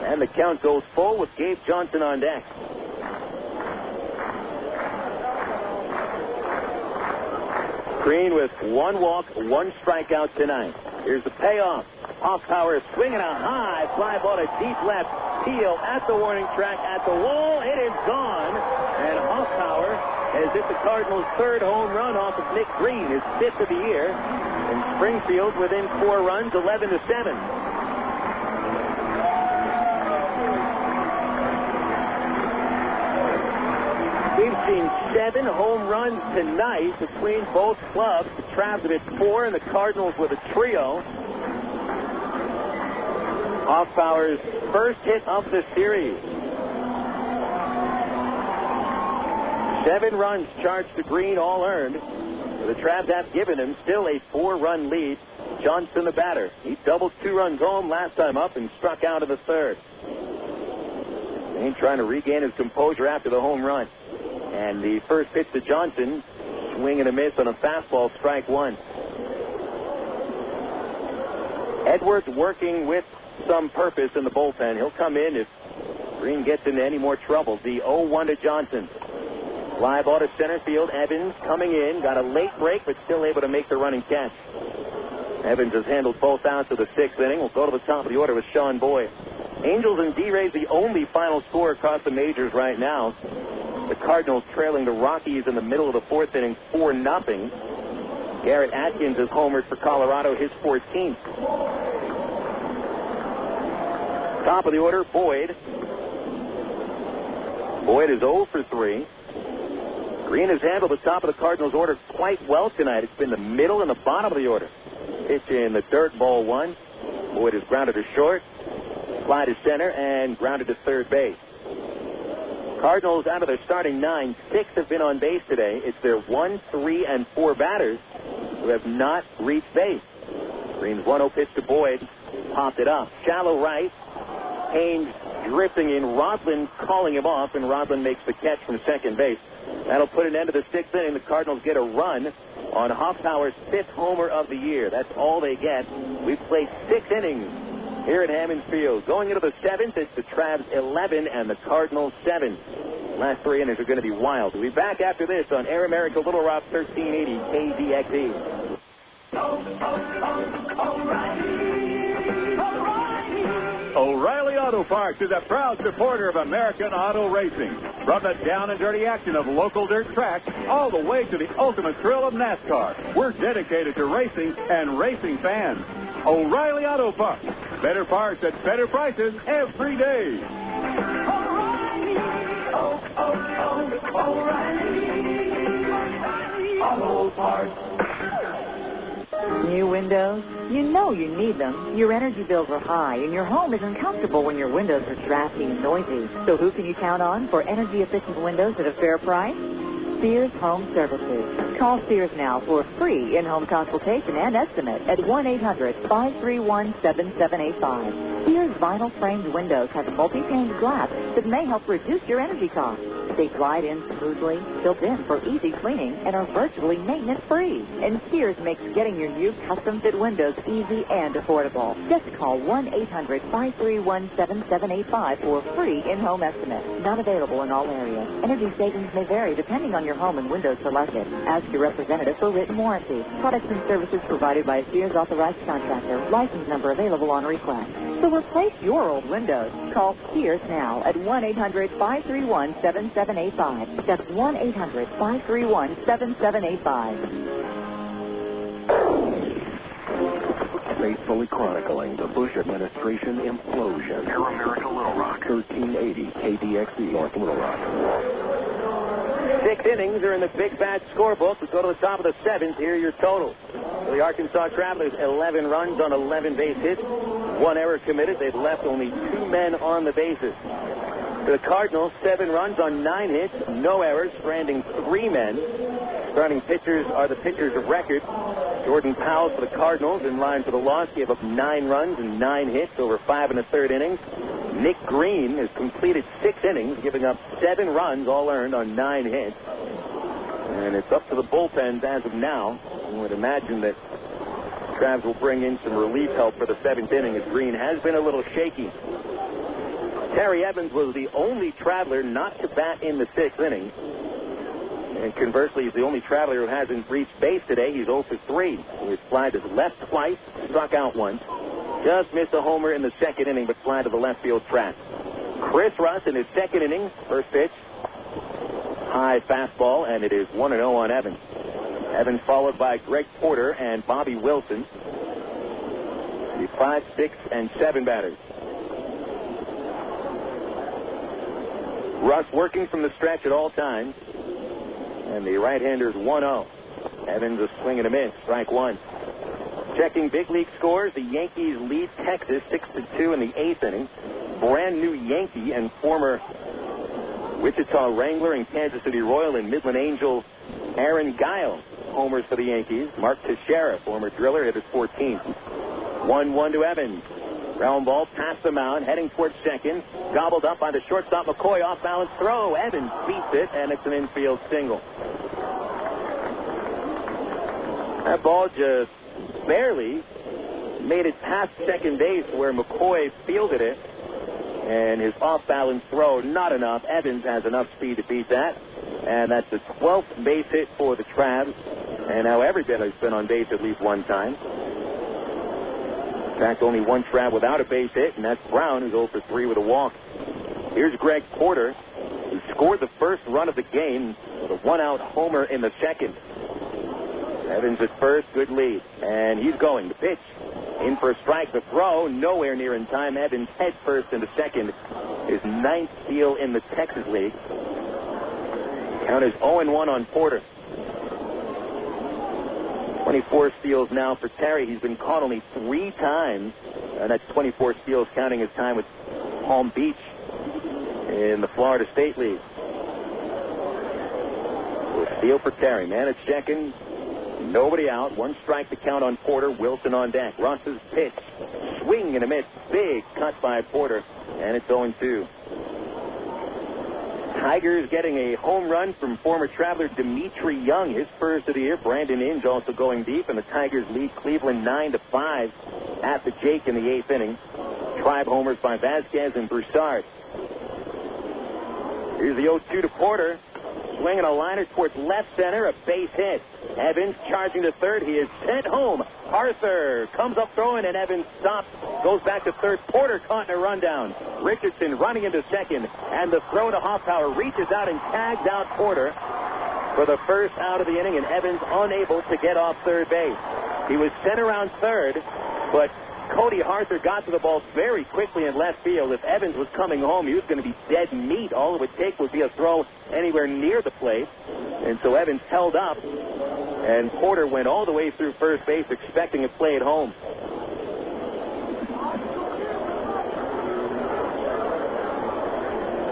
And the count goes full with Gabe Johnson on deck. Green with 1 walk, 1 strikeout tonight. Here's the payoff. Hoffpauir swinging a high fly ball to deep left field at the warning track, at the wall. It is gone. And Hoffpauir has hit the Cardinals' 3rd home run off of Nick Green, his 5th of the year. In Springfield within 4 runs, 11-7. We've seen 7 home runs tonight between both clubs. The Travs have hit 4 and the Cardinals with a trio. Hoffpauir's first hit of the series. 7 runs charged to Green, all earned. The Travs have given him still a 4-run lead. Johnson, the batter. He doubled 2 runs home last time up and struck out in the 3rd. He's trying to regain his composure after the home run. And the first pitch to Johnson, swing and a miss on a fastball, strike 1. Edwards working with some purpose in the bullpen. He'll come in if Green gets into any more trouble. The 0-1 to Johnson. Fly ball to center field. Evans coming in. Got a late break, but still able to make the running catch. Evans has handled both outs of the 6th inning. We'll go to the top of the order with Sean Boyd. Angels and D-Rays the only final score across the majors right now. The Cardinals trailing the Rockies in the middle of the 4th inning 4-0. Garrett Atkins has homered for Colorado, his 14th. Top of the order, Boyd. Boyd is 0 for 3. Green has handled the top of the Cardinals order quite well tonight. It's been the middle and the bottom of the order. Pitch in the dirt, ball 1. Boyd is grounded to short, fly to center, and grounded to third base. Cardinals, out of their starting 9, 6 have been on base today. It's their 1, 3, and 4 batters who have not reached base. Green's 1-0 pitch to Boyd, popped it up. Shallow right. Haynes drifting in. Rodland calling him off, and Rodland makes the catch from second base. That'll put an end to the sixth inning. The Cardinals get a run on Hoffpauir's 5th homer of the year. That's all they get. We've played 6 innings here at Hammond Field. Going into the 7th, it's the Travs 11 and the Cardinals 7. Last 3 innings are going to be wild. We'll be back after this on Air America Little Rock 1380 KZXE. O'Reilly Auto Parts is a proud supporter of American auto racing. From the down and dirty action of local dirt tracks all the way to the ultimate thrill of NASCAR, we're dedicated to racing and racing fans. O'Reilly Auto Parts. Better parts at better prices every day. O'Reilly Auto Parts. New windows? You know you need them. Your energy bills are high, and your home isn't comfortable when your windows are drafty and noisy. So who can you count on for energy-efficient windows at a fair price? Sears Home Services. Call Sears now for a free in-home consultation and estimate at 1-800-531-7785. Sears vinyl-framed windows have multi-paned glass that may help reduce your energy costs. They glide in smoothly, built in for easy cleaning, and are virtually maintenance-free. And Sears makes getting your new custom-fit windows easy and affordable. Just call 1-800-531-7785 for a free in-home estimate. Not available in all areas. Energy savings may vary depending on your home and windows selected. Ask your representative for written warranty. Products and services provided by a Sears authorized contractor. License number available on request. So replace your old windows. Call Sears now at 1-800-531-7785. That's 1-800-531-7785. Faithfully chronicling the Bush administration implosion. Air America Little Rock. 1380 KDXE North Little Rock. 6 innings are in the big bad scorebook. We go to the top of the 7th. Here are your totals. For the Arkansas Travelers, 11 runs on 11 base hits. 1 error committed. They've left only 2 men on the bases. For the Cardinals, 7 runs on 9 hits, no errors, stranding 3 men. Starting pitchers are the pitchers of record. Jordan Powell for the Cardinals in line for the loss. Gave up 9 runs and 9 hits over 5 1/3 innings. Nick Green has completed 6 innings, giving up 7 runs, all earned on 9 hits. And it's up to the bullpens as of now. I would imagine that Travs will bring in some relief help for the 7th inning as Green has been a little shaky. Terry Evans was the only Traveler not to bat in the 6th inning. And conversely, he's the only Traveler who hasn't reached base today. He's 0 for 3. He was fly to the left twice, struck out once. Just missed a homer in the 2nd inning, but fly to the left field track. Chris Russ in his 2nd inning, first pitch. High fastball, and it is 1-0 on Evans. Evans followed by Greg Porter and Bobby Wilson. The 5, 6, and 7 batters. Russ working from the stretch at all times. And the right-hander's 1-0. Evans a swing and a miss, strike 1. Checking big league scores, the Yankees lead Texas 6-2 in the 8th inning. Brand new Yankee and former Wichita Wrangler and Kansas City Royal and Midland Angel Aaron Giles homers for the Yankees. Mark Teixeira, former driller, hit his 14th. 1-1 to Evans. Ground ball past the mound, heading towards second. Gobbled up by the shortstop McCoy, off balance throw. Evans beats it, and it's an infield single. That ball just barely made it past second base where McCoy fielded it. And his off-balance throw, not enough. Evans has enough speed to beat that. And that's the 12th base hit for the Travs. And now everybody has been on base at least one time. In fact, only one Trav without a base hit, and that's Brown, who's 0 for 3 with a walk. Here's Greg Porter, who scored the first run of the game with a 1-out homer in the 2nd. Evans at first, good lead. And he's going. The pitch. In for a strike. The throw, nowhere near in time. Evans head first into second. His 9th steal in the Texas League. Count is 0-1 on Porter. 24 steals now for Terry. He's been caught only 3 times. And that's 24 steals counting his time with Palm Beach in the Florida State League. So a steal for Terry. Man at second. Nobody out. 1 strike to count on Porter. Wilson on deck. Russ's pitch. Swing and a miss. Big cut by Porter. And it's 0-2. Tigers getting a home run from former Traveler Dimitri Young, his first of the year. Brandon Inge also going deep, and the Tigers lead Cleveland 9-5 at the Jake in the 8th inning. Tribe homers by Vasquez and Broussard. Here's the 0-2 to Porter. Swinging a liner towards left center, a base hit. Evans charging to third. He is sent home. Arthur comes up throwing, and Evans stops. Goes back to third. Porter caught in a rundown. Richardson running into second, and the throw to Hoffpauir reaches out and tags out Porter for the first out of the inning, and Evans unable to get off third base. He was sent around third, but Cody Arthur got to the ball very quickly in left field. If Evans was coming home, he was going to be dead meat. All it would take would be a throw anywhere near the plate. And so Evans held up, and Porter went all the way through first base expecting a play at home.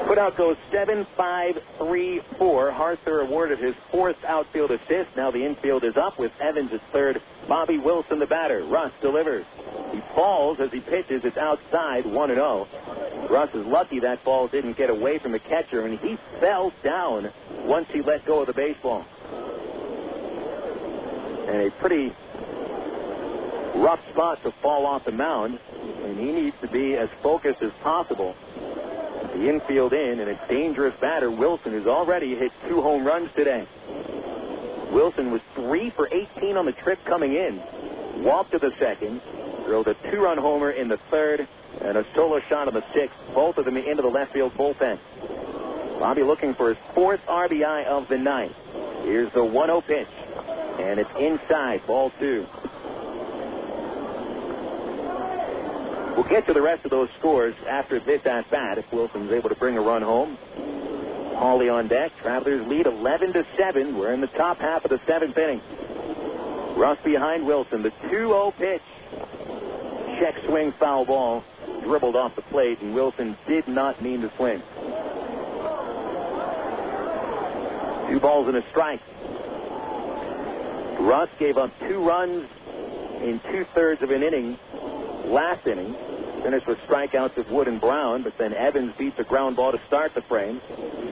Putout goes 7-5-3-4. Arthur awarded his 4th outfield assist. Now the infield is up with Evans at third. Bobby Wilson, the batter. Russ delivers. He falls as he pitches. It's outside, 1-0. Russ is lucky that ball didn't get away from the catcher, and he fell down once he let go of the baseball. And a pretty rough spot to fall off the mound, and he needs to be as focused as possible. The infield in, and a dangerous batter, Wilson, who's already hit 2 home runs today. Wilson was 3 for 18 on the trip coming in. Walked to the second, drove a 2-run homer in the third, and a solo shot on the 6th, both of them into the left field bullpen. Bobby looking for his 4th RBI of the night. Here's the 1-0 pitch, and it's inside, ball 2. We'll get to the rest of those scores after this at-bat if Wilson's able to bring a run home. Hawley on deck. Travelers lead 11-7. We're in the top half of the 7th inning. Russ behind Wilson. The 2-0 pitch. Check swing, foul ball. Dribbled off the plate, and Wilson did not mean to swing. 2 balls and a strike. Russ gave up 2 runs in 2/3 of an inning last inning. Finished with strikeouts of Wood and Brown, but then Evans beats a ground ball to start the frame.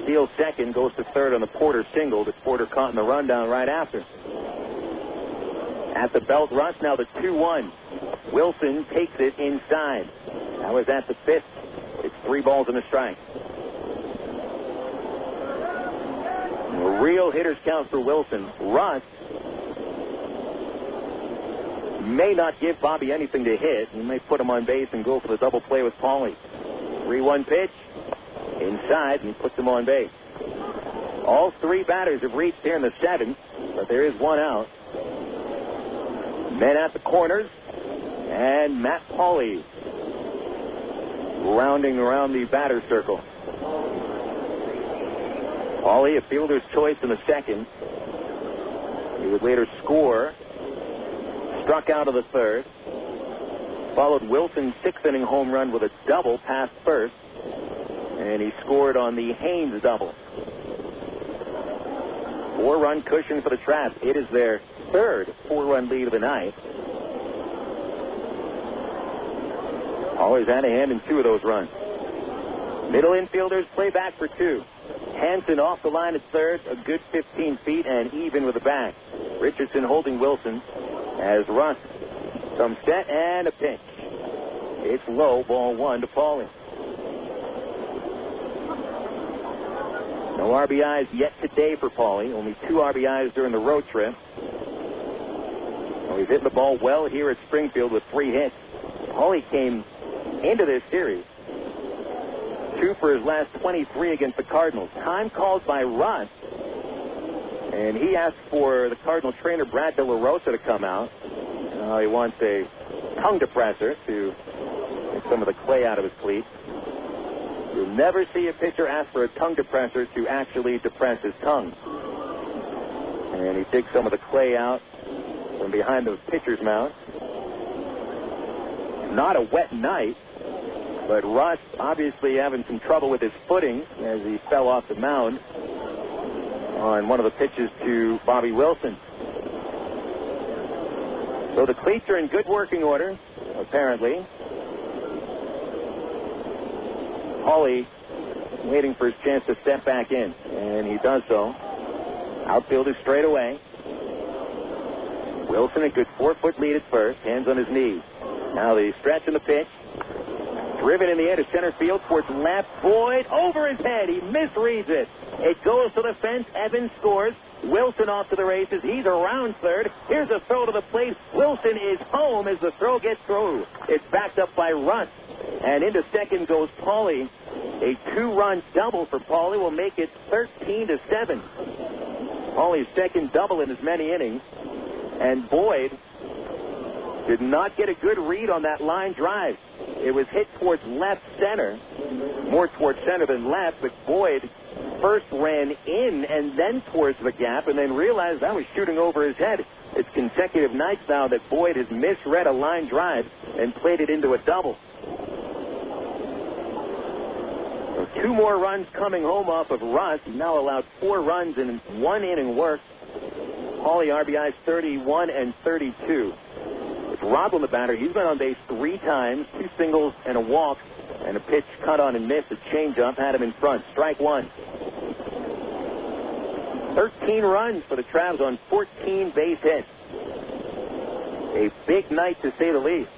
Steals second, goes to third on the Porter single, but Porter caught in the rundown right after. At the belt, Russ now the 2-1. Wilson takes it inside. That was at the 5th. It's 3 balls and a strike. A real hitter's count for Wilson. Russ may not give Bobby anything to hit. He may put him on base and go for the double play with Paulie. 3-1 pitch. Inside, and he puts him on base. All 3 batters have reached here in the 7th, but there is 1 out. Men at the corners, and Matt Paulie rounding around the batter circle. Paulie, a fielder's choice in the 2nd. He would later score. Struck out of the 3rd. Followed Wilson's 6th inning home run with a double past first. And he scored on the Haynes double. 4-run cushion for the Traps. It is their 3rd 4-run lead of the night. Always had a hand in 2 of those runs. Middle infielders play back for 2. Hansen off the line at third, a good 15 feet and even with the back. Richardson holding Wilson as Russ comes set and a pitch. It's low, ball 1 to Paulie. No RBIs yet today for Paulie. Only 2 RBIs during the road trip. Well, he's hitting the ball well here at Springfield with 3 hits. Paulie came into this series 2 for his last 23 against the Cardinals. Time called by Russ, and he asked for the Cardinal trainer Brad De La Rosa to come out. He wants a tongue depressor to get some of the clay out of his cleats. You'll never see a pitcher ask for a tongue depressor to actually depress his tongue. And he digs some of the clay out from behind the pitcher's mouth. Not a wet night, but Russ obviously having some trouble with his footing as he fell off the mound on one of the pitches to Bobby Wilson. So the cleats are in good working order, apparently. Paulie waiting for his chance to step back in, and he does so. Outfield is straight away. Wilson, a good 4-foot lead at first, hands on his knees. Now the stretch and the pitch. Driven in the air to center field towards left. Boyd over his head. He misreads it. It goes to the fence. Evans scores. Wilson off to the races. He's around third. Here's a throw to the plate. Wilson is home as the throw gets through. It's backed up by Russ. And into second goes Paulie. A 2-run double for Paulie will make it 13-7. Paulie's second double in as many innings. And Boyd did not get a good read on that line drive. It was hit towards left center, more towards center than left, but Boyd first ran in and then towards the gap and then realized that was shooting over his head. It's consecutive nights now that Boyd has misread a line drive and played it into a double. So 2 more runs coming home off of Russ. He's now allowed 4 runs in 1 inning work. Paulie RBIs 31 and 32. It's Rob on the batter. He's been on base 3 times, 2 singles and a walk, and a pitch cut on and missed. A changeup had him in front. Strike 1. 13 runs for the Travs on 14 base hits. A big night to say the least.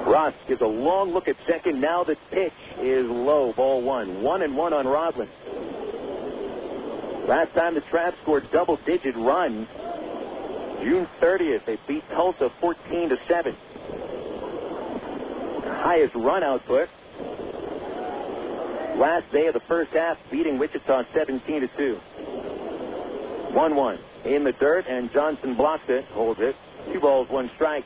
Ross gives a long look at second. Now the pitch is low. Ball 1. 1-1 on Rodland. Last time the Travs scored double-digit runs, June 30th, they beat Tulsa 14-7. Highest run output. Last day of the first half, beating Wichita 17-2. 1-1 in the dirt, and Johnson blocks it, holds it. 2 balls, 1 strike.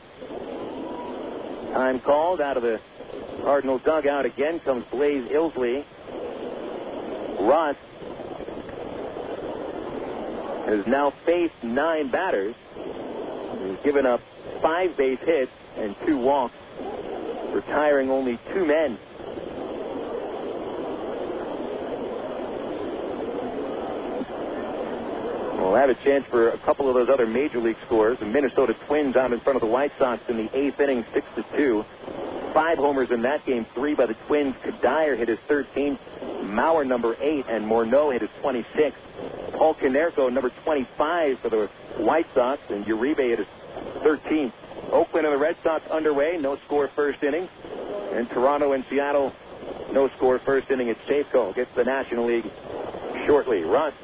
Time called out of the Cardinals dugout. Again comes Blaze Ilsley. Ross has now faced 9 batters. He's given up 5 base hits and 2 walks, retiring only 2 men. We'll have a chance for a couple of those other major league scores. The Minnesota Twins out in front of the White Sox in the 8th inning, 6-2. 5 homers in that game, 3 by the Twins. Kadire hit his 13th, Mauer number 8, and Morneau hit his 26th. Paul Konerko number 25 for the White Sox, and Uribe hit his 13th. Oakland and the Red Sox underway, no score first inning. And Toronto and Seattle, no score first inning at Safeco. Gets the National League shortly. Russ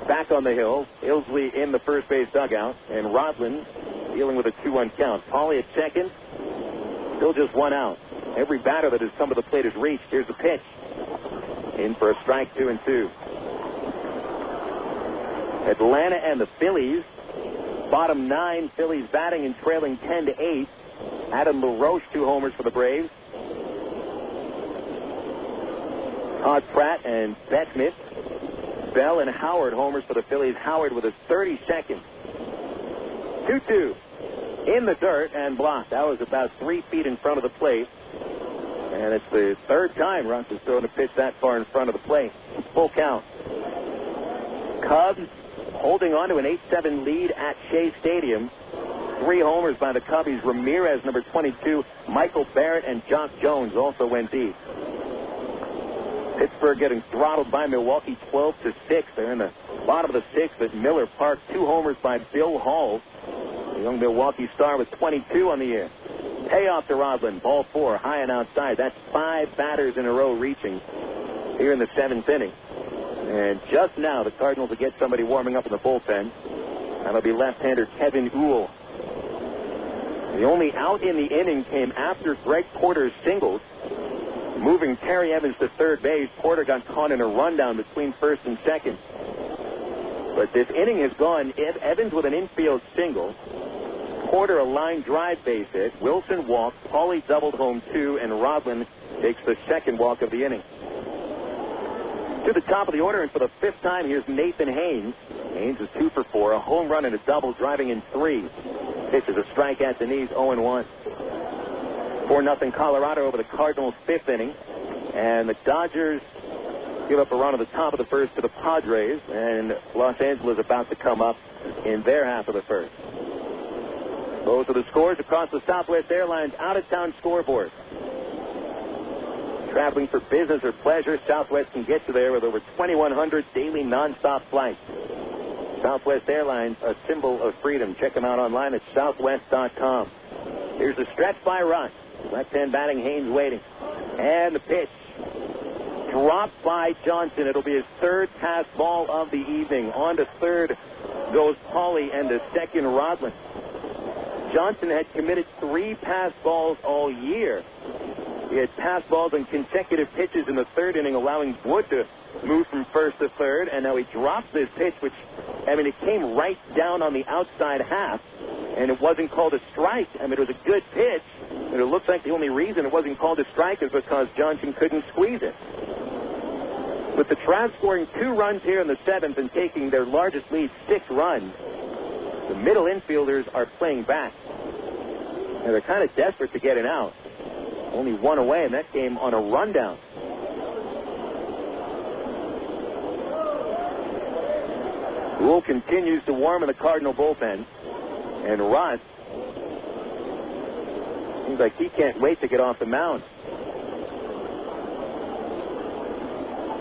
back on the hill. Ilsley in the first base dugout. And Rodland dealing with a 2-1 count. Paulie at second. Still just 1 out. Every batter that has come to the plate is reached. Here's the pitch. In for a strike, 2-2. Atlanta and the Phillies. Bottom 9, Phillies batting and trailing 10-8. Adam LaRoche, 2 homers for the Braves. Todd Pratt and Beckman. Bell and Howard homers for the Phillies. Howard with his 32nd. 2-2 in the dirt and blocked. That was about 3 feet in front of the plate. And it's the 3rd time Russ has thrown a pitch that far in front of the plate. Full count. Cubs holding on to an 8-7 lead at Shea Stadium. 3 homers by the Cubbies. Ramirez, number 22. Michael Barrett and Jock Jones also went deep. Pittsburgh getting throttled by Milwaukee 12-6. They're in the bottom of the 6th at Miller Park. 2 homers by Bill Hall. The young Milwaukee star with 22 on the year. Payoff to Rodland. Ball 4, high and outside. That's 5 batters in a row reaching here in the 7th inning. And just now, the Cardinals will get somebody warming up in the bullpen. That'll be left-hander Kevin Uhl. The only out in the inning came after Greg Porter's singles, moving Terry Evans to third base. Porter got caught in a rundown between first and second. But this inning has gone Evans with an infield single, Porter a line drive base hit, Wilson walked, Paulie doubled home 2, and Rodland takes the second walk of the inning. To the top of the order, and for the 5th time, here's Nathan Haynes. Haynes is 2 for 4, a home run and a double, driving in 3. Pitches a strike at the knees, 0-1. 4-0 Colorado over the Cardinals' 5th inning. And the Dodgers give up a run at the top of the first to the Padres, and Los Angeles about to come up in their half of the first. Those are the scores across the Southwest Airlines out-of-town scoreboard. Traveling for business or pleasure, Southwest can get you there with over 2,100 daily nonstop flights. Southwest Airlines, a symbol of freedom. Check them out online at southwest.com. Here's the stretch by Russ. Left-hand batting, Haynes waiting. And the pitch. Dropped by Johnson. It'll be his third pass ball of the evening. On to third goes Pauly and to second Rodlin. Johnson had committed 3 pass balls all year. He had pass balls on consecutive pitches in the third inning, allowing Wood to move from first to third, and now he drops this pitch, which, I mean, it came right down on the outside half, and it wasn't called a strike. I mean, it was a good pitch, and it looks like the only reason it wasn't called a strike is because Johnson couldn't squeeze it. With the Travs scoring 2 runs here in the 7th and taking their largest lead, 6 runs, the middle infielders are playing back. And they're kind of desperate to get it out. Only 1 away, and that came on a rundown. Rule continues to warm in the Cardinal bullpen. And Russ seems like he can't wait to get off the mound.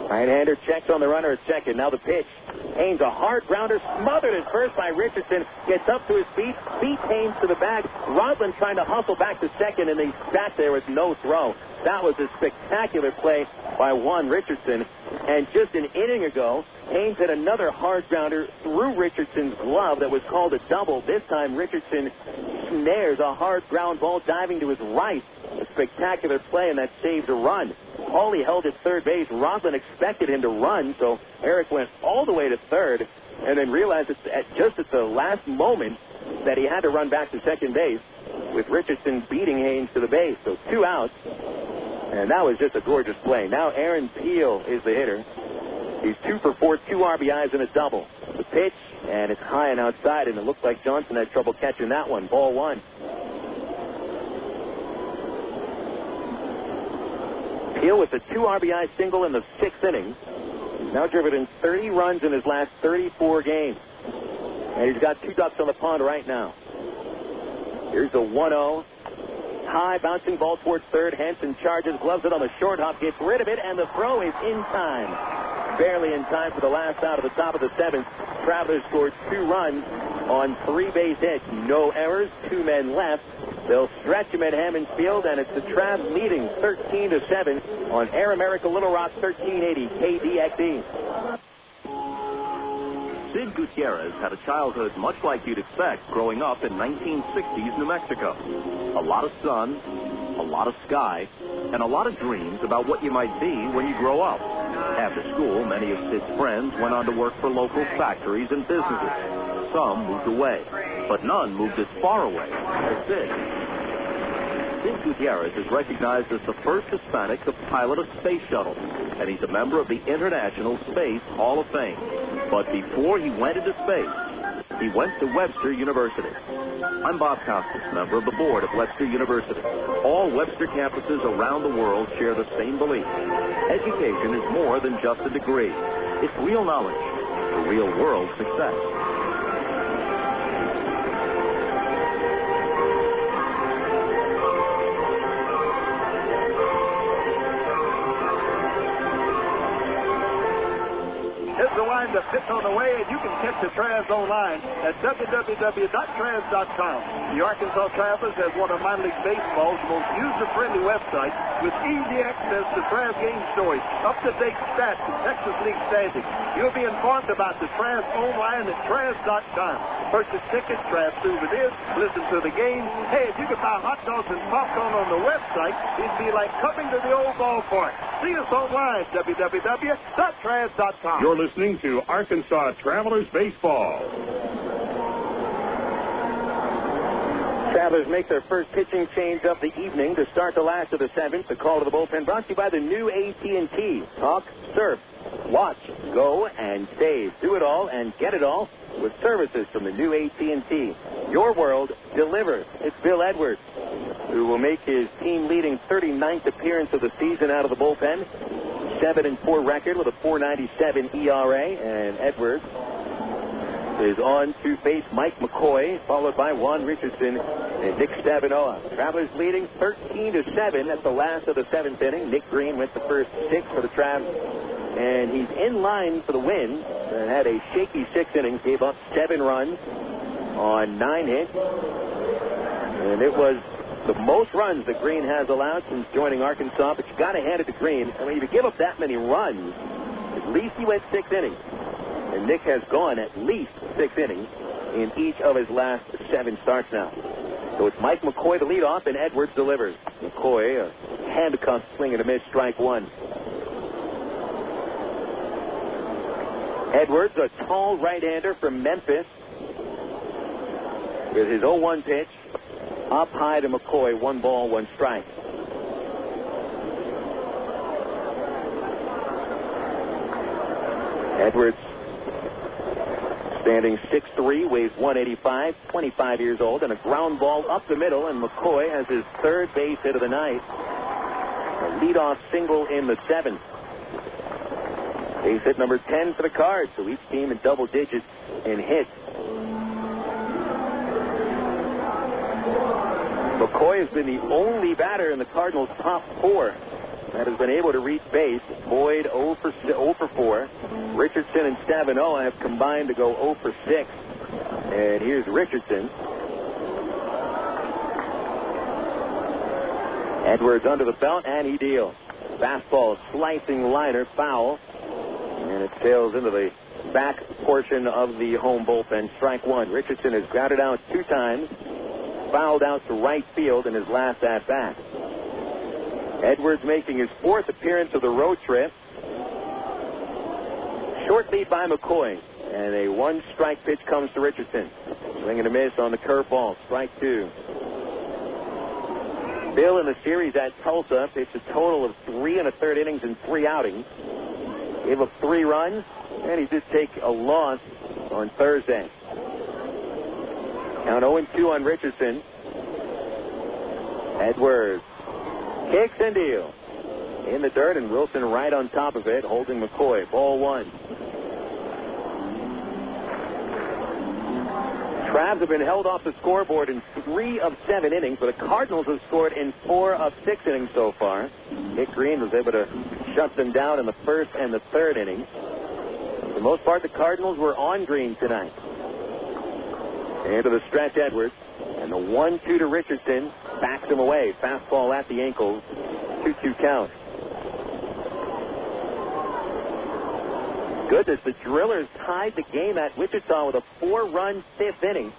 Right-hander checks on the runner at second. Now the pitch. Haynes, a hard grounder, smothered at first by Richardson, gets up to his feet, beats Haynes to the bag. Rodlin trying to hustle back to second, and he sat there with no throw. That was a spectacular play by Juan Richardson. And just an inning ago, Haynes had another hard grounder through Richardson's glove that was called a double. This time, Richardson snares a hard ground ball diving to his right. A spectacular play, and that saved a run. Pauly held at third base. Rodlin expected him to run, so Eric went all the way to third and then realized just at the last moment that he had to run back to second base with Richardson beating Haynes to the base. So 2 outs, and that was just a gorgeous play. Now Aaron Peel is the hitter. He's 2 for 4, 2 RBIs and a double. The pitch, and it's high and outside, and it looks like Johnson had trouble catching that one. Ball 1. Peel with a 2 RBI single in the 6th inning. He's now driven in 30 runs in his last 34 games. And he's got 2 ducks on the pond right now. Here's the 1-0. High bouncing ball towards third. Hansen charges, gloves it on the short hop, gets rid of it, and the throw is in time. Barely in time for the last out of the top of the 7th. Travelers scored 2 runs on 3 base hits. No errors, 2 men left. They'll stretch him at Hammond Field, and it's the Travs leading 13-7 on Air America Little Rock 1380 KDXE. Sid Gutierrez had a childhood much like you'd expect growing up in 1960s New Mexico. A lot of sun, a lot of sky, and a lot of dreams about what you might be when you grow up. After school, many of Sid's friends went on to work for local factories and businesses. Some moved away, but none moved as far away as Sid. Sid Gutierrez is recognized as the first Hispanic to pilot a space shuttle, and he's a member of the International Space Hall of Fame. But before he went into space, he went to Webster University. I'm Bob Costas, member of the board of Webster University. All Webster campuses around the world share the same belief. Education is more than just a degree. It's real knowledge for real-world success. The pitch on the way, and you can catch the Travs online at www.travs.com. The Arkansas Travelers has one of minor league baseball's most user-friendly websites with easy access to Travs game stories, up-to-date stats, and Texas League standings. You'll be informed about the Travs online at travs.com. Purchase tickets, Travs souvenirs, listen to the game. Hey, if you could buy hot dogs and popcorn on the website, it'd be like coming to the old ballpark. See us online, www.travs.com. You're listening to Arkansas Travelers Baseball. Travelers make their first pitching change of the evening to start the last of the 7th. The call to the bullpen brought to you by the new AT&T. Talk, surf, watch, go, and save. Do it all and get it all with services from the new AT&T. Your world delivers. It's Bill Edwards, who will make his team-leading 39th appearance of the season out of the bullpen. 7-4 record with a .497 ERA, and Edwards is on to face Mike McCoy, followed by Juan Richardson and Nick Stavinoha. Travelers leading 13-7 at the last of the 7th inning. Nick Green went the first 6 for the Travs, and he's in line for the win. Had a shaky 6 innings, gave up 7 runs on 9 hits, and it was the most runs that Green has allowed since joining Arkansas. But you got to hand it to Green. I mean, if you give up that many runs, at least he went 6 innings. And Nick has gone at least 6 innings in each of his last 7 starts now. So it's Mike McCoy to lead off, and Edwards delivers. McCoy, a handcuff swing and a miss, strike 1. Edwards, a tall right-hander from Memphis, with his 0-1 pitch, up high to McCoy, 1 ball, 1 strike. Edwards, standing 6'3", weighs 185, 25 years old, and a ground ball up the middle, and McCoy has his 3rd base hit of the night. A leadoff single in the 7th. Base hit number 10 for the Cards, so each team in double digits in hits. McCoy has been the only batter in the Cardinals' top 4 that has been able to reach base. Boyd 0 for 4. Richardson and Stavinoha have combined to go 0 for 6. And here's Richardson. Edwards under the belt, and he deals. Fastball, slicing liner, foul. And it sails into the back portion of the home bullpen. Strike 1. Richardson has grounded out 2 times. Fouled out to right field in his last at-bat. Edwards making his 4th appearance of the road trip. Short lead by McCoy. And a 1-strike pitch comes to Richardson. Swing and a miss on the curveball. Strike 2. Bill in the series at Tulsa pitched a total of 3 1/3 innings and 3 outings. Gave up 3 runs, and he did take a loss on Thursday. Count 0-2 on Richardson. Edwards kicks and deals. In the dirt, and Wilson right on top of it, holding McCoy. Ball 1. Travs have been held off the scoreboard in 3 of 7 innings, but the Cardinals have scored in 4 of 6 innings so far. Nick Green was able to shut them down in the 1st and the 3rd innings. For the most part, the Cardinals were on Green tonight. Into the stretch, Edwards. And the 1-2 to Richardson backs him away. Fastball at the ankles. 2-2 count. Goodness, the Drillers tied the game at Wichita with a 4-run 5th inning.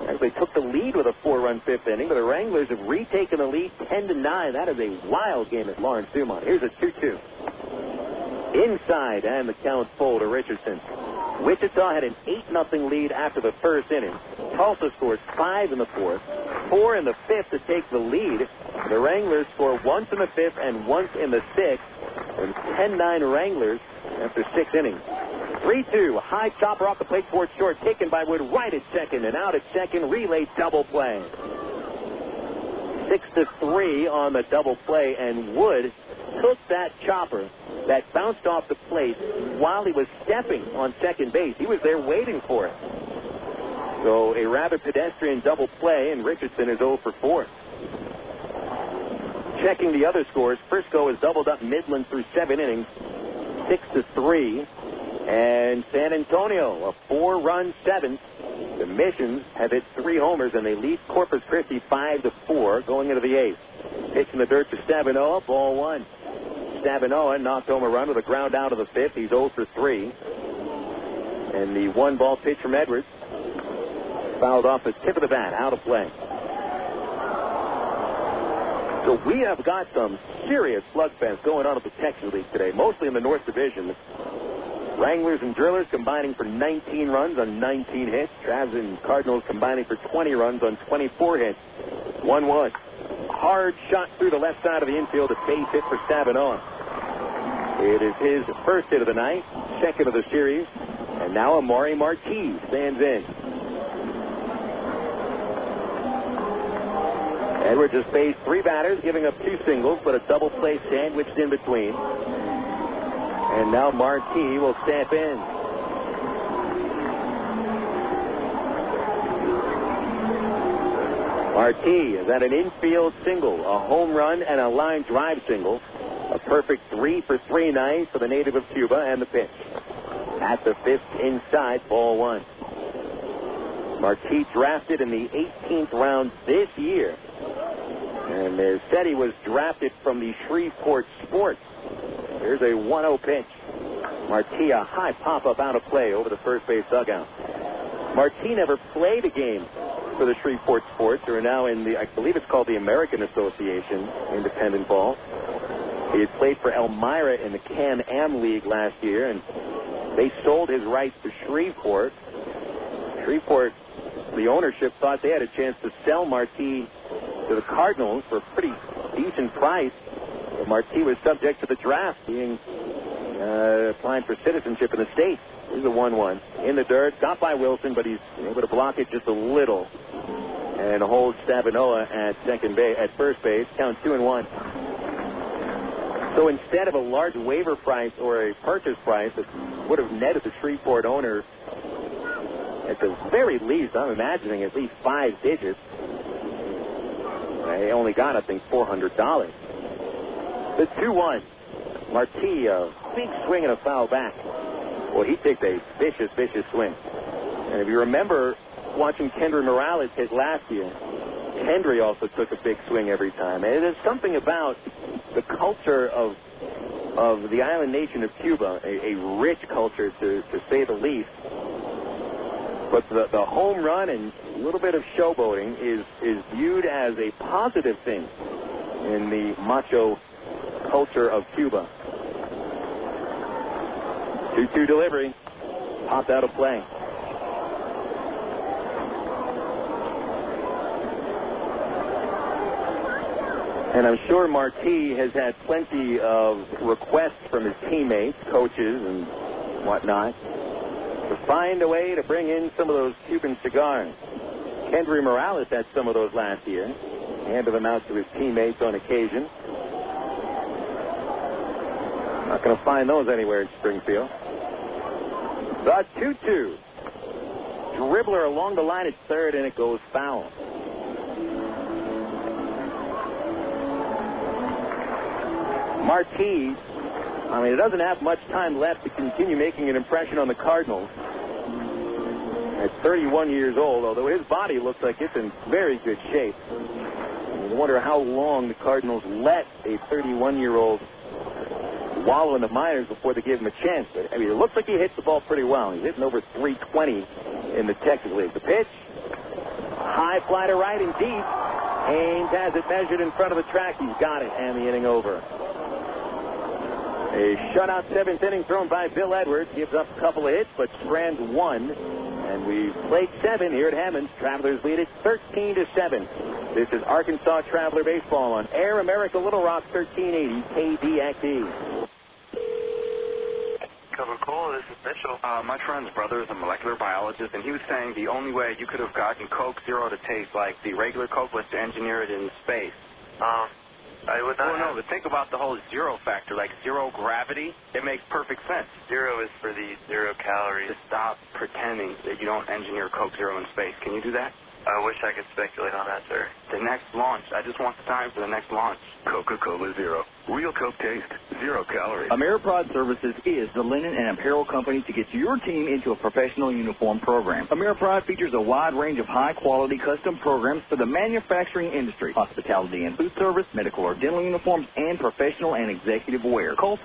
Actually took the lead with a 4-run 5th inning, but the Wranglers have retaken the lead 10-9. That is a wild game at Lawrence Dumont. Here's a 2-2. Inside, and the count full to Richardson. Wichita had an 8-0 lead after the 1st inning. Tulsa scores 5 in the 4th, 4 in the 5th to take the lead. The Wranglers score once in the 5th and once in the 6th. And 10-9 Wranglers after 6 innings. 3-2, high chopper off the plate towards short, taken by Wood right at second, and out at second, relay double play. 6-3 on the double play, and Wood took that chopper that bounced off the plate while he was stepping on second base. He was there waiting for it. So a rather pedestrian double play, and Richardson is 0 for 4. Checking the other scores, Frisco has doubled up Midland through 7 innings, 6-3. And San Antonio, a 4-run 7th. The Missions have hit 3 homers, and they lead Corpus Christi 5-4 going into the 8th. Pitch in the dirt to Stavinoha, ball 1. Stavinoha knocked home a run with a ground out of the 5th. He's 0 for 3. And the 1-ball pitch from Edwards fouled off the tip of the bat, out of play. So we have got some serious slugfest going on at the Texas League today, mostly in the North Division. Wranglers and Drillers combining for 19 runs on 19 hits. Travs and Cardinals combining for 20 runs on 24 hits. 1-1. Hard shot through the left side of the infield, a base hit for Stavinoha. It is his 1st hit of the night, 2nd of the series, and now Amari Marquez stands in. Edwards has faced 3 batters, giving up 2 singles, but a double play sandwiched in between. And now Marquis will step in. Marquis has had an infield single, a home run, and a line drive single. A perfect 3-for-3 night for the native of Cuba, and the pitch. At the 5th inside, ball 1. Marquis drafted in the 18th round this year. And they said he was drafted from the Shreveport Sports. Here's a 1-0 pitch. Marquis, a high pop-up out of play over the first base dugout. Marquis never played a game for the Shreveport Sports, who are now in the, I believe it's called the American Association Independent Ball. He had played for Elmira in the Can-Am League last year, and they sold his rights to Shreveport. Shreveport, the ownership, thought they had a chance to sell Marquis to the Cardinals for a pretty decent price. But Marquis was subject to the draft, being applying for citizenship in the state. Here's a 1-1. In the dirt, got by Wilson, but he's able to block it just a little. And holds Stavinoha at first base. Count 2-1. So instead of a large waiver price or a purchase price that would have netted the Shreveport owner, at the very least, I'm imagining at least 5 digits, they only got, I think, $400. The 2-1. Marquis, a big swing and a foul back. Well, he takes a vicious, vicious swing. And if you remember watching Kendry Morales hit last year, Kendry also took a big swing every time. And there's something about the culture of the island nation of Cuba, a rich culture to say the least. But the home run and a little bit of showboating is viewed as a positive thing in the macho culture of Cuba. 2-2 delivery. Popped out of play. And I'm sure Marquis has had plenty of requests from his teammates, coaches, and whatnot, to find a way to bring in some of those Cuban cigars. Kendry Morales had some of those last year. Handed them out to his teammates on occasion. Not going to find those anywhere in Springfield. The 2-2. Dribbler along the line at third, and it goes foul. Marquis, it doesn't have much time left to continue making an impression on the Cardinals. At 31 years old, although his body looks like it's in very good shape. You wonder how long the Cardinals let a 31-year-old wallow in the minors before they give him a chance. But, it looks like he hits the ball pretty well. He's hitting over 320 in the Texas League. The pitch, high fly to right and deep. Haynes has it measured in front of the track. He's got it, and the inning over. A shutout 7th inning thrown by Bill Edwards. Gives up a couple of hits, but strands 1. And we've played 7 here at Hammond's. Travelers lead it 13-7. This is Arkansas Traveler Baseball on Air America Little Rock 1380 KDXE. Coca-Cola, this is Mitchell. My friend's brother is a molecular biologist, and he was saying the only way you could have gotten Coke Zero to taste like the regular Coke was to engineer it in space. I would not. No, but think about the whole zero factor, like zero gravity. It makes perfect sense. Zero is for the 0 calories. To stop pretending that you don't engineer Coke Zero in space. Can you do that? I wish I could speculate on that, sir. The next launch. I just want the time for the next launch. Coca-Cola Zero. Real Coke taste, 0 calories. Ameripride Services is the linen and apparel company to get your team into a professional uniform program. Ameripride features a wide range of high-quality custom programs for the manufacturing industry, hospitality and food service, medical or dental uniforms, and professional and executive wear. Call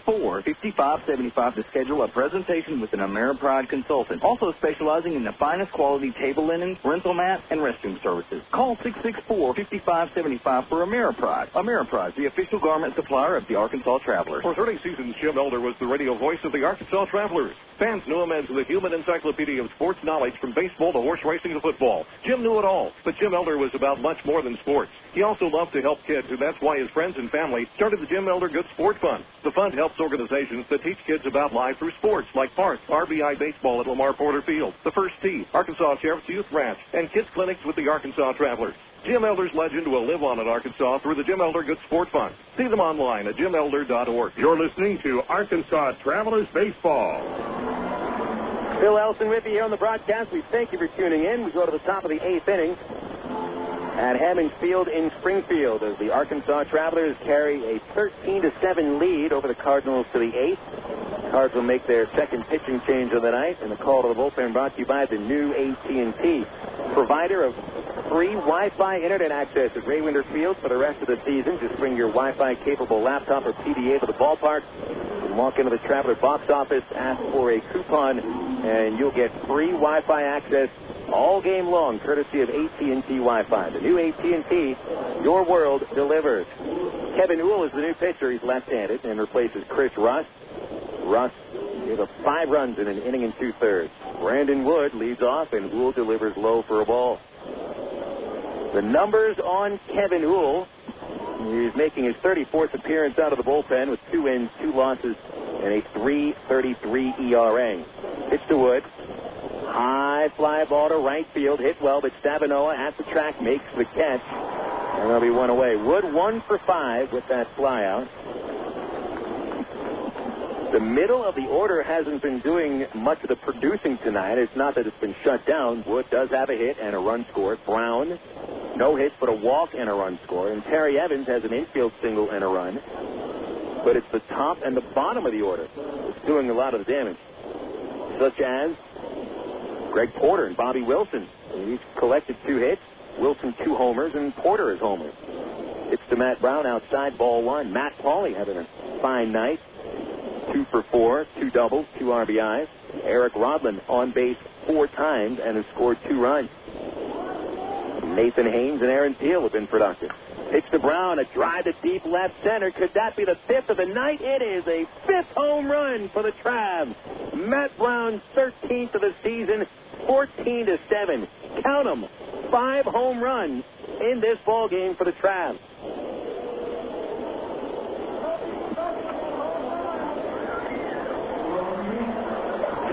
664-5575 to schedule a presentation with an Ameripride consultant, also specializing in the finest quality table linen, rental mat, and restroom services. Call 664-5575 for Ameripride. Ameripride, the official garment supplier of the Arkansas Travelers. For 30 seasons, Jim Elder was the radio voice of the Arkansas Travelers. Fans knew him as the human encyclopedia of sports knowledge from baseball to horse racing to football. Jim knew it all, but Jim Elder was about much more than sports. He also loved to help kids, and that's why his friends and family started the Jim Elder Good Sport Fund. The fund helps organizations that teach kids about life through sports, like Parks, RBI Baseball at Lamar Porter Field, the First Tee, Arkansas Sheriff's Youth Ranch, and kids clinics with the Arkansas Travelers. Jim Elder's legend will live on in Arkansas through the Jim Elder Good Sport Fund. See them online at jimelder.org. You're listening to Arkansas Travelers Baseball. Phil Elson with you here on the broadcast. We thank you for tuning in. We go to the top of the 8th inning at Hammond Field in Springfield as the Arkansas Travelers carry a 13-7 lead over the Cardinals to the 8th. Cards will make their second pitching change of the night, and the call to the bullpen brought to you by the new AT&T, provider of free Wi-Fi internet access at Raywinder Field for the rest of the season. Just bring your Wi-Fi capable laptop or PDA to the ballpark and walk into the Traveler box office, ask for a coupon, and you'll get free Wi-Fi access all game long, courtesy of AT&T Wi-Fi. The new AT&T, your world delivers. Kevin Uhl is the new pitcher. He's left-handed and replaces Chris Russ. Russ gave up 5 runs in an inning and 2/3. Brandon Wood leads off, and Uhl delivers low for a ball. The numbers on Kevin Uhl. He's making his 34th appearance out of the bullpen with 2 wins, 2 losses, and a 3.33 ERA. Pitch to Wood. High fly ball to right field. Hit well, but Stavinoha at the track makes the catch. And there'll be one away. Wood 1 for 5 with that fly out. The middle of the order hasn't been doing much of the producing tonight. It's not that it's been shut down. Wood does have a hit and a run scored. Brown, no hits but a walk and a run scored. And Terry Evans has an infield single and a run. But it's the top and the bottom of the order that's doing a lot of the damage. Such as Greg Porter and Bobby Wilson. He's collected 2 hits. Wilson 2 homers, and Porter is homer. It's to Matt Brown outside, ball 1. Matt Pauley having a fine night. 2 for 4, 2 doubles, 2 RBIs. Eric Rodlin on base 4 times and has scored 2 runs. Nathan Haynes and Aaron Teal have been productive. Pitch to Brown, a drive to deep left center. Could that be the 5th of the night? It is a 5th home run for the Travs. Matt Brown's 13th of the season, 14-7. Count them, 5 home runs in this ball game for the Travs.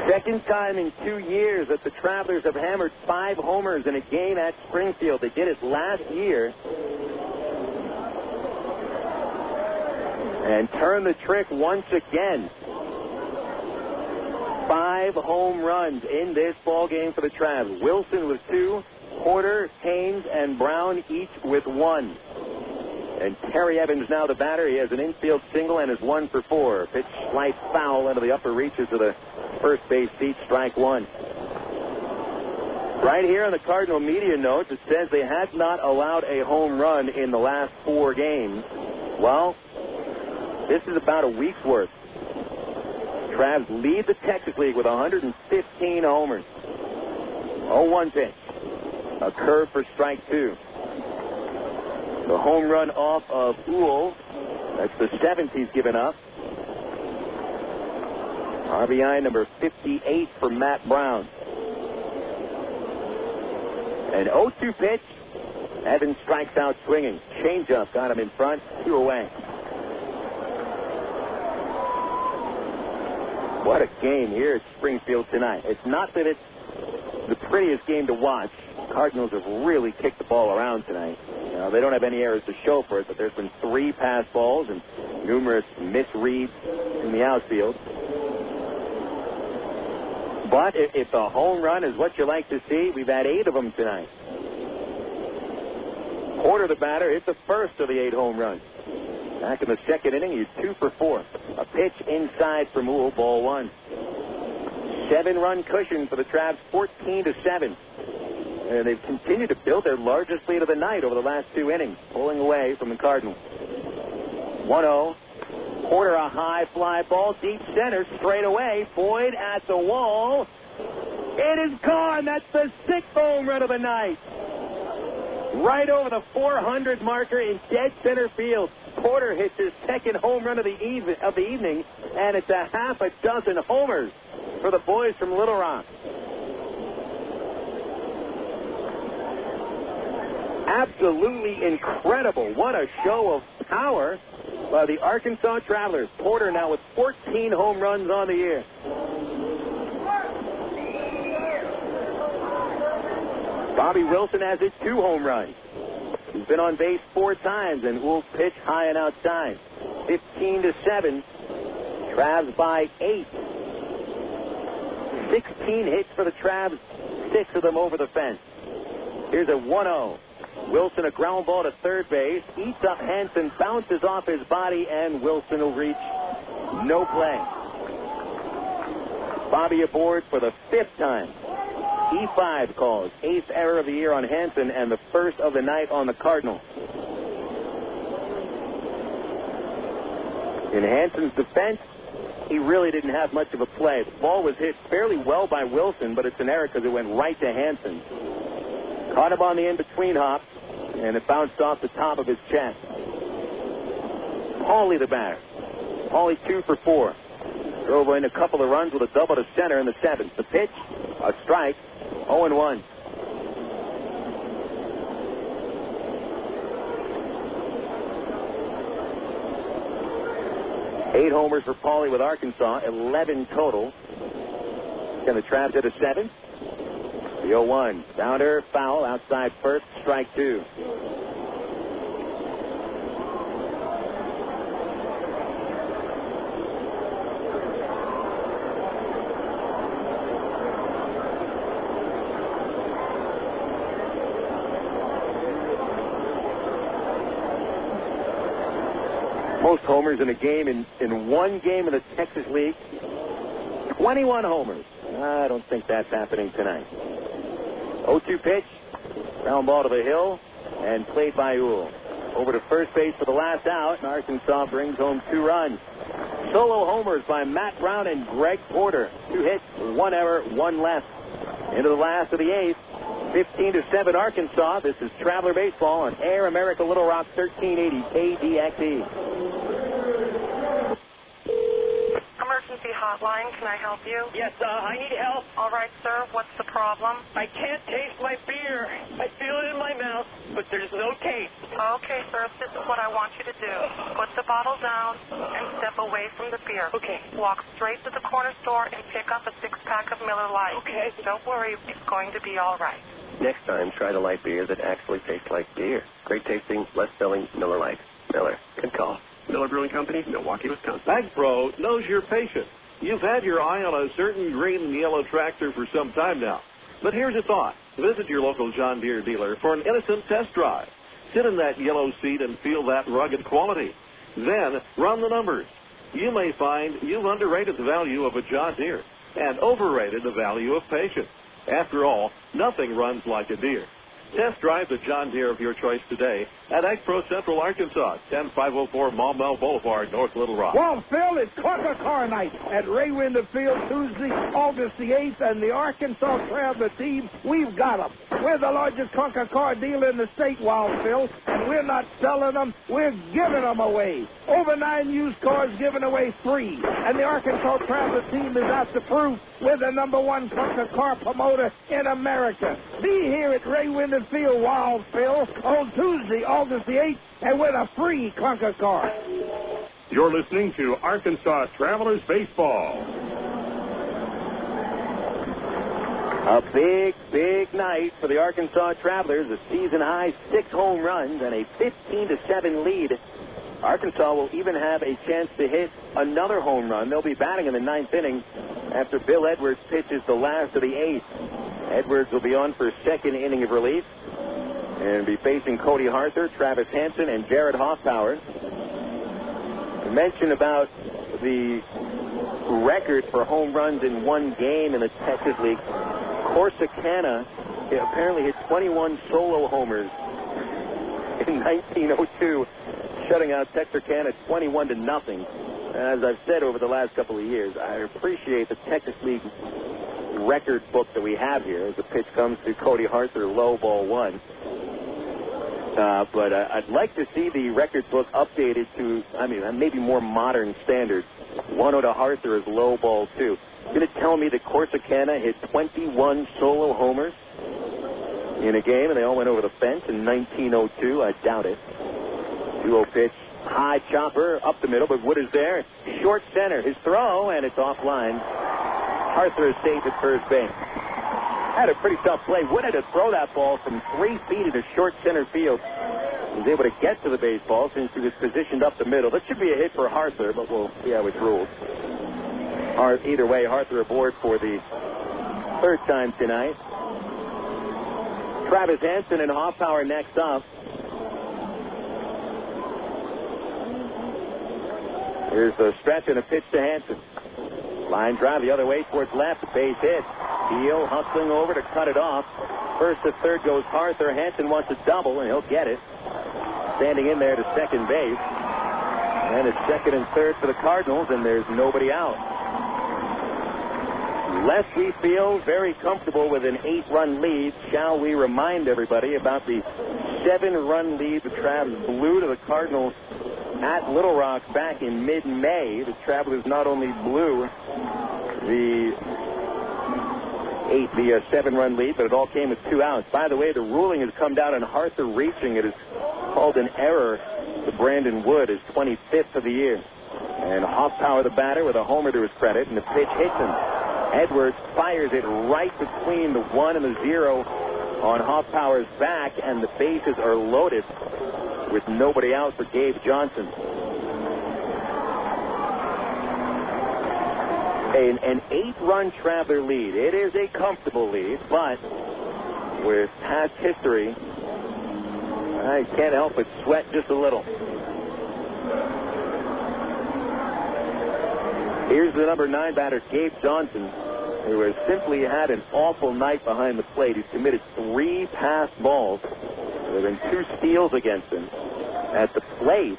Second time in 2 years that the Travelers have hammered 5 homers in a game at Springfield. They did it last year. And turn the trick once again. 5 home runs in this ball game for the Travs. Wilson with 2, Porter, Haynes, and Brown each with 1. And Terry Evans now the batter. He has an infield single and is 1 for 4. Pitch slight foul into the upper reaches of the first base seat, strike 1. Right here on the Cardinal media notes, it says they had not allowed a home run in the last 4 games. Well, this is about a week's worth. Travs lead the Texas League with 115 homers. 0-1 pitch. A curve for strike 2. The home run off of Uhl. That's the 7th he's given up. RBI number 58 for Matt Brown. An 0-2 pitch. Evans strikes out swinging. Changeup got him in front. 2 away. What a game here at Springfield tonight. It's not that it's the prettiest game to watch. Cardinals have really kicked the ball around tonight. They don't have any errors to show for it, but there's been 3 pass balls and numerous misreads in the outfield. But if the home run is what you like to see, we've had 8 of them tonight. Porter, the batter, hit the first of the 8 home runs. Back in the second inning, he's 2 for 4. A pitch inside from Uhl, ball 1. 7-run cushion for the Travs, 14-7. And they've continued to build their largest lead of the night over the last 2 innings, pulling away from the Cardinals. 1-0. Porter, a high fly ball, deep center, straight away. Boyd at the wall. It is gone. That's the 6th home run of the night. Right over the 400 marker in dead center field. Porter hits his 2nd home run of the evening, and it's a half a dozen homers for the boys from Little Rock. Absolutely incredible. What a show of power by the Arkansas Travelers. Porter now with 14 home runs on the year. Bobby Wilson has his 2 home runs. He's been on base 4 times and will pitch high and outside. 15-7. Travs by 8. 16 hits for the Travs, 6 of them over the fence. Here's a 1-0. Wilson, a ground ball to third base. Eats up Hansen, bounces off his body, and Wilson will reach no play. Bobby aboard for the 5th time. E5 calls. 8th error of the year on Hansen and the first of the night on the Cardinals. In Hansen's defense, he really didn't have much of a play. The ball was hit fairly well by Wilson, but it's an error because it went right to Hansen. Caught him on the in-between hop, and it bounced off the top of his chest. Paulie the batter. Paulie 2 for 4. Drove in a couple of runs with a double to center in the 7th. The pitch, a strike, 0-1. Eight homers for Paulie with Arkansas, 11 total. Can the Travs hit a 7th? The 0-1. Bounder, foul, outside first, strike 2. Most homers in a game in one game in the Texas League. 21 homers. I don't think that's happening tonight. 0-2 pitch. Ground ball to the hill and played by Uhl. Over to first base for the last out, and Arkansas brings home 2 runs. Solo homers by Matt Brown and Greg Porter. 2 hits, 1 error, 1 left. Into the last of the 8th. 15-7 Arkansas. This is Traveler Baseball on Air America Little Rock 1380 KDXE. Emergency hotline, can I help you? Yes, I need help. All right, sir, what's the problem? I can't taste my beer. I feel it in my mouth, but there's no taste. Okay, sir, this is what I want you to do. Put the bottle down and step away from the beer. Okay. Walk straight to the corner store and pick up a 6-pack of Miller Lite. Okay. Don't worry, it's going to be all right. Next time, try the light beer that actually tastes like beer. Great tasting, less filling Miller Lite. Miller. Good call. Miller Brewing Company, Milwaukee, Wisconsin. AgPro knows you're patient. You've had your eye on a certain green and yellow tractor for some time now. But here's a thought. Visit your local John Deere dealer for an innocent test drive. Sit in that yellow seat and feel that rugged quality. Then run the numbers. You may find you've underrated the value of a John Deere and overrated the value of patience. After all, nothing runs like a Deere. Test drive the John Deere of your choice today at AgPro Central, Arkansas, 10504 Maumelle Boulevard, North Little Rock. Well, Phil, it's Clunker Car Night at Ray Winder Field Tuesday, August the 8th, and the Arkansas Traveler team, we've got them. We're the largest clunker car dealer in the state, Wild Phil, and we're not selling them, we're giving them away. Over 9 used cars given away free, and the Arkansas Traveler team is out to prove we're the #1 clunker car promoter in America. Be here at Ray Winder Field, Wild Phil, on Tuesday, August the 8th, and with a free clunker car. You're listening to Arkansas Travelers Baseball. A big, big night for the Arkansas Travelers. A season-high 6 home runs and a 15-7 lead. Arkansas will even have a chance to hit another home run. They'll be batting in the 9th inning after Bill Edwards pitches the last of the 8th. Edwards will be on for a 2nd inning of relief and be facing Cody Harther, Travis Hansen, and Jarrett Hoffpauir. I mentioned about the record for home runs in one game in the Texas League. Corsicana apparently hit 21 solo homers in 1902, shutting out Texarkana 21-0. As I've said over the last couple of years, I appreciate the Texas League record book that we have here as the pitch comes to Cody Harther, low ball 1. But I'd like to see the record book updated to, maybe more modern standards. 1-0 to Harther is low ball 2. You're going to tell me that Corsicana hit 21 solo homers in a game and they all went over the fence in 1902? I doubt it. 2-0 pitch. High chopper up the middle, but Wood is there. Short center. His throw, and it's offline. Harther is safe at first base. Had a pretty tough play. Wood had to throw that ball from 3 feet into short center field. was able to get to the baseball since he was positioned up the middle. That should be a hit for Harther, but we'll see how it's ruled. Either way, Harther aboard for the third time tonight. Travis Hansen and Hoffpauir next up. Here's the stretch and a pitch to Hansen. Line drive the other way towards left. Base hit. Heel hustling over to cut it off. First to third goes Harther. Hansen wants a double, and he'll get it. Standing in there to second base. And it's second and third for the Cardinals, and there's nobody out. Lest we feel very comfortable with an 8-run lead, shall we remind everybody about the 7-run lead the Travs blew to the Cardinals at Little Rock back in mid-May. The Travelers not only blew the 7-run lead, but it all came with 2 outs. By the way, the ruling has come down on Harther reaching. It is called an error to Brandon Wood, his 25th of the year. And Hoffpauir, the batter, with a homer to his credit, and the pitch hits him. Edwards fires it right between the 1 and the 0 on Hoffpauir's back, and the bases are loaded with nobody out for Gabe Johnson. An 8-run Traveler lead. It is a comfortable lead, but with past history, I can't help but sweat just a little. Here's the number 9 batter, Gabe Johnson, who has simply had an awful night behind the plate. He's committed 3 passed balls. There have been 2 steals against him. At the plate,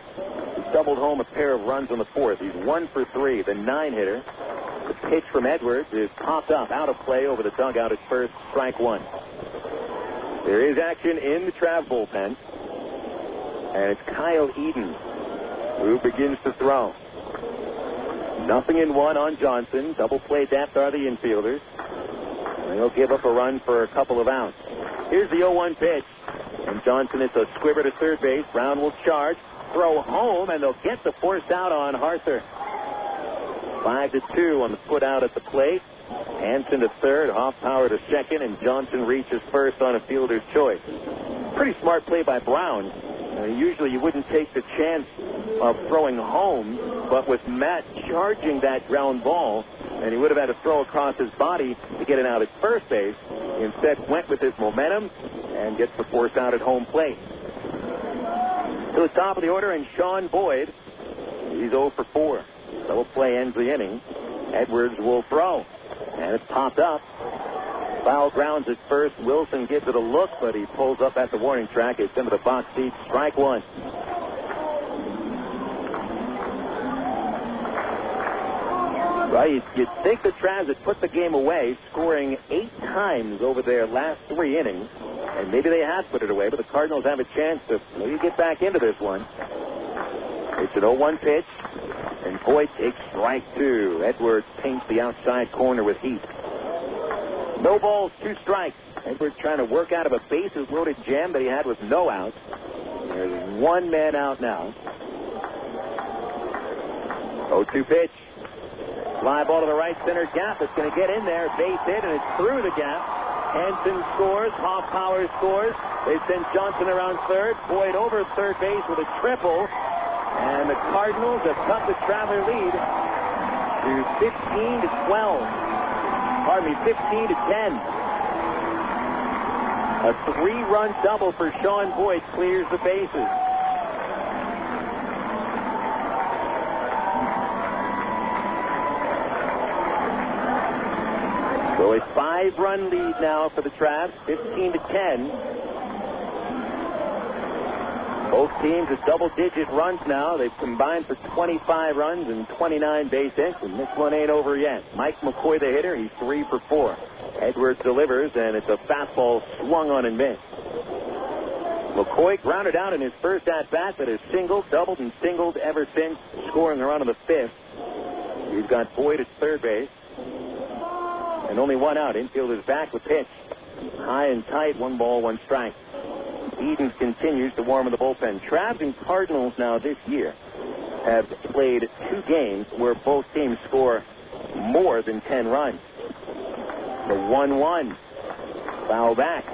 he doubled home a pair of runs on the 4th. He's 1 for 3, the 9-hitter. The pitch from Edwards is popped up out of play over the dugout at first, strike 1. There is action in the Trav bullpen. And it's Kyle Eden who begins to throw. 0-1 on Johnson. Double play depth are the infielders. And he'll give up a run for a couple of outs. Here's the 0-1 pitch. And Johnson is a squibber to third base. Brown will charge. Throw home, and they'll get the force out on Harther. 5-2 on the foot out at the plate. Hansen to third, Hoffpauir to second, and Johnson reaches first on a fielder's choice. Pretty smart play by Brown. Usually you wouldn't take the chance of throwing home, but with Matt charging that ground ball, and he would have had to throw across his body to get it out at first base, he instead went with his momentum and gets the force out at home plate. To the top of the order, and Sean Boyd, he's 0 for 4. Double play ends the inning. Edwards will throw, and it's popped up. Foul grounds at first. Wilson gives it a look, but he pulls up at the warning track. It's into the box seat. Strike 1. Well, you'd think the Travs had put the game away, scoring 8 times over their last 3 innings. And maybe they have put it away, but the Cardinals have a chance to maybe get back into this one. It's an 0-1 pitch, and Boyd takes strike 2. Edwards paints the outside corner with heat. No balls, 2 strikes. Edwards trying to work out of a bases-loaded jam that he had with no outs. There's 1 man out now. 0-2 pitch. Fly ball to the right center gap. It's going to get in there. Base hit, and it's through the gap. Hansen scores. Hoffpauir scores. They send Johnson around third. Boyd over third base with a triple. And the Cardinals have cut the Traveler lead to 15-12. Pardon me, 15-10. A 3-run double for Sean Boyd clears the bases. So a 5-run lead now for the Travs, 15-10. Both teams at double-digit runs now. They've combined for 25 runs and 29 base hits, and this one ain't over yet. Mike McCoy, the hitter, he's 3 for 4. Edwards delivers, and it's a fastball swung on and missed. McCoy grounded out in his first at-bat, but has singled, doubled, and singled ever since, scoring a run on the 5th. He's got Boyd at third base. And only 1 out. Infielder's back with pitch. High and tight, 1 ball, 1 strike. Eden continues to warm in the bullpen. Travs and Cardinals now this year have played 2 games where both teams score more than 10 runs. The 1-1. Foul back.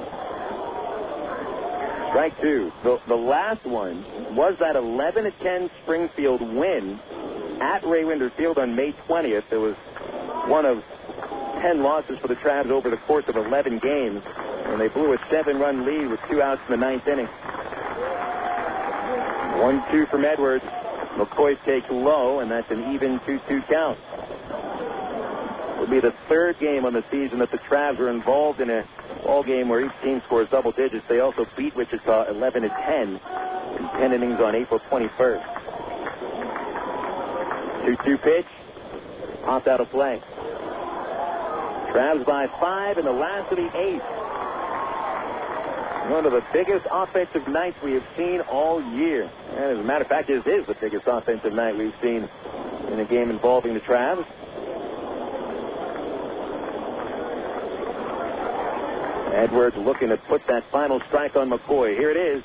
Strike two. The last one was that 11-10 Springfield win at Ray Winder Field on May 20th. It was one of 10 losses for the Travs over the course of 11 games, and they blew a 7-run lead with 2 outs in the 9th inning. 1-2 from Edwards. McCoy takes low, and that's an even 2-2 count. It will be the third game on the season that the Travs are involved in a ball game where each team scores double digits. They also beat Wichita 11-10 in 10 innings on April 21st. 2-2 pitch. Popped out of play. Travs by 5 in the last of the 8th. One of the biggest offensive nights we have seen all year. And as a matter of fact, this is the biggest offensive night we've seen in a game involving the Travs. Edwards looking to put that final strike on McCoy. Here it is.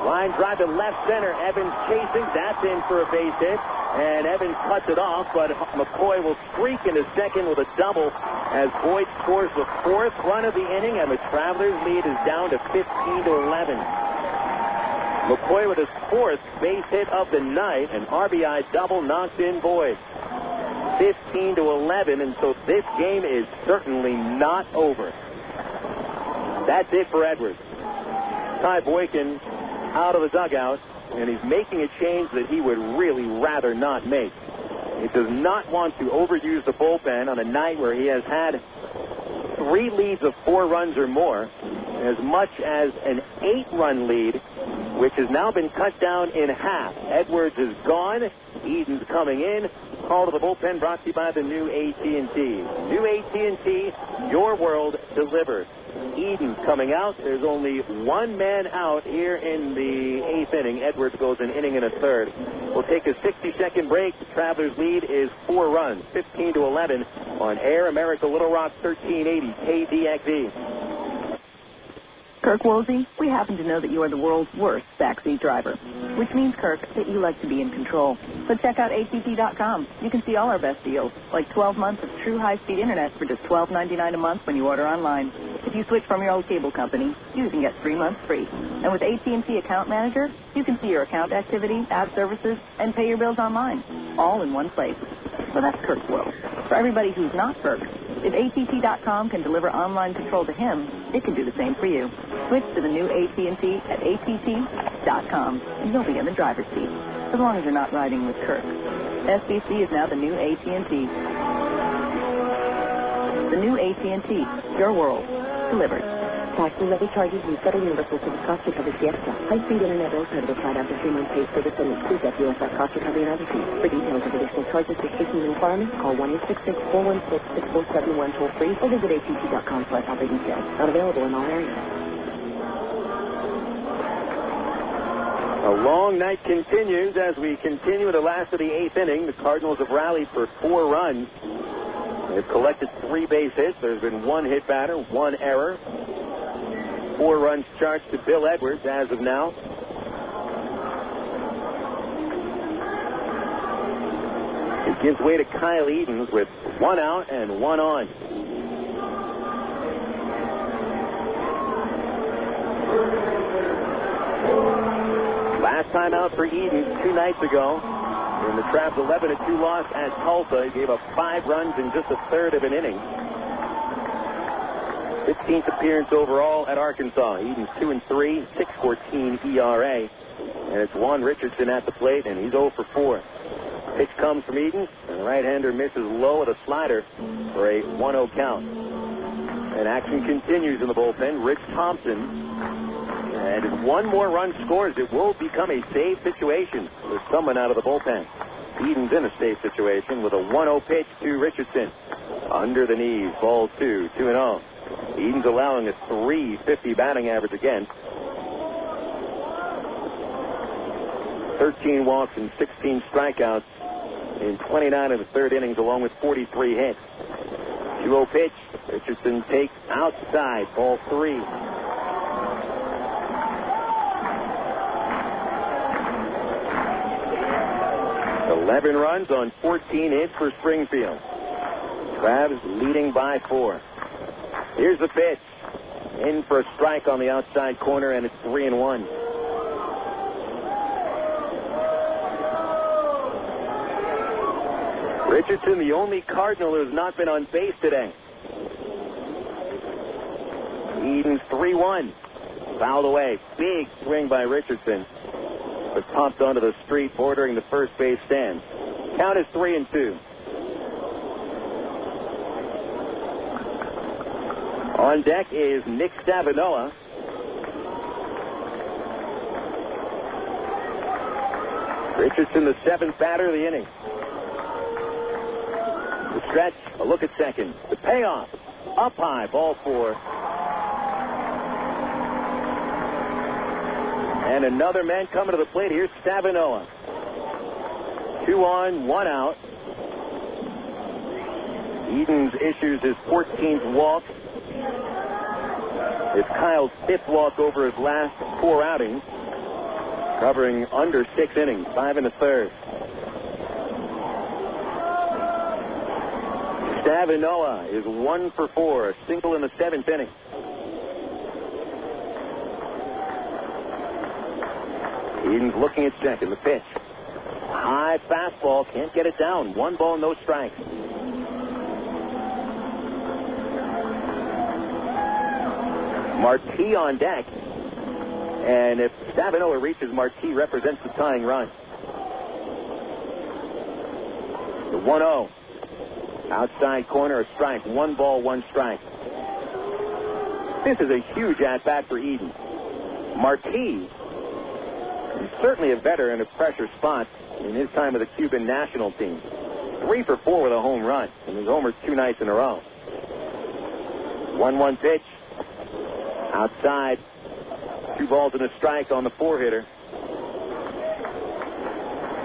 Line drive to left center. Evans chasing. That's in for a base hit. And Evans cuts it off, but McCoy will streak into second with a double as Boyd scores the 4th run of the inning, and the Travelers' lead is down to 15-11. McCoy with his 4th base hit of the night, an RBI double knocks in Boyd. 15-11, and so this game is certainly not over. That's it for Edwards. Ty Boykin out of the dugout, and he's making a change that he would really rather not make. He does not want to overuse the bullpen on a night where he has had 3 leads of 4 runs or more, as much as an 8-run lead, which has now been cut down in half. Edwards is gone. Eden's coming in. Call to the bullpen brought to you by the new AT&T. New AT&T, your world delivered. Eden's coming out. There's only 1 man out here in the 8th inning. Edwards goes an inning and a third. We'll take a 60-second break. The Travelers' lead is 4 runs, 15-11 on Air America Little Rock 1380 KDXE. Kirk Woolsey, we happen to know that you are the world's worst backseat driver, which means, Kirk, that you like to be in control. So check out ATT.com. You can see all our best deals, like 12 months of true high-speed internet for just $12.99 a month when you order online. If you switch from your old cable company, you can get 3 months free. And with AT&T Account Manager, you can see your account activity, app services, and pay your bills online, all in one place. So that's Kirk's world. For everybody who's not Kirk, if ATT.com can deliver online control to him, it can do the same for you. Switch to the new AT&T at ATT.com, and you'll be in the driver's seat, as long as you're not riding with Kirk. SBC is now the new AT&T. The new AT&T, your world, delivered. Tax and levy charges use Federal Universal Service Cost Recovery Fiesta. High-speed internet bills are applied after 3 months paid service and excludes FUSF cost recovery and other fees. For details of additional charges, restrictions, and requirements, call 1-866-416-6471 toll-free or visit att.com/operating details. Not available in all areas. A long night continues as we continue in the last of the 8th inning. The Cardinals have rallied for 4 runs. They've collected 3 base hits. There's been 1 hit batter, 1 error. 4 runs charged to Bill Edwards as of now. It gives way to Kyle Edens with 1 out and 1 on. Last time out for Edens 2 nights ago in the Travs' 11-2 loss at Tulsa. He gave up 5 runs in just a third of an inning. 15th appearance overall at Arkansas. Edens 2-3, 6.14 ERA. And it's Juan Richardson at the plate, and he's 0 for 4. Pitch comes from Edens, and the right-hander misses low with a slider for a 1-0 count. And action continues in the bullpen. Rich Thompson. And if 1 more run scores, it will become a save situation with someone out of the bullpen. Edens in a save situation with a 1-0 pitch to Richardson. Under the knees, ball 2, 2-0. Edens allowing a .350 batting average again. 13 walks and 16 strikeouts in 29 of the 3rd innings, along with 43 hits. 2-0 pitch. Richardson takes outside, ball 3. Eleven runs on 14 hits for Springfield. Travs leading by 4. Here's the pitch. in for a strike on the outside corner, and it's 3-1. Richardson, the only Cardinal who has not been on base today. Eden's 3-1. Fouled away. Big swing by Richardson. But popped onto the street bordering the first base stand. Count is 3-2. On deck is Nick Stavinoha. Richardson, the seventh batter of the inning. The stretch, a look at second. The payoff, up high, ball 4. And another man coming to the plate. Here's Stavinoha. 2 on, 1 out. Edens issues his 14th walk. It's Kyle's 5th walk over his last 4 outings, covering under 6 innings, 5 1/3. Stavinoha is 1 for 4, a single in the 7th inning. Edens looking at second, the pitch. High fastball, can't get it down. 1 ball, no strikes. Marti on deck. And if Stavinoha reaches Marti, represents the tying run. The 1-0. Outside corner, a strike. 1 ball, 1 strike. This is a huge at-bat for Eden. Marti is certainly a veteran of pressure spots in his time with the Cuban national team. 3 for 4 with a home run. And his homers 2 nights in a row. 1-1 pitch. Outside. 2 balls and a strike on the 4-hitter.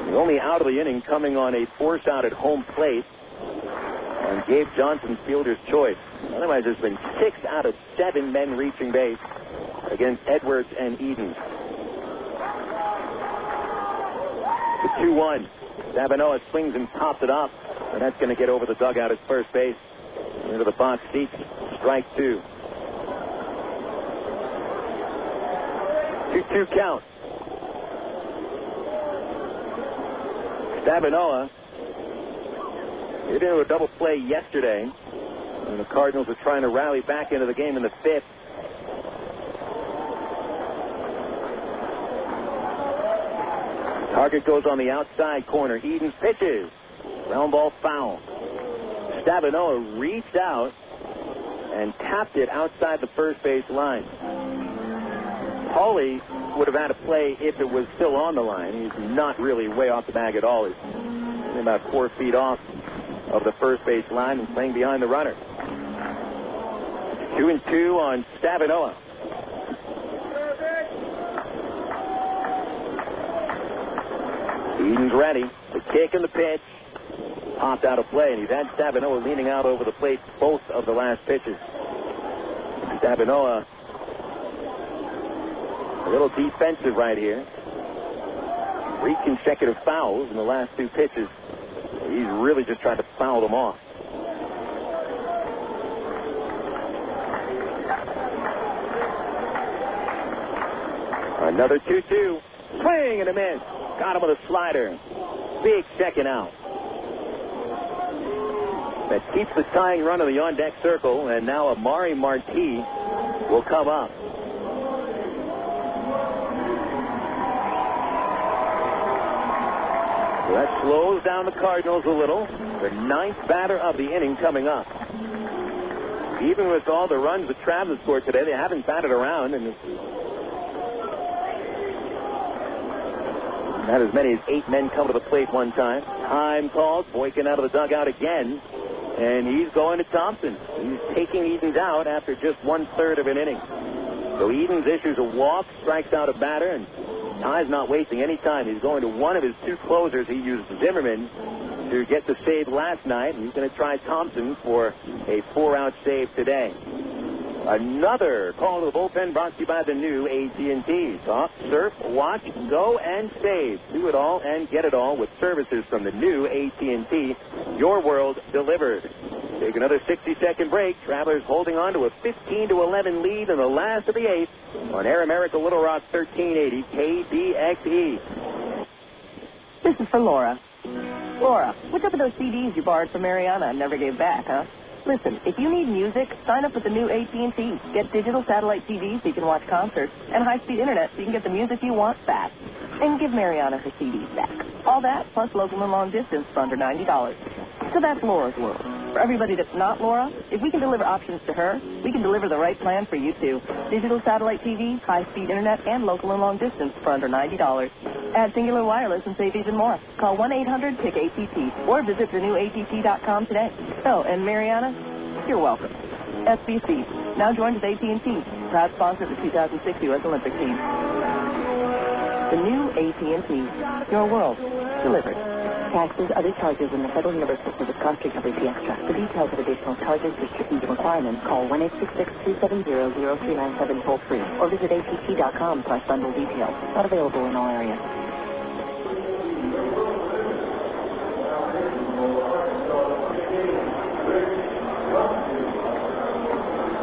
The only out of the inning coming on a force out at home plate on Gabe Johnson's fielder's choice. Otherwise, there's been 6 out of 7 men reaching base against Edwards and Eden. The 2-1. Stavinoha swings and pops it up, and that's going to get over the dugout at first base. Into the box seats. Strike 2. 2-2 count. Stavinoha hit into a double play yesterday, and the Cardinals are trying to rally back into the game in the 5th. Target goes on the outside corner. Edens pitches. Ground ball foul. Stavinoha reached out and tapped it outside the first base line. Paulie would have had to play if it was still on the line. He's not really way off the bag at all. He's about 4 feet off of the first base line and playing behind the runner. 2-2 on Stavinoha. Eden's ready. The kick and the pitch. Popped out of play, and he's had Stavinoha leaning out over the plate both of the last pitches. Stavinoha a little defensive right here. 3 consecutive fouls in the last 2 pitches. He's really just trying to foul them off. Another 2-2. Swing and a miss. Got him with a slider. Big second out. That keeps the tying run of the on-deck circle, and now Amari Marti will come up. So that slows down the Cardinals a little. The 9th batter of the inning coming up. Even with all the runs the Travs have scored today, they haven't batted around, and not as many as 8 men come to the plate one time. Time called. Boykin out of the dugout again. And he's going to Thompson. He's taking Edens out after just 1/3 of an inning. So Edens issues a walk, strikes out a batter, and Ty's not wasting any time. He's going to one of his 2 closers. He used Zimmerman to get the save last night, and he's going to try Thompson for a 4-out save today. Another call to the bullpen brought to you by the new AT&T. Talk, surf, watch, go, and save. Do it all and get it all with services from the new AT&T. Your world delivered. Take another 60-second break. Travelers holding on to a 15-11 lead in the last of the eighth on Air America Little Rock 1380 KDXE. This is for Laura. Laura, what's up with those CDs you borrowed from Mariana and never gave back, huh? Listen, if you need music, sign up with the new AT&T. Get digital satellite TVs so you can watch concerts, and high-speed internet so you can get the music you want fast. And give Mariana her CDs back. All that, plus local and long distance for under $90. So that's Laura's world. For everybody that's not Laura, if we can deliver options to her, we can deliver the right plan for you, too. Digital satellite TV, high-speed internet, and local and long distance for under $90. Add Singular Wireless and save even more. Call 1-800-PICK-ATT or visit thenewATT.com today. Oh, and Mariana, you're welcome. SBC, now joined with AT&T, proud sponsor of the 2006 U.S. Olympic team. The new AT&T, your world, delivered. Taxes, other charges, and the Federal Universal Service Cost Recovery fee extra. For details of additional charges, restrictions, and requirements, call 1-866-270-0397 toll-free or visit att.com/bundle details. Not available in all areas.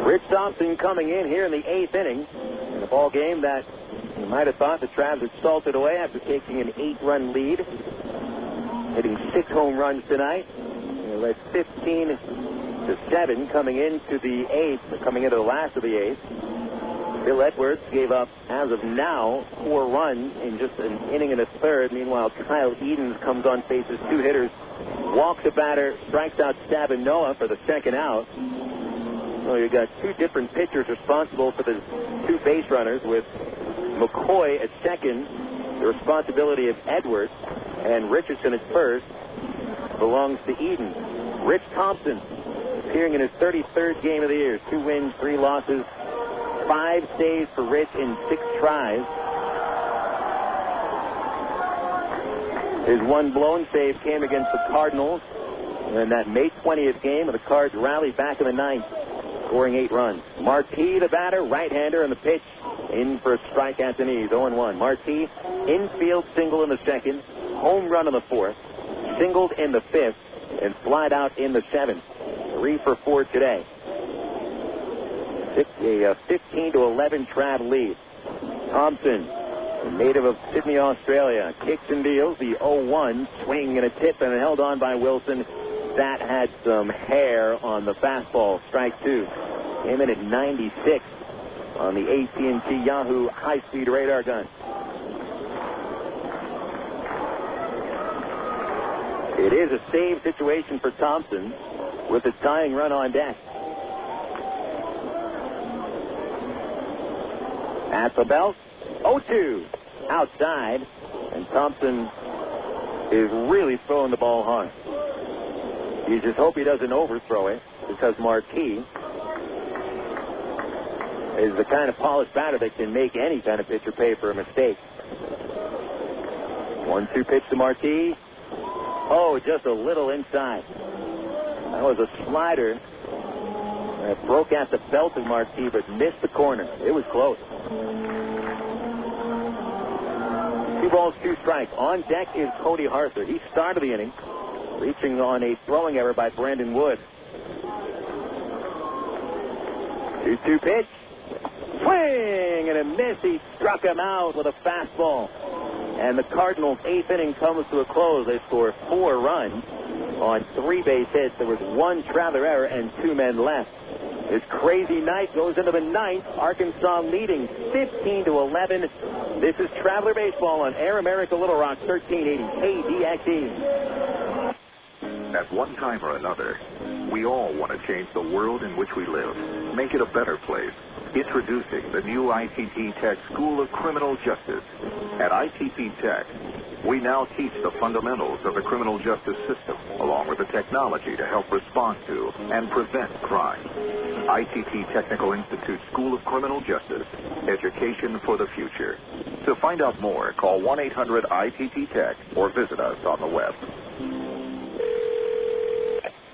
Rich Thompson coming in here in the eighth inning in a ball game that you might have thought the Travs had salted away after taking an 8-run lead. Hitting 6 home runs tonight. They led 15-7 coming into the last of the eighth. Bill Edwards gave up, as of now, 4 runs in just an inning and a third. Meanwhile, Kyle Edens comes on, faces 2 hitters, walks a batter, strikes out Stavinoha for the second out. So you got 2 different pitchers responsible for the 2 base runners, with McCoy at second, the responsibility of Edwards, and Richardson at first belongs to Eden. Rich Thompson appearing in his 33rd game of the year. 2 wins, 3 losses, 5 saves for Rich in 6 tries. His 1 blown save came against the Cardinals in that May 20th game, and the Cards rallied back in the 9th, scoring 8 runs. Marti, the batter, right-hander, and the pitch in for a strike at the knees, 0-1. Marti, infield single in the 2nd, home run in the 4th, singled in the 5th, and flied out in the 7th. 3 for 4 today. A 15-11 Trav lead. Thompson, a native of Sydney, Australia, kicks and deals the 0-1, swing and a tip, and held on by Wilson. That had some hair on the fastball. Strike 2. Came in at 96 on the AT&T Yahoo high-speed radar gun. It is a save situation for Thompson with a tying run on deck. At the belt, 0-2 outside, and Thompson is really throwing the ball hard. You just hope he doesn't overthrow it, because Marti is the kind of polished batter that can make any kind of pitcher pay for a mistake. 1-2 pitch to Marti. Oh, just a little inside. That was a slider that broke at the belt of Marti, but missed the corner. It was close. 2 balls, 2 strikes. On deck is Cody Harther. He started the inning, reaching on a throwing error by Brandon Wood. 2-2 pitch. Swing and a miss. He struck him out with a fastball. And the Cardinals' 8th inning comes to a close. They score 4 runs on 3 base hits. There was 1 Traveler error and 2 men left. This crazy night goes into the 9th. Arkansas leading 15-11. This is Traveler Baseball on Air America Little Rock 1380 KDXE. At one time or another, we all want to change the world in which we live, make it a better place. Introducing the new ITT Tech School of Criminal Justice. At ITT Tech, we now teach the fundamentals of the criminal justice system, along with the technology to help respond to and prevent crime. ITT Technical Institute School of Criminal Justice, education for the future. To find out more, call 1-800-ITT-TECH or visit us on the web.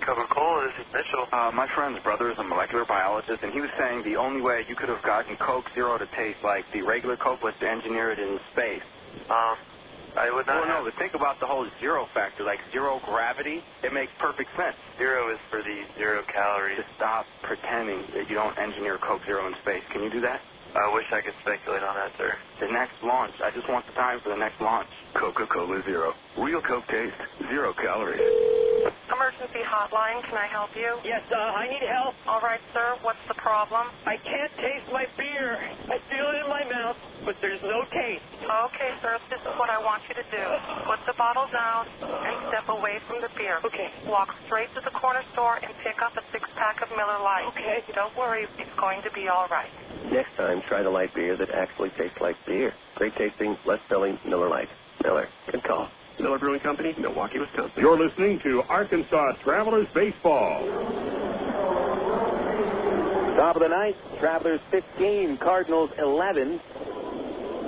Coca-Cola, this is Mitchell. My friend's brother is a molecular biologist, and he was saying the only way you could have gotten Coke Zero to taste like the regular Coke was to engineer it in space. I would not. Well, no, but think about the whole zero factor, like zero gravity. It makes perfect sense. Zero is for the 0 calories. Just stop pretending that you don't engineer Coke Zero in space. Can you do that? I wish I could speculate on that, sir. The next launch. I just want the time for the next launch. Coca-Cola Zero. Real Coke taste, 0 calories. Emergency hotline, can I help you? Yes, I need help. All right, sir, what's the problem? I can't taste my beer. I feel it in my mouth, but there's no taste. Okay, sir, this is what I want you to do. Put the bottle down and step away from the beer. Okay. Walk straight to the corner store and pick up a 6-pack of Miller Lite. Okay. Don't worry, it's going to be all right. Next time, try the light beer that actually tastes like beer. Great tasting, less filling Miller Lite. Miller, good call. Miller Brewing Company, Milwaukee, Wisconsin. You're listening to Arkansas Travelers Baseball. Top of the ninth, Travelers 15, Cardinals 11.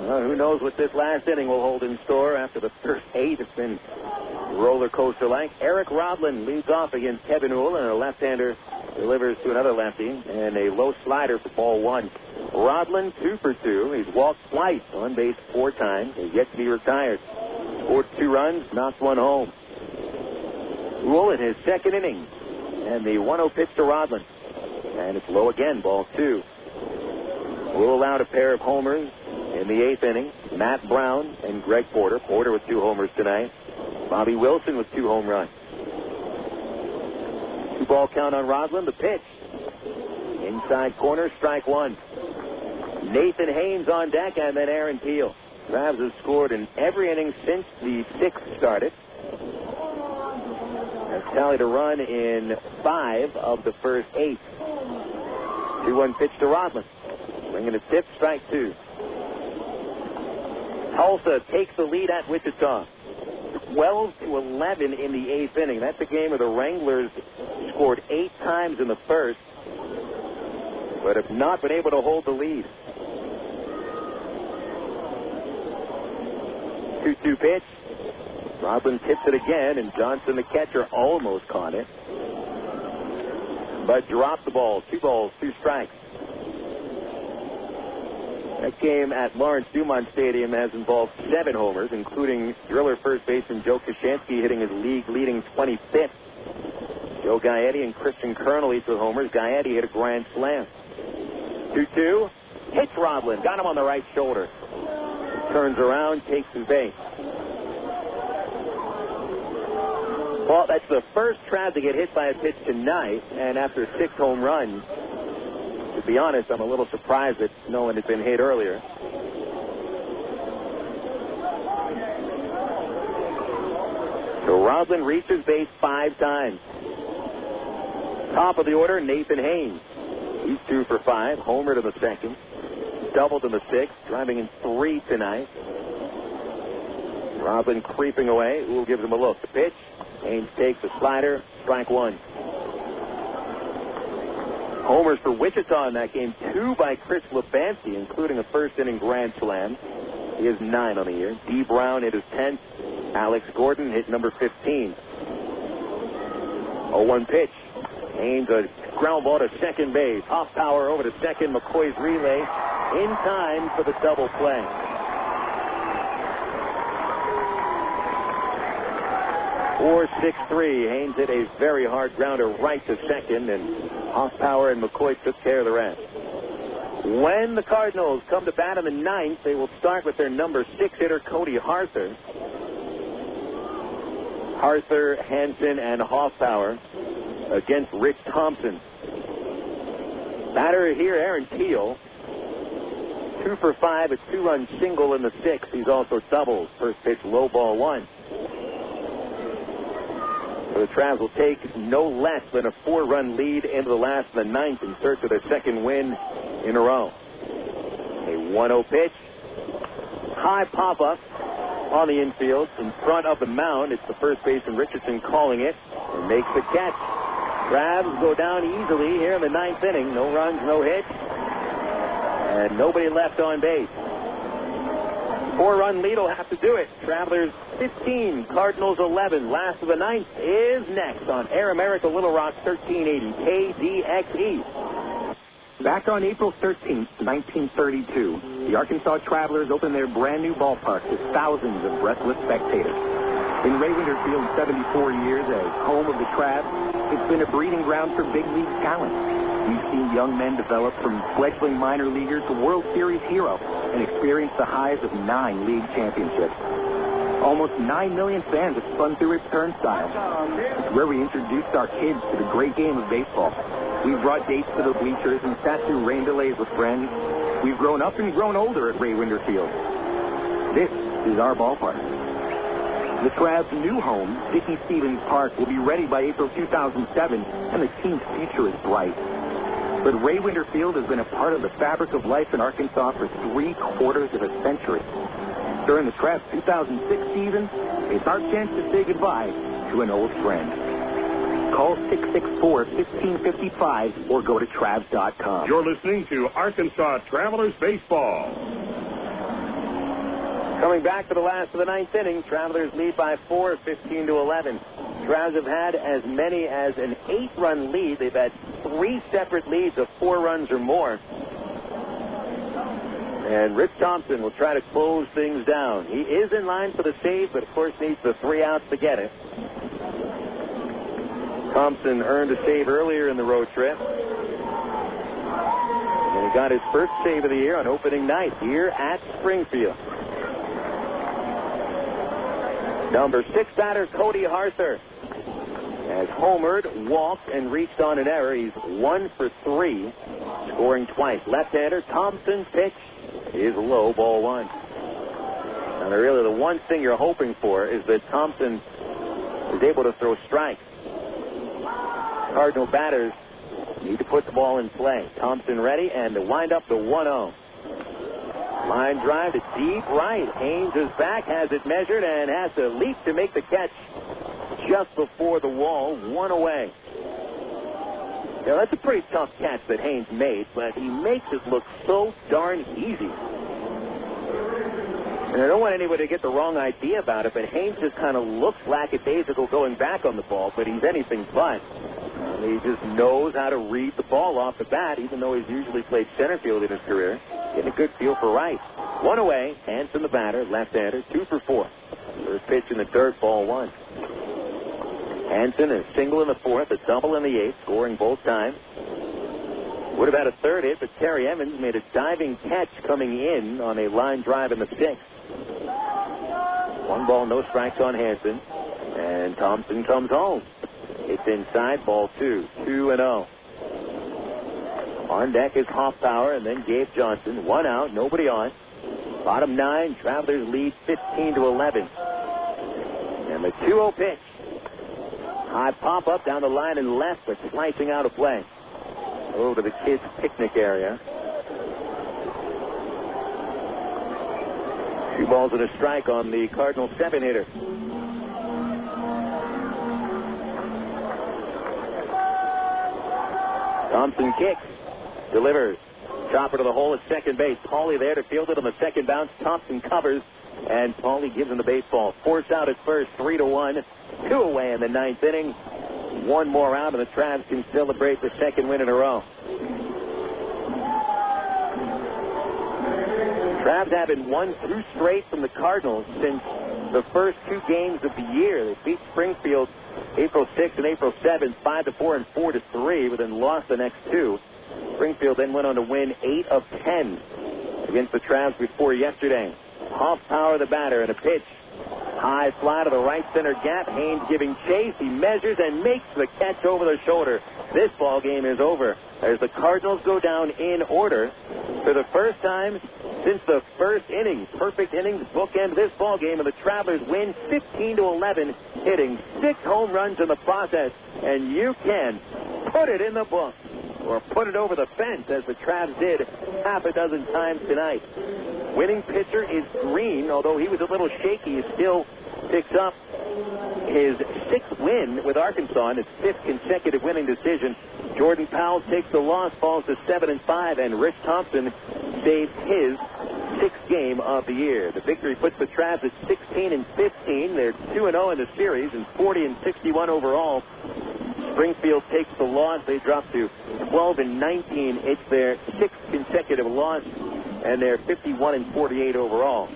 Well, who knows what this last inning will hold in store after the first 8. It's been roller coaster-like. Eric Rodlin leads off against Kevin Uhl, and a left-hander delivers to another lefty, and a low slider for ball 1. Rodlin 2 for 2. He's walked twice, on base 4 times. He's yet to be retired. Scored 2 runs, knocked 1 home. Uhl in his second inning, and the 1-0 pitch to Rodlin. And it's low again, ball 2. Uhl allowed a pair of homers in the 8th inning. Matt Brown and Greg Porter. Porter with 2 homers tonight. Bobby Wilson with 2 home runs. 2-ball count on Rodlin. The pitch. Inside corner, strike 1. Nathan Haynes on deck, and then Aaron Teel. Travs has scored in every inning since the 6th started. Has tallied a run in 5 of the first 8. 2-1 pitch to Rodlin. Bringing a tip, strike 2. Tulsa takes the lead at Wichita. 12-11 in the 8th inning. That's a game where the Wranglers scored 8 times in the first, but have not been able to hold the lead. 2-2 pitch. Rodlin tips it again, and Johnson, the catcher, almost caught it, but dropped the ball. 2 balls, 2 strikes. That game at Lawrence Dumont Stadium has involved 7 homers, including driller first baseman Joe Kashansky hitting his league-leading 25th. Joe Gaetti and Christian Colonel each with homers. Gaetti hit a grand slam. 2-2. Hits Rodlin. Got him on the right shoulder. Turns around, takes his base. Well, that's the first Trav to get hit by a pitch tonight, and after 6 home runs, to be honest, I'm a little surprised that no one had been hit earlier. So Rodlin reaches base 5 times. Top of the order, Nathan Haynes. He's 2 for 5, homered in the 2nd. Doubled in the 6th, driving in 3 tonight. Rodlin creeping away. Uhl gives him a look. The pitch. Haynes takes a slider. Strike 1. Homers for Wichita in that game. 2 by Chris Labanci, including a first-inning grand slam. He has 9 on the year. D. Brown hit his 10th. Alex Gordon hit number 15. 0-1 pitch. Haynes a ground ball to second base. Hoffpauir over to second. McCoy's relay in time for the double play. Or 6-3. Haynes hit a very hard grounder right to second, and Hoffpauir and McCoy took care of the rest. When the Cardinals come to bat in the 9th, they will start with their number 6 hitter, Cody Harther. Harther, Hansen, and Hoffpauir against Rich Thompson. Batter here, Aaron Teel. 2 for 5, a 2-run single in the 6th. He's also doubled. First pitch, low ball 1. So the Travs will take no less than a 4-run lead into the last of the 9th in search of their 2nd win in a row. A 1-0 pitch. High pop-up on the infield in front of the mound. It's the first baseman Richardson calling it and makes the catch. Travs go down easily here in the 9th inning. No runs, no hits, and nobody left on base. 4-run lead will have to do it. Travelers 15, Cardinals 11. Last of the 9th is next on Air America Little Rock 1380 KDXE. Back on April 13th, 1932, the Arkansas Travelers open their brand new ballpark to thousands of breathless spectators. In Ray Winter Field, 74 years as home of the Travs, it's been a breeding ground for big league talent. We've seen young men develop from fledgling minor leaguer to World Series hero and experience the highs of 9 league championships. Almost 9 million fans have spun through its turnstiles. It's where we introduced our kids to the great game of baseball. We've brought dates to the bleachers and sat through rain delays with friends. We've grown up and grown older at Ray Winter Field. This is our ballpark. The Travs' new home, Dickey Stevens Park, will be ready by April 2007, and the team's future is bright. But Ray Winter Field has been a part of the fabric of life in Arkansas for 3/4 of a century. During the Travs' 2006 season, it's our chance to say goodbye to an old friend. Call 664-1555 or go to Travs.com. You're listening to Arkansas Travelers Baseball. Coming back to the last of the 9th inning, Travelers lead by 4, 15-11. Travs have had as many as an 8-run lead. They've had 3 separate leads of 4 runs or more. And Rich Thompson will try to close things down. He is in line for the save, but of course needs the 3 outs to get it. Thompson earned a save earlier in the road trip. And he got his first save of the year on opening night here at Springfield. Number 6 batter, Cody Harther, has homered, walked, and reached on an error. He's 1 for 3, scoring twice. Left-hander, Thompson's pitch is low, ball 1. Now, really, the one thing you're hoping for is that Thompson is able to throw strikes. Cardinal batters need to put the ball in play. Thompson ready, and to wind up the 1-0. Line drive to deep right. Haynes is back, has it measured, and has to leap to make the catch just before the wall. 1 away. Now, that's a pretty tough catch that Haynes made, but he makes it look so darn easy. And I don't want anybody to get the wrong idea about it, but Haynes just kind of looks lackadaisical going back on the ball, but he's anything but. He just knows how to read the ball off the bat, even though he's usually played center field in his career. Getting a good feel for right. 1 away. Hanson the batter, left-hander, 2 for 4. First pitch in the dirt, ball 1. Hanson a single in the 4th, a double in the 8th, scoring both times. Would have had a third hit, but Terry Evans made a diving catch coming in on a line drive in the 6th. 1 ball, no strikes on Hanson. And Thompson comes home. It's inside, ball 2. 2-0. On deck is Hoffpauir and then Gabe Johnson. 1 out, nobody on. Bottom 9, Travelers lead 15-11. And the 2-0 pitch. High pop-up down the line and left, but slicing out of play. Over to the kids' picnic area. 2 balls and a strike on the Cardinals 7-hitter. Thompson kicks, delivers, chopper to the hole at second base. Pauly there to field it on the second bounce. Thompson covers, and Pauly gives him the baseball. Force out at first, 3-1, 2 away in the 9th inning. 1 more out, and the Travs can celebrate the 2nd win in a row. Travs haven't won 2 straight from the Cardinals since the first 2 games of the year. They beat Springfield April 6th and April 7th, 5-4 and 4-3, but then lost the next 2. Springfield then went on to win 8 of 10 against the Travs before yesterday. Hoffpauir the batter, and a pitch. High fly to the right center gap. Haynes giving chase. He measures and makes the catch over the shoulder. This ball game is over as the Cardinals go down in order for the first time since the first inning. Perfect innings bookend this ball game, and the Travelers win 15-11, hitting 6 home runs in the process. And you can put it in the book or put it over the fence, as the Travs did half a dozen times tonight. Winning pitcher is Green. Although he was a little shaky, he still picks up his 6th win with Arkansas and his 5th consecutive winning decision. Jordan Powell takes the loss, falls to 7-5, and Rich Thompson saves his 6th game of the year. The victory puts the Travs at 16-15. They're 2-0 in the series and 40-61 overall. Springfield takes the loss. They drop to 12-19. It's their 6th consecutive loss. and they're 51-48 overall.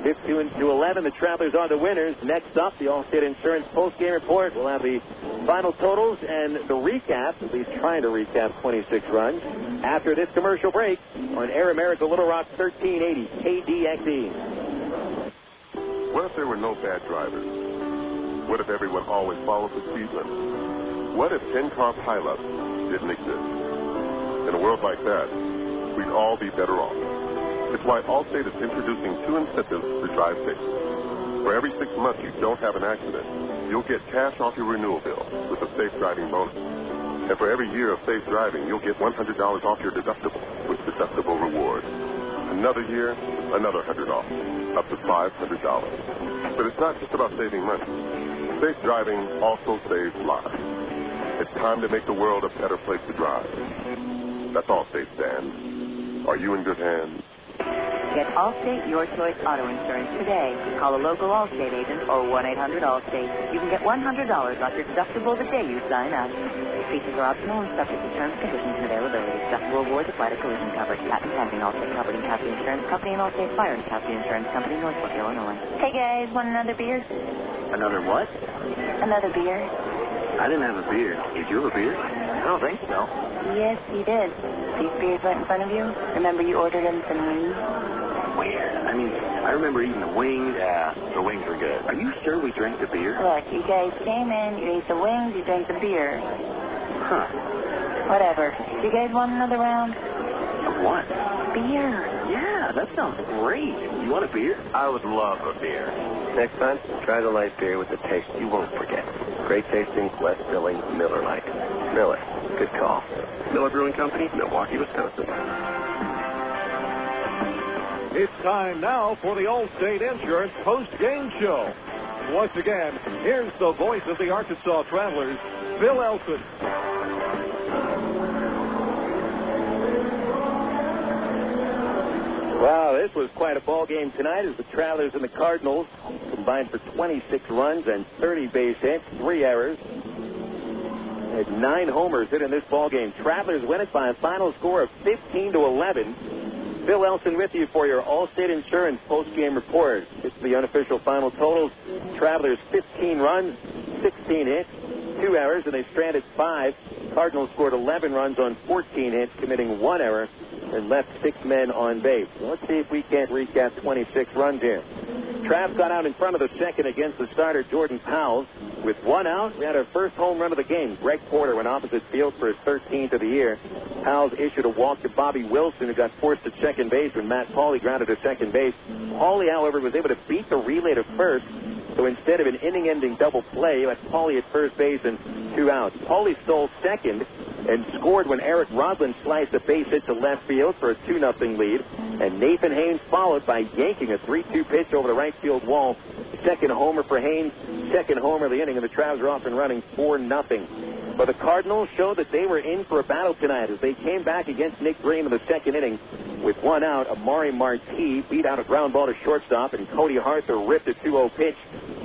52-11, the Travelers are the winners. Next up, the Allstate Insurance postgame report. We'll have the final totals and the recap, at least trying to recap 26 runs, after this commercial break on Air America Little Rock 1380 KDXE. What if there were no bad drivers? What if everyone always followed the speed limit? What if 10-car pileups didn't exist? In a world like that, we'd all be better off. It's why Allstate is introducing 2 incentives to drive safe. For every 6 months you don't have an accident, you'll get cash off your renewal bill with a safe driving bonus. And for every year of safe driving, you'll get $100 off your deductible with deductible rewards. Another year, another $100 off, up to $500. But it's not just about saving money. Safe driving also saves lives. It's time to make the world a better place to drive. That's Allstate stands. Are you in good hands? Get Allstate Your Choice Auto Insurance today. Call a local Allstate agent or 1-800-ALLSTATE. You can get $100 off your deductible the day you sign up. Features are optional and subject to terms, conditions, and availability. Deductible rewards apply to collision coverage. Patent pending. Allstate Property and Casualty Insurance Company and Allstate Fire and Casualty Insurance Company, Northbrook, Illinois. Hey guys, want another beer? Another what? Another beer. I didn't have a beer. Did you have a beer? I don't think so. Yes, you did. These beers right in front of you. Remember you ordered them some wings? Weird. I mean, I remember eating the wings. Yeah, the wings were good. Are you sure we drank the beer? Look, you guys came in, you ate the wings, you drank the beer. Huh. Whatever. Do you guys want another round? Of what? Beer. Yeah, that sounds great. You want a beer? I would love a beer. Next time, try the light beer with the taste you won't forget. Great tasting, less filling Miller Lite. Miller. Good call. Miller Brewing Company, Milwaukee, Wisconsin. It's time now for the Allstate Insurance post-game show. Once again, here's the voice of the Arkansas Travelers, Bill Elson. Wow, this was quite a ball game tonight as the Travelers and the Cardinals combined for 26 runs and 30 base hits, 3 errors. Had 9 homers hit in this ball game. Travelers win it by a final score of 15-11. Bill Elson with you for your Allstate Insurance post-game report. It's the unofficial final totals. Travelers 15 runs, 16 hits, 2 errors, and they stranded 5. Cardinals scored 11 runs on 14 hits, committing 1 error, and left 6 men on base. So let's see if we can't recap 26 runs here. Trav got out in front of the second against the starter, Jordan Powell. With 1 out, we had our first home run of the game. Greg Porter went opposite field for his 13th of the year. Powell issued a walk to Bobby Wilson, who got forced to second base when Matt Pauley grounded to second base. Pauley, however, was able to beat the relay to first. So instead of an inning-ending double play, you had Pauley at first base and 2 outs. Pauley stole second and scored when Eric Rodlin sliced a base hit to left field for a 2-0 lead. And Nathan Haynes followed by yanking a 3-2 pitch over the right field wall. Second homer for Haynes, second homer of the inning, and the Travs are off and running 4-0. But the Cardinals showed that they were in for a battle tonight as they came back against Nick Green in the second inning. With 1 out, Amari Marti beat out a ground ball to shortstop, and Cody Harther ripped a 2-0 pitch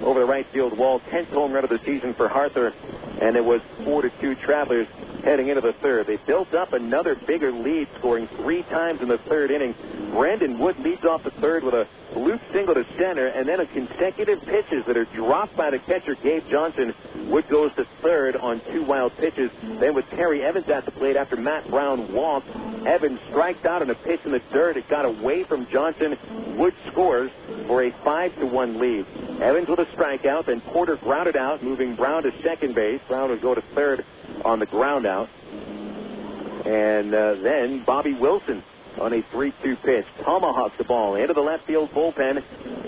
over the right field wall. 10th home run of the season for Harther, and it was 4-2 Travelers heading into the third. They built up another bigger lead, scoring 3 times in the third inning. Brandon Wood leads off the third with a loop single to center, and then a consecutive pitches that are dropped by the catcher, Gabe Johnson. Wood goes to third on 2 wild pitches. Then with Terry Evans at the plate after Matt Brown walked, Evans strikes out on a pitch in the dirt. It got away from Johnson. Wood scores for a 5-1 lead. Evans with a strikeout, then Porter grounded out, moving Brown to second base. Brown would go to third on the ground out. And then Bobby Wilson on a 3-2 pitch. Tomahawks the ball into the left field bullpen.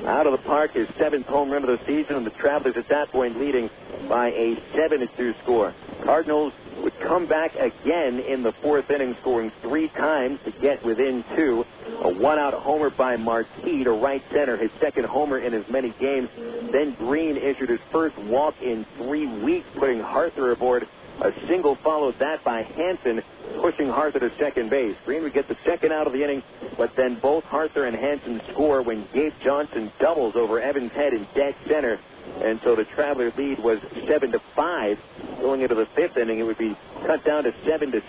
Out of the park, his 7th home run of the season, and the Travelers at that point leading by a 7-2 score. Cardinals would come back again in the 4th inning, scoring 3 times to get within 2. A 1-out homer by Marti to right center, his 2nd homer in as many games. Then Green issued his first walk in 3 weeks, putting Harther aboard. A single followed that by Hansen, pushing Harther to second base. Green would get the 2nd out of the inning, but then both Harther and Hansen score when Gabe Johnson doubles over Evans' head in dead center. And so the Traveler lead was 7-5. Going into the 5th inning, it would be cut down to 7-6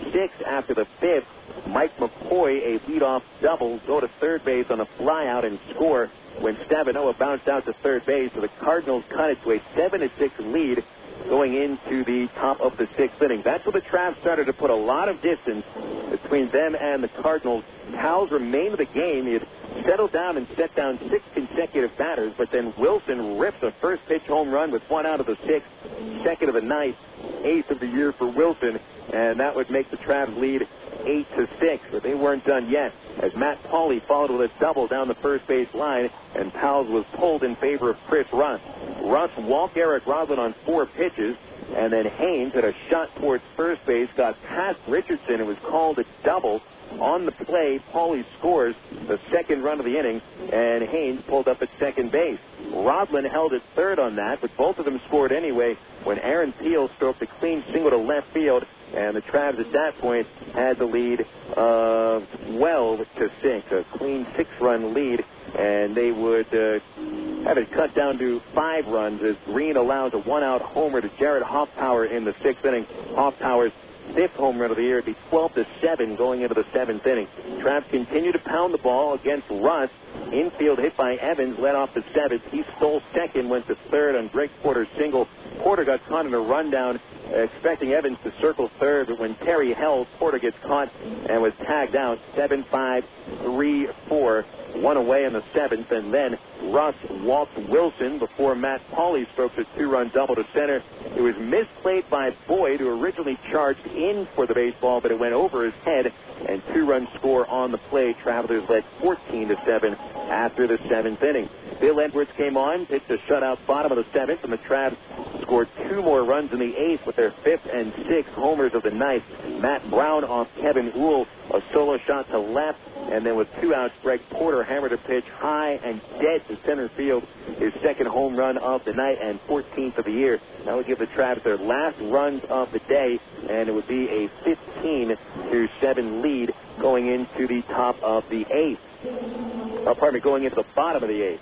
after the fifth. Mike McCoy, a leadoff double, go to third base on a flyout and score when Stavinoha bounced out to third base. So the Cardinals cut it to a 7-6 lead going into the top of the sixth inning. That's where the Travs started to put a lot of distance between them and the Cardinals. Pals remained in the game. He had settled down and set down 6 consecutive batters, but then Wilson rips a first pitch home run with 1 out of the 6th, second of the ninth, 8th of the year for Wilson, and that would make the Travs lead 8-6, but they weren't done yet, as Matt Pauley followed with a double down the first base line, and Pals was pulled in favor of Chris Russ. Russ walked Eric Roslin on 4 pitches, and then Haynes had a shot towards first base, got past Richardson, and was called a double. On the play, Pauley scores the second run of the inning, and Haynes pulled up at second base. Roslin held at third on that, but both of them scored anyway when Aaron Peel stroked a clean single to left field, and the Travs at that point had the lead of 12-6, a clean 6-run lead, and they would have it cut down to 5 runs as Green allows a 1-out homer to Jarrett Hoffpauir in the 6th inning. Hoffpauir's 5th home run of the year. It'd be 12-7 going into the 7th inning. Travs continue to pound the ball against Russ. Infield hit by Evans, led off the 7th. He stole second, went to third on Greg Porter's single. Porter got caught in a rundown, expecting Evans to circle third, but when Terry held, Porter gets caught and was tagged out. 7-5, 3-4. 1 away in the 7th, and then Russ walked Wilson before Matt Pauley strokes a 2-run double to center. It was misplayed by Boyd, who originally charged in for the baseball, but it went over his head, and 2-run score on the play. Travelers led 14-7 after the 7th inning. Bill Edwards came on, pitched a shutout bottom of the 7th, and the Travs scored 2 more runs in the 8th with their 5th and 6th homers of the night. Matt Brown off Kevin Uhl, a solo shot to left, and then with 2 outs, Greg Porter hammered a pitch high and dead to center field, his 2nd home run of the night and 14th of the year. That would give the Travs their last runs of the day, and it would be a 15-7 lead going into the top of the 8th. Going into the bottom of the 8th.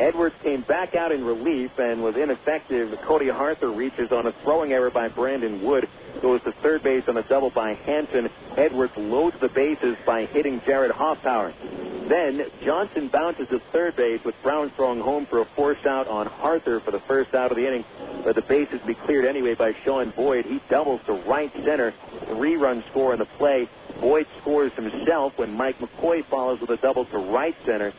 Edwards came back out in relief and was ineffective. Cody Arthur reaches on a throwing error by Brandon Wood. Goes to third base on a double by Hanson. Edwards loads the bases by hitting Jarrett Hoffpauir. Then Johnson bounces to third base with Brown throwing home for a forced out on Arthur for the first out of the inning. But the bases be cleared anyway by Sean Boyd. He doubles to right center. 3-run score in the play. Boyd scores himself when Mike McCoy follows with a double to right center.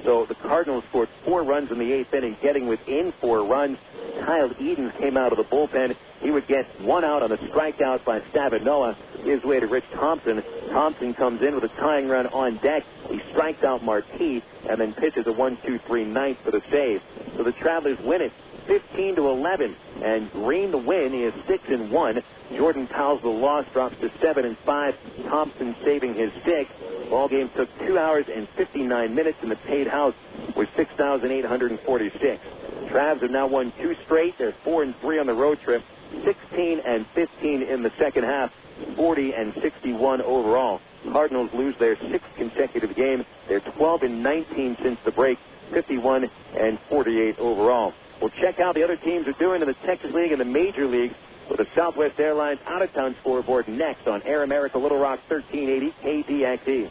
So the Cardinals scored 4 runs in the 8th inning, getting within 4 runs. Kyle Edens came out of the bullpen. He would get 1 out on a strikeout by Stavinoha. His way to Rich Thompson. Thompson comes in with a tying run on deck. He strikes out Marquis and then pitches a 1-2-3 ninth for the save. So the Travelers win it 15-11, and Green the win. He is 6-1. Jordan Powell's the loss, drops to 7-5. Thompson saving his 6th. Ball game took 2 hours and 59 minutes, and the paid house was 6,846. Travs have now won 2 straight. They're 4-3 on the road trip, 16-15 in the second half, 40-61 overall. Cardinals lose their 6th consecutive game. They're 12-19 since the break, 51-48 overall. We'll check out the other teams are doing in the Texas League and the Major Leagues with the Southwest Airlines out-of-town scoreboard next on Air America Little Rock 1380 KDXE.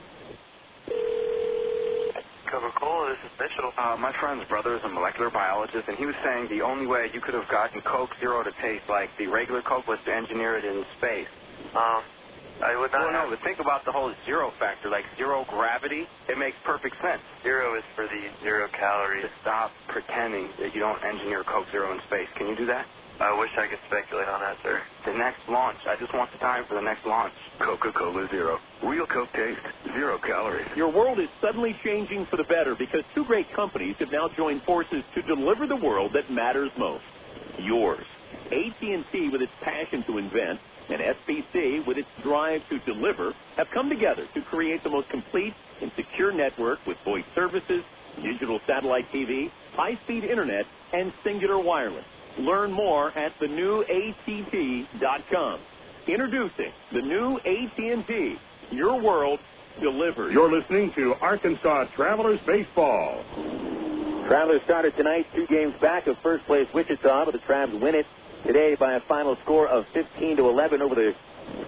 Coca-Cola, this is Mitchell. My friend's brother is a molecular biologist, and he was saying the only way you could have gotten Coke Zero to taste like the regular Coke was to engineer it in space. I would not know, but think about the whole zero factor, like zero gravity. It makes perfect sense. Zero is for the 0 calories. Stop pretending that you don't engineer Coke Zero in space. Can you do that? I wish I could speculate on that, sir. The next launch. I just want the time for the next launch. Coca-Cola Zero. Real Coke taste, 0 calories. Your world is suddenly changing for the better because 2 great companies have now joined forces to deliver the world that matters most. Yours. AT&T, with its passion to invent, and SBC, with its drive to deliver, have come together to create the most complete and secure network with voice services, digital satellite TV, high-speed internet, and singular wireless. Learn more at thenewatt.com. Introducing the new AT&T. Your world delivered. You're listening to Arkansas Travelers Baseball. Travelers started tonight 2 games back of first place Wichita, but the Travs win it today by a final score of 15-11 over the